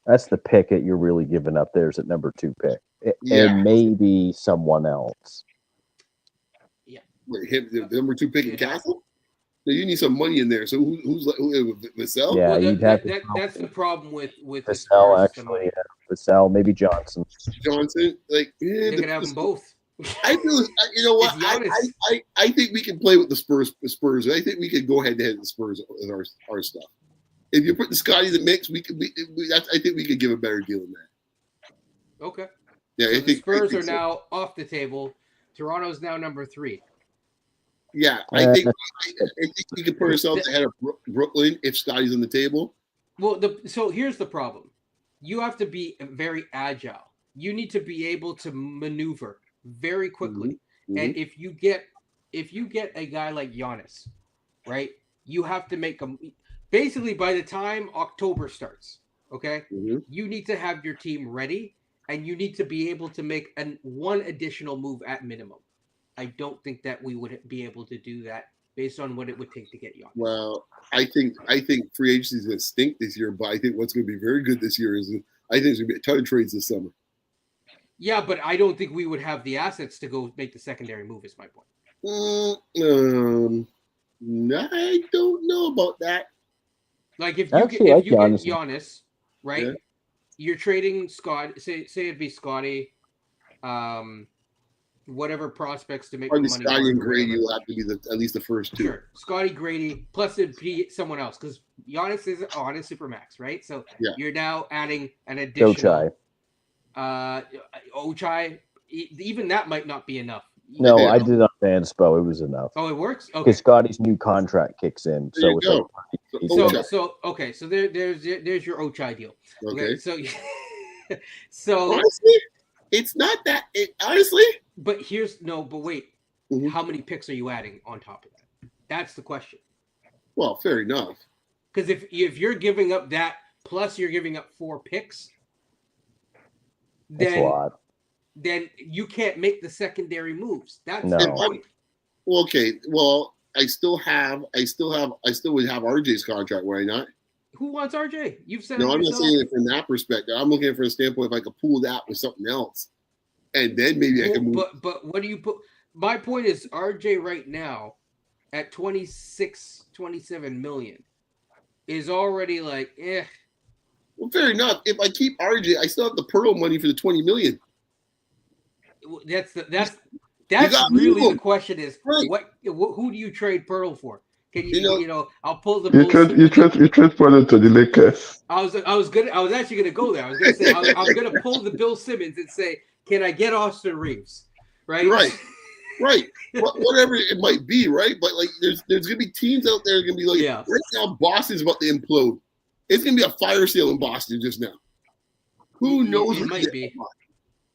That's the pick that you're really giving up. There's at number 2 pick, and maybe someone else. Yeah, wait, the number 2 pick in Castle. So you need some money in there. So who's Vassell? Yeah, that's the problem with Vassell. Actually, Vassell, maybe Johnson. They could have them both. I feel, you know what? I think we can play with the Spurs. I think we could go head to head with the Spurs with our stuff. If you put the Scotty in the mix, I think we could give a better deal than that. Okay. Yeah, so the Spurs are now off the table. Toronto's now number 3. Yeah, I think we can put ourselves ahead of Brooklyn if Scotty's on the table. Well, so here's the problem. You have to be very agile. You need to be able to maneuver very quickly. Mm-hmm. And if you get a guy like Giannis, right, you have to make them basically by the time October starts, okay, you need to have your team ready and you need to be able to make one additional move at minimum. I don't think that we would be able to do that based on what it would take to get Giannis. Well, I think free agency is going to stink this year, but I think what's going to be very good this year is I think there's going to be a ton of trades this summer. Yeah, but I don't think we would have the assets to go make the secondary move. Is my point. I don't know about that. Like if I you actually get like Giannis. Giannis, right? Yeah. You're trading Scott. Say it'd be Scotty, whatever prospects to make the Probably money Scotty work and or Grady whatever. will have to be at least the first two. Sure, Scotty, Grady, plus it'd be someone else because Giannis is on his supermax, right? So Yeah. you're now adding an Ochai. additional Ochai. Even that might not be enough. No, Yeah. I did on Fanspo. It was enough. Oh, it works. Okay. Because Scotty's new contract kicks in. There you So it's go. like So, So Ochai. so okay. So there's your Ochai deal. Okay. So so Honestly, it's not that. Honestly, but but wait. Mhm. How many picks are you adding on top of that? That's the question. well, fair enough. Because if you're giving up that plus you're giving up 4 picks, that's a then lot. then you can't make the secondary moves. That's No. the point. Well, okay. Well, I still would have RJ's contract, would I not? Who wants RJ? You've said No, it I'm not yourself. saying it from that perspective. I'm looking at it from the standpoint if I could pool that with something else, and then maybe I can move. But what do you put? My point is RJ right now at 26, 27 million is already like Well, fair enough. If I keep RJ, I still have the Pearl money for the $20 million. That's gotta move really the him. question is Right. who do you trade Pearl for? Can You know- you know I'll pull the You Bulls. trade Porter to the Lakers. I was actually gonna go there. I was gonna say I was gonna pull the Bill Simmons and say, can I get Austin Reeves? Right? Right. Whatever it might be, right? But like, there's gonna be teams out there gonna be like, Yeah. right now, Boston's about to implode. It's gonna be a fire sale in Boston just now. Who knows? It what might they- be.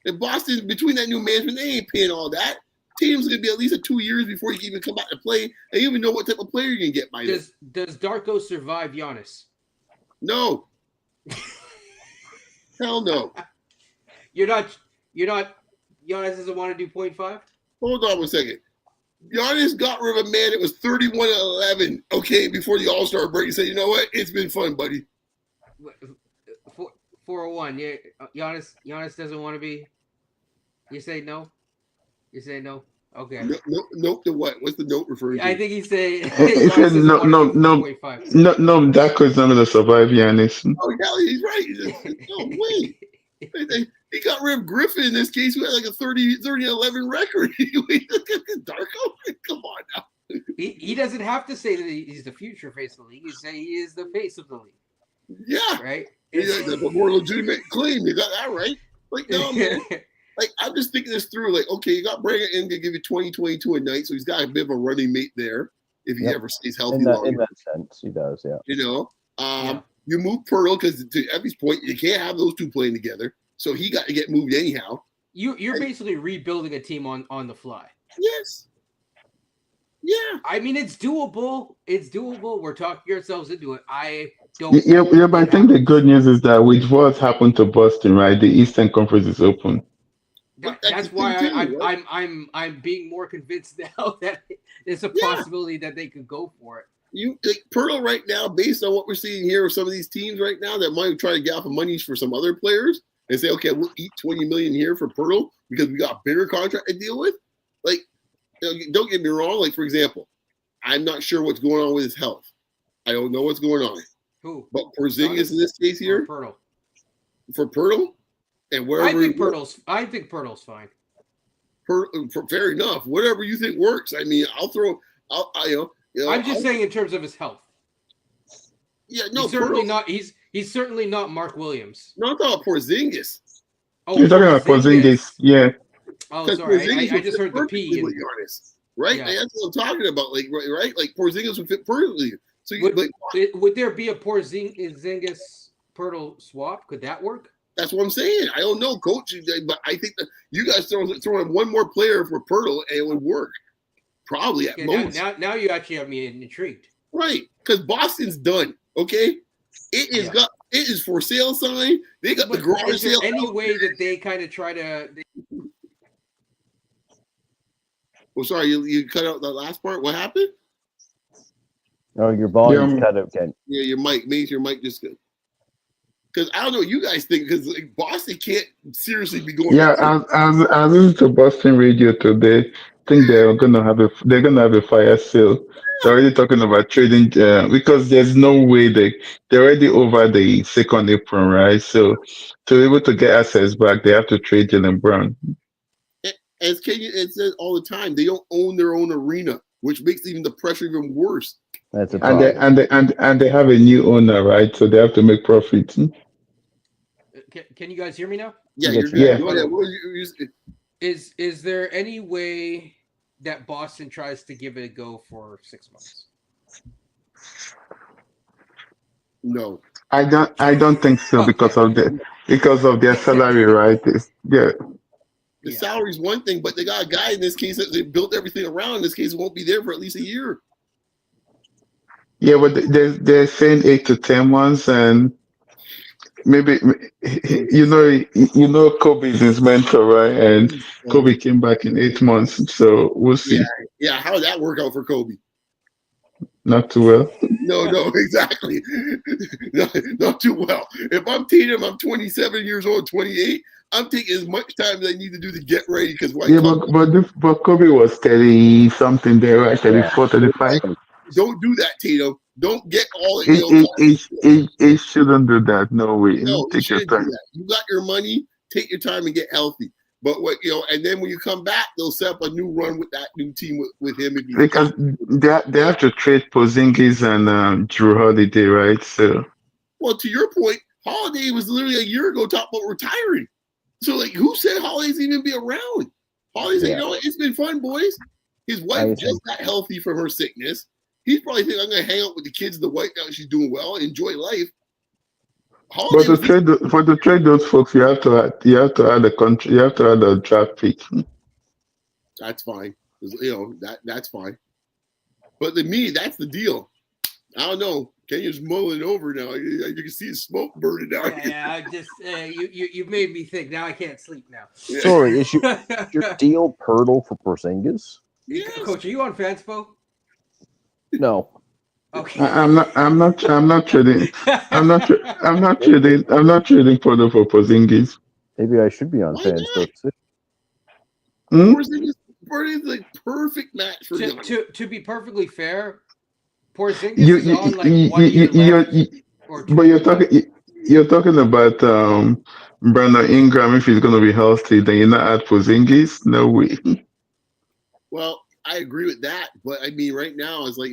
In Boston, between that new management, they ain't paying all that. Team's gonna be at least 2 years before you can even come back to play, and you even know what type of player you're gonna get by then. Does Darko survive Giannis? No. Hell no. You're not Giannis doesn't want to do 0.5? Hold on 1 second. Giannis got rid of a man that was 31-11, okay, before the All-Star break. He said, you know what? It's been fun, buddy. 401. Yeah, Giannis doesn't want to be. You say no? You say no? Okay. Nope to what? What's the note referring to? I think he say He said no, Darko is not going to survive Giannis. Oh, hell, he's right. No way. He got rid of Griffin in this case, who had like a 30-11 record. Darko? Come on now. He doesn't have to say that he's the future face of the league. He say he is the face of the league. Yeah. Right? Yeah, that's a more legitimate claim. You got that right. Like, no, man. Like, I'm just thinking this through. Like, okay, you got Braga in to give you 20-22 a night, so he's got a bit of a running mate there if he ever stays healthy. In that sense, he does, yeah. You know, you move Pearl because to Effie's point, you can't have those two playing together, so he got to get moved anyhow. You're basically rebuilding a team on the fly. Yes. Yeah. I mean, it's doable. It's doable. We're talking ourselves into it. I don't. Yeah, but I think the good news is that with what's happened to Boston, right, the Eastern Conference is open. That's why I'm being more convinced now that it's a possibility that they could go for it. You like Pearl right now, based on what we're seeing here with some of these teams right now that might try to get off of money for some other players and say, okay, we'll eat $20 million here for Pearl because we got a bigger contract to deal with. Like, don't get me wrong. Like, for example, I'm not sure what's going on with his health. I don't know what's going on. Who? But Porzingis in this case here, Pearl. For Pearl, and wherever I think Pearl's fine. Fair enough. Whatever you think works. I mean, I'm just saying in terms of his health. Yeah, no, he's certainly not. He's certainly not Mark Williams. No, I'm talking about Porzingis. Oh, you're talking about Porzingis, yeah. Oh, sorry. I just heard the P. Right? Yeah. That's what I'm talking about. Like, right? Like Porzingis would fit perfectly. So would there be a Porzingis Pirtle swap? Could that work? That's what I'm saying. I don't know, Coach, but I think that you guys throw in one more player for Pirtle and it would work. Probably at most. Now you actually have me intrigued. Right, because Boston's done. Okay, it is for sale sign. They got the garage sale. Any way that they kind of try to? Well, sorry, you cut out the last part. What happened? Oh, your volume cut out, Ken. Yeah, your mic. Maybe your mic just good. Because I don't know what you guys think, because like, Boston can't seriously be going. Yeah, I listened to Boston radio today. I think they're gonna have a fire sale. They're already talking about trading because there's no way they're already over the second apron, right? So to be able to get assets back, they have to trade Jalen Brown. As Kenyon says all the time, they don't own their own arena, which makes even the pressure even worse. That's a And they problem. and they have a new owner, right? So they have to make profit. Can you guys hear me now? Yeah, Yes, you're yeah. good. Go ahead. Is there any way that Boston tries to give it a go for 6 months? No. I don't think so because Okay. of their salary, right? Yeah. The Yeah. salary's one thing, but they got a guy in this case that they built everything around. In this case, won't be there for at least a year. Yeah, but they're saying 8 to 10 months, and maybe Kobe is his mentor, right? And Kobe came back in 8 months, so we'll see. Yeah. How did that work out for Kobe? Not too well. No, exactly. Not too well. If I'm Tatum, I'm 27 years old, 28. I'm taking as much time as I need to do to get ready because Yeah, but Kobe was 30 something there, right? 34, 35. Don't do that, Tatum. Don't get all It shouldn't do that. No way. No, you Take your shouldn't do time. that. You got your money. Take your time and get healthy. But and then when you come back, they'll set up a new run with that new team with him. Because they have to trade Porzingis and Drew Holiday, right? So, well, to your point, Holiday was literally a year ago talking about retiring. So, like, who said Holiday's even be around? Holiday said, it's been fun, boys. His wife just got healthy from her sickness. He's probably thinking, I'm going to hang out with the kids, the wife, now she's doing well, enjoy life. But to trade those folks, you have to add a country, you have to add a draft pick. That's fine. That's fine. But to me, that's the deal. I don't know. Kenya's mulling over now. You can see his smoke burning out. Yeah, I just you made me think. Now I can't sleep now. Sorry, is your deal Pirtle for Porzingis? Yes. Coach, are you on Fanspo? No. Okay. I'm not trading. I'm not trading Porter for Porzingis. Maybe I should be on Why Fanspo. Porzingis is like perfect match for him. To be perfectly fair, Porzingis is on like 1 year left. But you're talking about Brandon Ingram. If he's going to be healthy, then you're not at Porzingis. No way. Well, I agree with that, but I mean, right now it's like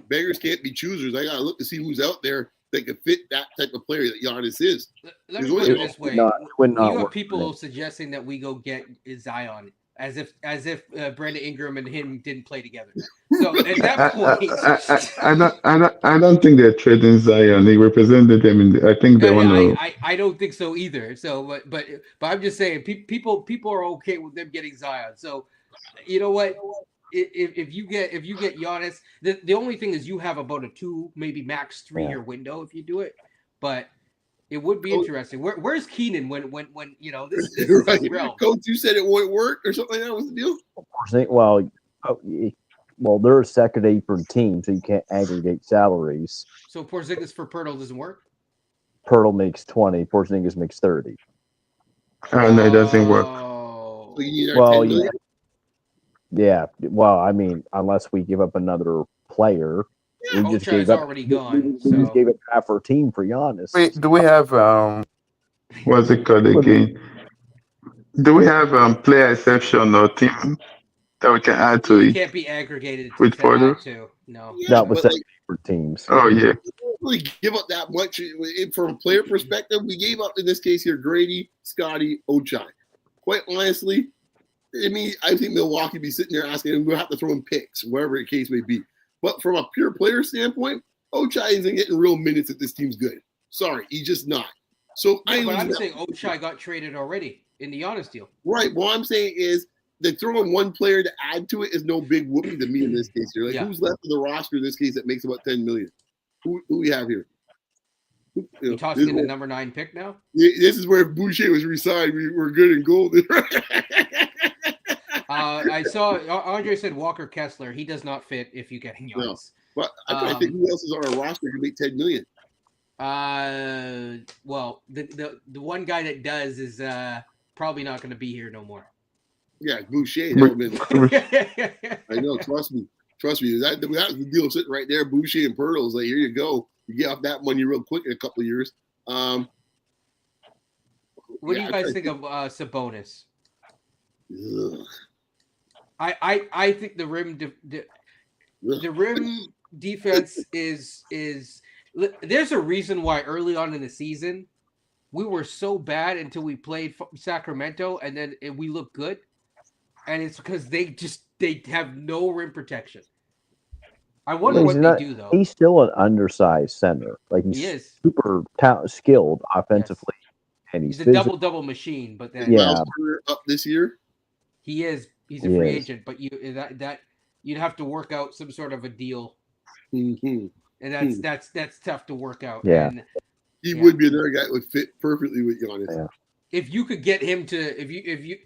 beggars can't be choosers. I gotta look to see who's out there that can fit that type of player that Giannis is. Let me put it this way: you have people suggesting that we go get Zion, as if Brandon Ingram and him didn't play together. So at that point, I don't think they're trading Zion. They represented him I think they want to. I don't think so either. So, but I'm just saying, people are okay with them getting Zion. So, you know what? If you get Giannis, the only thing is you have about a 2, maybe max 3-year window if you do it. But it would be interesting. Where's Keenan when this is right. his realm? Coach, you said it won't work or something like that. What's the deal? Well, they're a second apron team, so you can't aggregate salaries. So Porzingis for Pirtle doesn't work? Pirtle makes 20, Porzingis makes 30. No, it doesn't work. So you need Well, yeah. Well, I mean, unless we give up another player. Yeah. We just gave up. Already gone. We just gave up half our team for Giannis. Wait, do we have what's it called again? Do we have player exception or team that we can add to it? Can't be aggregated with Porter. No. Yeah, That was but, for teams. Oh yeah. We didn't really give up that much from a player perspective. We gave up in this case here Grady, Scotty, Ochai. Quite honestly, I mean, I think Milwaukee be sitting there asking, we'll have to throw in picks, whatever the case may be. But from a pure player standpoint, Ochai isn't getting real minutes if this team's good. Sorry, he's just not. So but I'm saying Ochai got traded already in the Giannis deal. Right. What I'm saying is that throwing one player to add to it is no big whooping to me in this case here. Like who's left of the roster in this case that makes about $10 million? Who we have here? You tossing in the number 9 pick now? This is where Boucher was re-signed. We're good and golden. I saw Andre said Walker Kessler. He does not fit if you get Giannis. No, but I think who else is on our roster can make $10 million? Well, the one guy that does is probably not going to be here no more. Yeah, Boucher. That would have been. I know. Trust me. That was the deal sitting right there. Boucher and Pirtle's like, here you go. You get off that money real quick in a couple of years. What do you guys think of Sabonis? I think the rim the rim defense is there's a reason why early on in the season we were so bad until we played Sacramento, and then we look good, and it's because they have no rim protection. I wonder what they do though. He's still an undersized center. Like he's super skilled offensively, and he's a double machine. But then up this year, he's a free agent. But you'd have to work out some sort of a deal, and that's tough to work out. Yeah, and, he would be another guy that would fit perfectly with Giannis. Yeah. If you could get him to,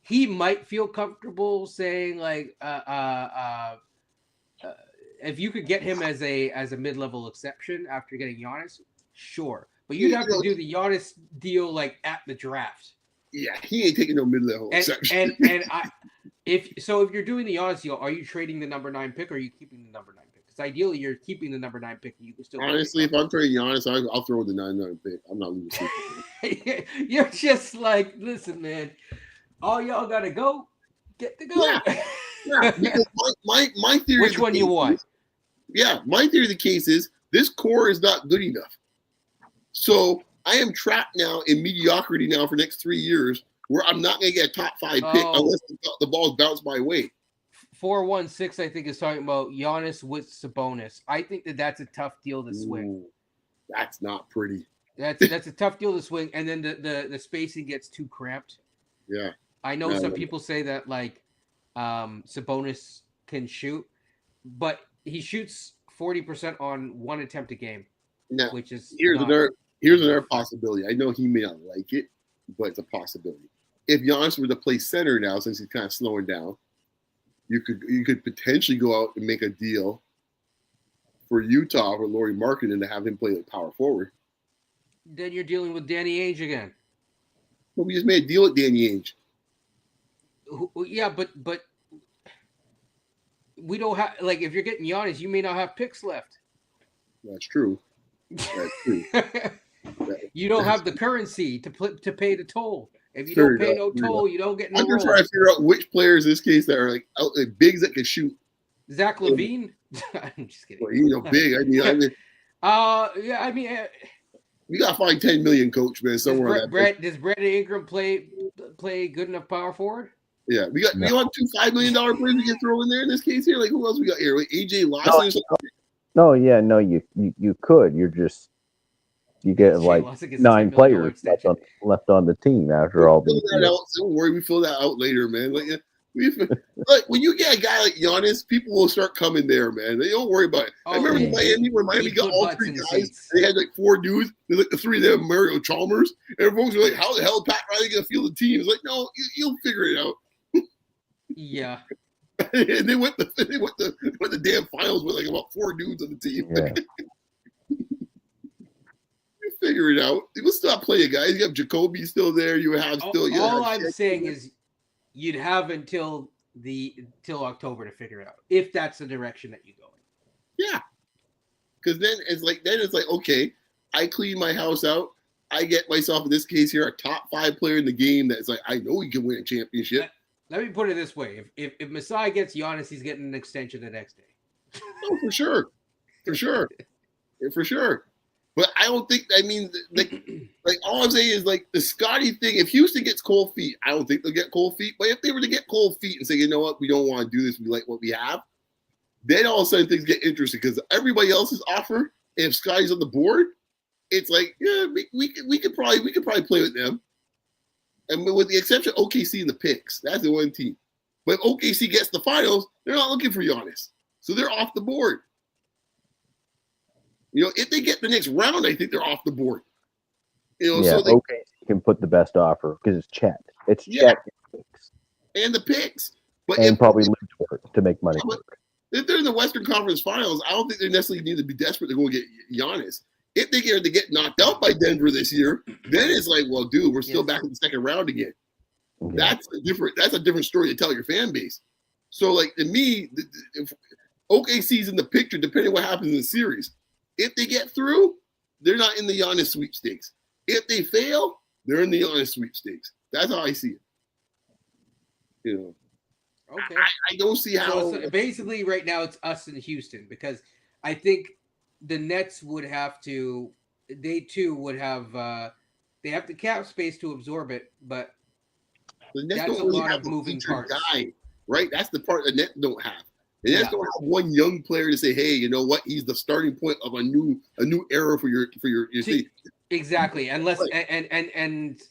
he might feel comfortable saying like, if you could get him as a mid-level exception after getting Giannis, sure. But you'd have to do the Giannis deal like at the draft. Yeah, he ain't taking no mid-level exception. If you're doing the Giannis deal, are you trading the number 9 pick or are you keeping the number 9 pick? Because ideally you're keeping the number 9 pick. You can still honestly, if I'm trading Giannis, I'll throw the 9 pick. I'm not losing. You're just like, listen, man. All y'all gotta go. Get to go. Yeah. Because my theory. Which one you want? Yeah, my theory of the case is this core is not good enough. So I am trapped now in mediocrity now for the next 3 years, where I'm not going to get a top 5 pick unless the ball's bounced my way. 416, I think, is talking about Giannis with Sabonis. I think that's a tough deal to swing. Ooh, that's not pretty. That's a tough deal to swing, and then the spacing gets too cramped. Yeah, I know some people say that like Sabonis can shoot, but he shoots 40% on one attempt a game, which is here's another possibility. I know he may not like it, but it's a possibility. If Giannis were to play center now, since he's kind of slowing down, you could potentially go out and make a deal for Utah for Lauri Markkanen to have him play like power forward. Then you're dealing with Danny Ainge again. Well, we just made a deal with Danny Ainge. Yeah, but we don't have, like, if you're getting Giannis, you may not have picks left. That's true. You don't have the currency to pay the toll. If you don't pay no toll, you don't get no. I'm just trying to figure out which players in this case that are like bigs that can shoot. Zach LaVine. I'm just kidding. Well, big. I mean, we gotta find 10 million, coach, man, somewhere. Does Brandon Ingram play good enough power forward? Yeah, we want 2 $5 million players we can throw in there in this case here. Like, who else we got here? Like AJ Lawson. You could. You get like 9 players left on the team after all. Don't worry, we fill that out later, man. Like when you get a guy like Giannis, people will start coming there, man. They don't worry about it. I remember Miami, when Miami got all 3 guys, they had like 4 dudes. They like the 3 of them, Mario Chalmers. And everyone's like, "How the hell is Pat Riley gonna field the team?" It's like, no, you'll figure it out. Yeah. And they went the damn finals with like about 4 dudes on the team. Yeah. Figure it out. You will stop playing, guys. You have Jacoby still there. You have still. All I'm saying is, you'd have until October to figure it out if that's the direction that you go in. Yeah, because then it's like okay, I clean my house out. I get myself in this case here a top 5 player in the game that's like I know he can win a championship. Let me put it this way: if Masai gets Giannis, he's getting an extension the next day. Oh, for sure. But I don't think. I mean, like all I'm saying is like the Scotty thing. If Houston gets cold feet, I don't think they'll get cold feet. But if they were to get cold feet and say, you know what, we don't want to do this, we like what we have, then all of a sudden things get interesting because everybody else's offer. If Scotty's on the board, it's like we could probably play with them. And with the exception of OKC and the picks, that's the one team. But if OKC gets the finals, they're not looking for Giannis, so they're off the board. If they get the next round, I think they're off the board. So they can put the best offer because it's Chet. It's Chet and the picks, but probably Luke to make money. if they're in the Western Conference Finals, I don't think they necessarily need to be desperate to go get Giannis. If they get knocked out by Denver this year, then it's like, well, dude, we're still back in the second round again. Yeah. That's a different story to tell your fan base. So, like, to me, if OKC's in the picture, depending on what happens in the series. If they get through, they're not in the Giannis sweepstakes. If they fail, they're in the Giannis sweepstakes. That's how I see it. You know. Okay. I don't see how. So basically, right now it's us in Houston because I think the Nets would have to. They too would have. They have the cap space to absorb it, but the Nets that's don't a really lot have of moving featured parts. guy, right? That's the part the Nets don't have. The Nets don't have one young player to say, "Hey, you know what? He's the starting point of a new era for your team." Exactly, unless Right. and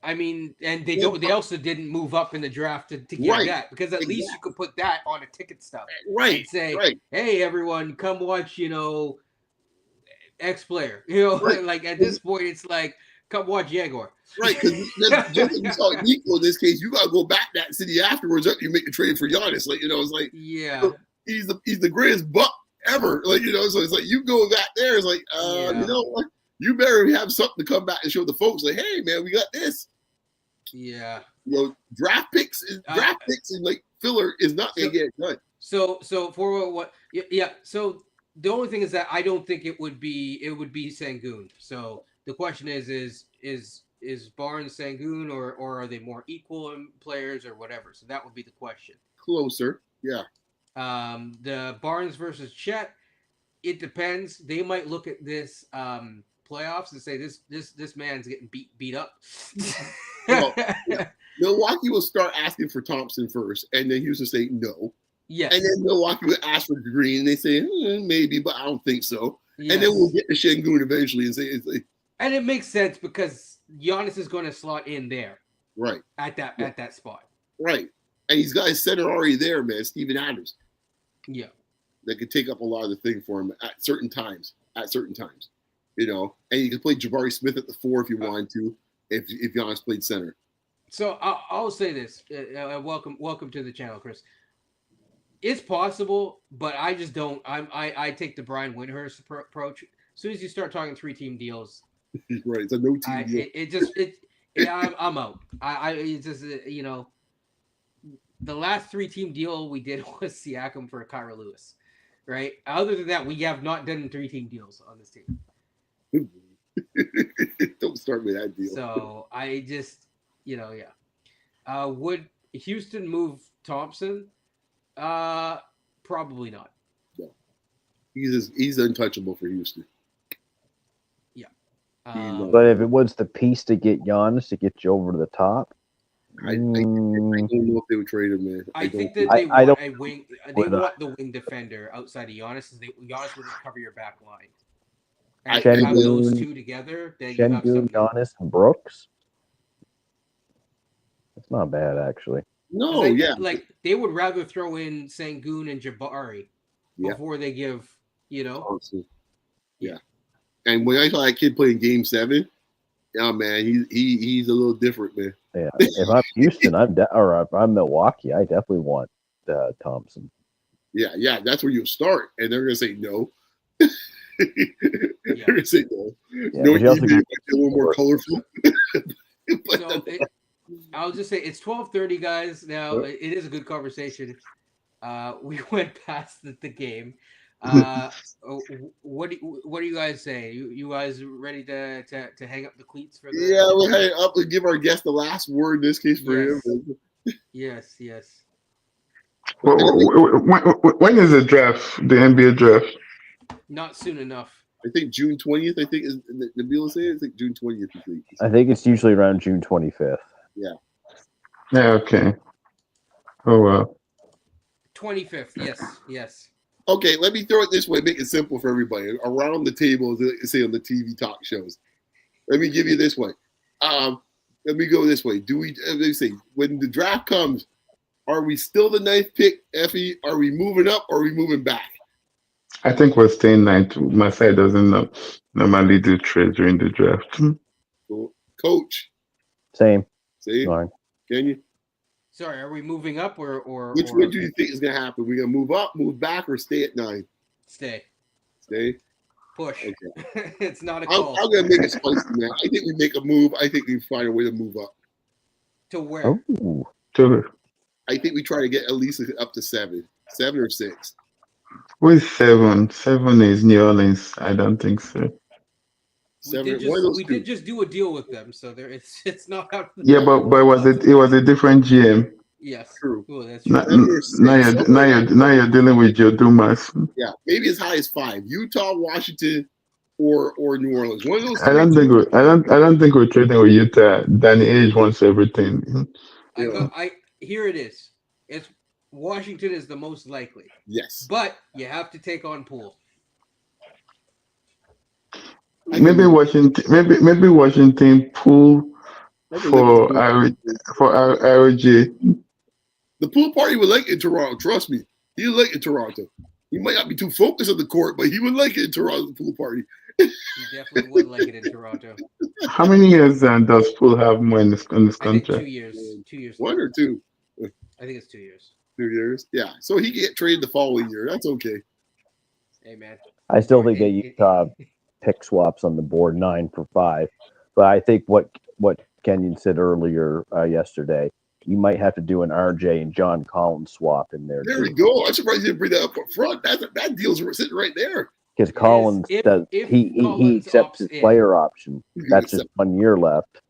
I mean, and they don't. They also didn't move up in the draft to get that because at least you could put that on a ticket stub, right? And say, right. "Hey, everyone, come watch." X player. Like at this point, it's like, come watch Jaguar. Right, because just like you saw Nico in this case, you gotta go back that city afterwards after you make the trade for Giannis. Like, it's like he's the greatest buck ever. Like, so it's like you go back there, it's like, you better have something to come back and show the folks, like, hey man, we got this. Yeah. Draft picks and like filler is not gonna get it done. So for what so the only thing is that I don't think it would be Sengun. So the question is Barnes Sengun or are they more equal in players or whatever? So that would be the question. Closer, yeah. The Barnes versus Chet, it depends. They might look at this playoffs and say this man's getting beat up. Well, yeah. Milwaukee will start asking for Thompson first, and then Houston say no. Yes. And then Milwaukee will ask for Green, and they say maybe, but I don't think so. Yes. And then we'll get to Şengün eventually and say it's like. And it makes sense because Giannis is going to slot in there, right? At that spot, right? And he's got his center already there, man. Steven Adams. Yeah. That could take up a lot of the thing for him at certain times. And you can play Jabari Smith at the 4 if you wanted to, if Giannis played center. So I'll say this. Welcome to the channel, Chris. It's possible, but I just don't. I take the Brian Windhorst approach. As soon as you start talking 3-team deals, right? It's a no team deal. I'm out. It's just the last 3-team deal we did was Siakam for Kyra Lewis, right? Other than that, we have not done 3-team deals on this team. Don't start with that deal. So I just, would Houston move Thompson? Probably not. No, he's untouchable for Houston. Yeah, but if it was the piece to get Giannis to get you over to the top, I don't know if they would trade him, man. I think that they want a wing. They want the wing defender outside of Giannis. Giannis would cover your back line. And if you have those two together, then you have something. Giannis and Brooks. That's not bad, actually. No, like they would rather throw in Sengun and Jabari before they give, Awesome. Yeah. And when I saw that kid playing Game 7, man, he's a little different, man. Yeah. If I'm Houston, or if I'm Milwaukee, I definitely want Thompson. Yeah, that's where you'll start, and they're gonna say no. They're gonna say no. Yeah, no, you a little more colorful. I'll just say it's 12:30, guys. Now it is a good conversation. We went past the game. What do you guys say? You guys ready to hang up the cleats for the? Yeah, we'll hang up and give our guest the last word in this case for him. Yes. When is the draft? The NBA draft? Not soon enough. I think June 20th. I think is Nabil saying. I think June 20th. I think it's usually around June 25th. Yeah. Yeah. Okay. Oh well. 25th. Yes. Okay, let me throw it this way, make it simple for everybody. Around the table, as they say on the TV talk shows. Let me give you this way. Let me go this way. They say, when the draft comes, are we still the 9th pick, Effie? Are we moving up or are we moving back? I think we're staying 9th. My side doesn't normally do trades during the draft. Cool. Coach. Same. Can you? Sorry, are we moving up or Which one do you think is going to happen? We're going to move up, move back, or stay at 9? stay? Stay. Push. Okay. It's not a I'm call. going to make it spicy, man. I think we make a move. I think we find a way to move up. To where? Oh, So I think we try to get at least up to 7 or 6. who's 7? 7 is New Orleans. I don't think so. We did One of those two. just do a deal with them, so there it's not out of the Yeah, but it was a different GM. Yes. True. Oh, that's true. Now, 7 or 6. now you're dealing with Joe Dumas. Yeah, maybe as high as 5. Utah, Washington, or New Orleans. One of those I three. don't think we're trading with Utah. Danny Age wants everything. Here it is. It's Washington is the most likely. Yes. But you have to take on Poole. Maybe Washington Poole for ROJ. The Poole party would like it in Toronto. Trust me, he would like it in Toronto. He might not be too focused on the court, but he would like it in Toronto. The Poole party. He definitely would like it in Toronto. How many years does Poole have more in this I think contract? 2 years. 2 years. 1 or 2. I think it's 2 years. 2 years. Yeah. So he can get traded the following year. That's okay. Hey man. I still think that Utah pick swaps on the board 9 for 5, but I think what Kenyon said earlier yesterday, you might have to do an RJ and John Collins swap in there. There we go. I'm surprised you didn't bring that up front. That deal's sitting right there. Because Collins if he Collins accepts opts his player option. That's just 1 year left.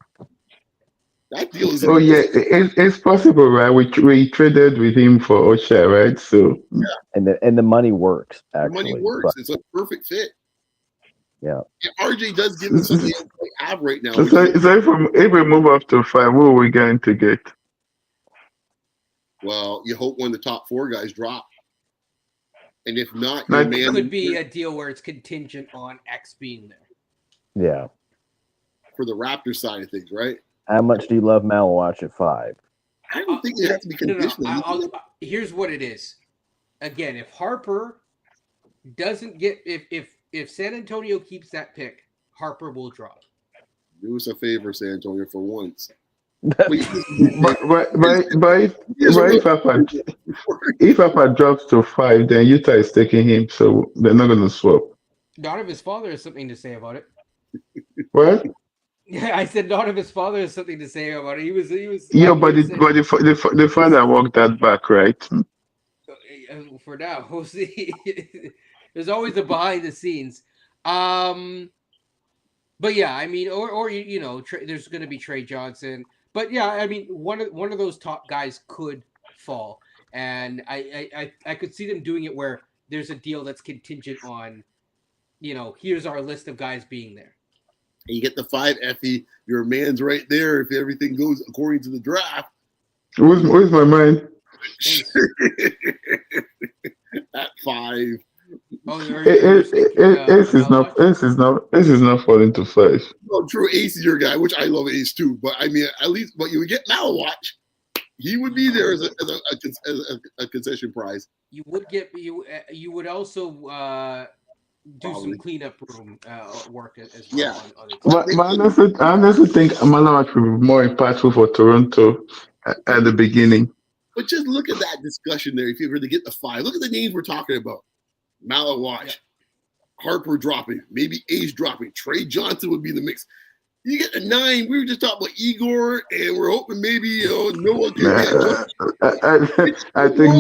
That deal is. Oh yeah, it's possible, right? We traded with him for Osha, right? So and the money works. The Actually, money works. but, It's a perfect fit. yeah. RJ does give us something we have right now. So if we move up to 5, what are we going to get? Well, you hope one of the top 4 guys drop. And if not, it could be a deal where it's contingent on X being there. Yeah. For the Raptors side of things, right? How much do you love Malawach at 5? I don't think it has to be conditional. Here's what it is. Again, if Harper doesn't get if San Antonio keeps that pick, Harper will drop. Do us a favor, San Antonio, for once. But if Papa drops to 5, then Utah is taking him, so they're not going to swap. Not if his father has something to say about it. What? Yeah, I said not if his father has something to say about it. He was. Yeah, but the father walked that back, right? For now, we'll see. There's always a behind the scenes. But yeah, I mean, or there's going to be Trey Johnson. But yeah, I mean, one of those top guys could fall, and I could see them doing it where there's a deal that's contingent on, here's our list of guys being there. And you get the 5 Effie, your man's right there if everything goes according to the draft. Where's my man? At 5. Ace is not falling to 5. No, true. Ace is your guy, which I love Ace too. But I mean, at least, but you would get Malawach. He would be there as a concession prize. You would get you would also do some cleanup room work as well. Yeah. But I honestly think Malawach will be more impactful for Toronto at the beginning. But just look at that discussion there. If you were to get the 5, look at the names we're talking about. Malawach, Harper dropping, maybe Ace dropping, Trey Johnson would be in the mix. You get the 9. We were just talking about Igor, and we're hoping maybe Noah can get. I think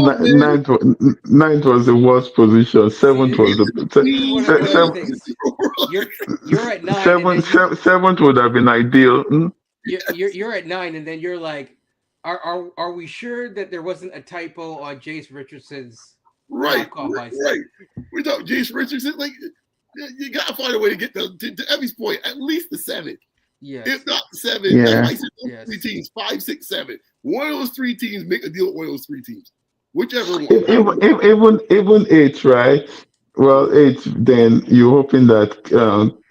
9th was the worst position. 7th was you're at 9. 7th would have been ideal. You're at 9, and then you're like, are we sure that there wasn't a typo on Jace Richardson's? Right. We thought Jace Richardson, like, you got to find a way to get to Evie's point, at least the 7th. Yeah. If not the 7th, yeah. I said 3 teams, 5, 6, 7. One of those 3 teams, make a deal with one of those 3 teams. Whichever one. Even 8, right? Well, 8, then you're hoping that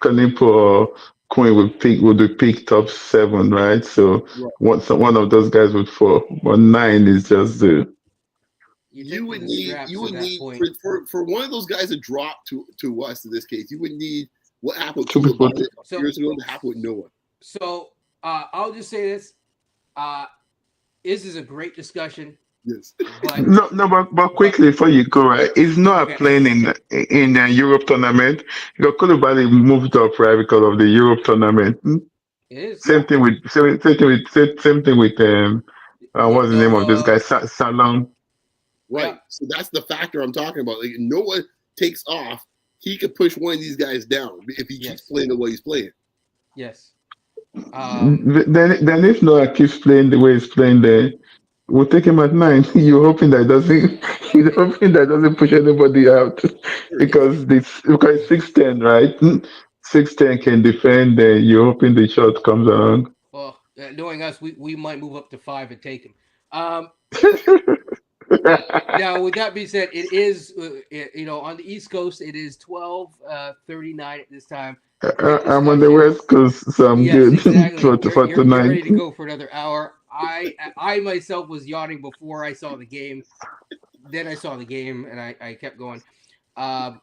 Kanipo or Quinn would be picked top 7, right? So one of those guys would fall. But 9 is just the. You would need for one of those guys to drop to us in this case. You would need what happened years ago to happen with Noah. So I'll just say this: this is a great discussion, Yes. but No, no, but but quickly before you go, right? It's not okay, playing in a Europe tournament. Because Koulibaly moved up, right, because of the Europe tournament. it is. Same thing with what's the name of this guy? Salon. Yeah, Right. So that's the factor I'm talking about. Like, no one takes off. He could push one of these guys down if he keeps yes, playing the way he's playing. yes. Then if Noah keeps playing the way he's playing there, we'll take him at 9. You're hoping that doesn't you're hoping that doesn't push anybody out It's because 6'10", right? 6'10" can defend, you're hoping the shot comes around. well, knowing us, we might move up to 5 and take him. Um, now, with that being said, it is on the East Coast, it is 12:39 at this time. Great I'm on the discussion. West Coast, so I'm Yes, good exactly. for You're tonight. ready to go for another hour. I myself was yawning before I saw the game. Then I saw the game and I kept going. Um,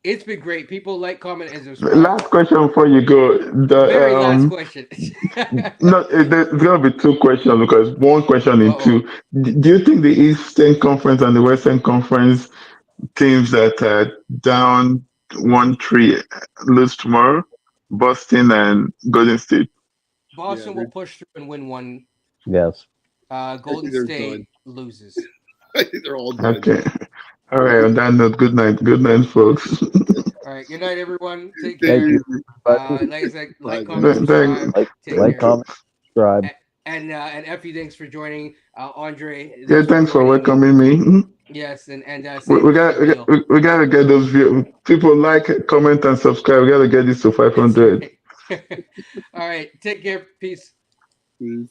it's been great. People like, comment, and subscribe. Last question before you go. The Very last question. No, there's gonna be two questions because one question in Oh, two. Do you think the Eastern Conference and the Western Conference teams that are down 1-3 lose tomorrow? Boston and Golden State. Yeah, Boston will push through and win one. Yes. I Golden think they're State done. loses. I think they're all done. Okay. All right. On that note, good night. Good night, folks. All right. Good night, everyone. Take Take Thank care. you, it easy. everybody. Like I said, like, Bye, comment, guys. subscribe. Thanks. Take Like, care. comment, subscribe. And Effie, thanks for joining. Andre, Yeah, thanks for thanks for joining. welcoming me. Yes, and We, same we for you, got we Emil. got we gotta get those people like, comment, and subscribe. We gotta get this to That's 500. right. All right. Take care. Peace. Peace.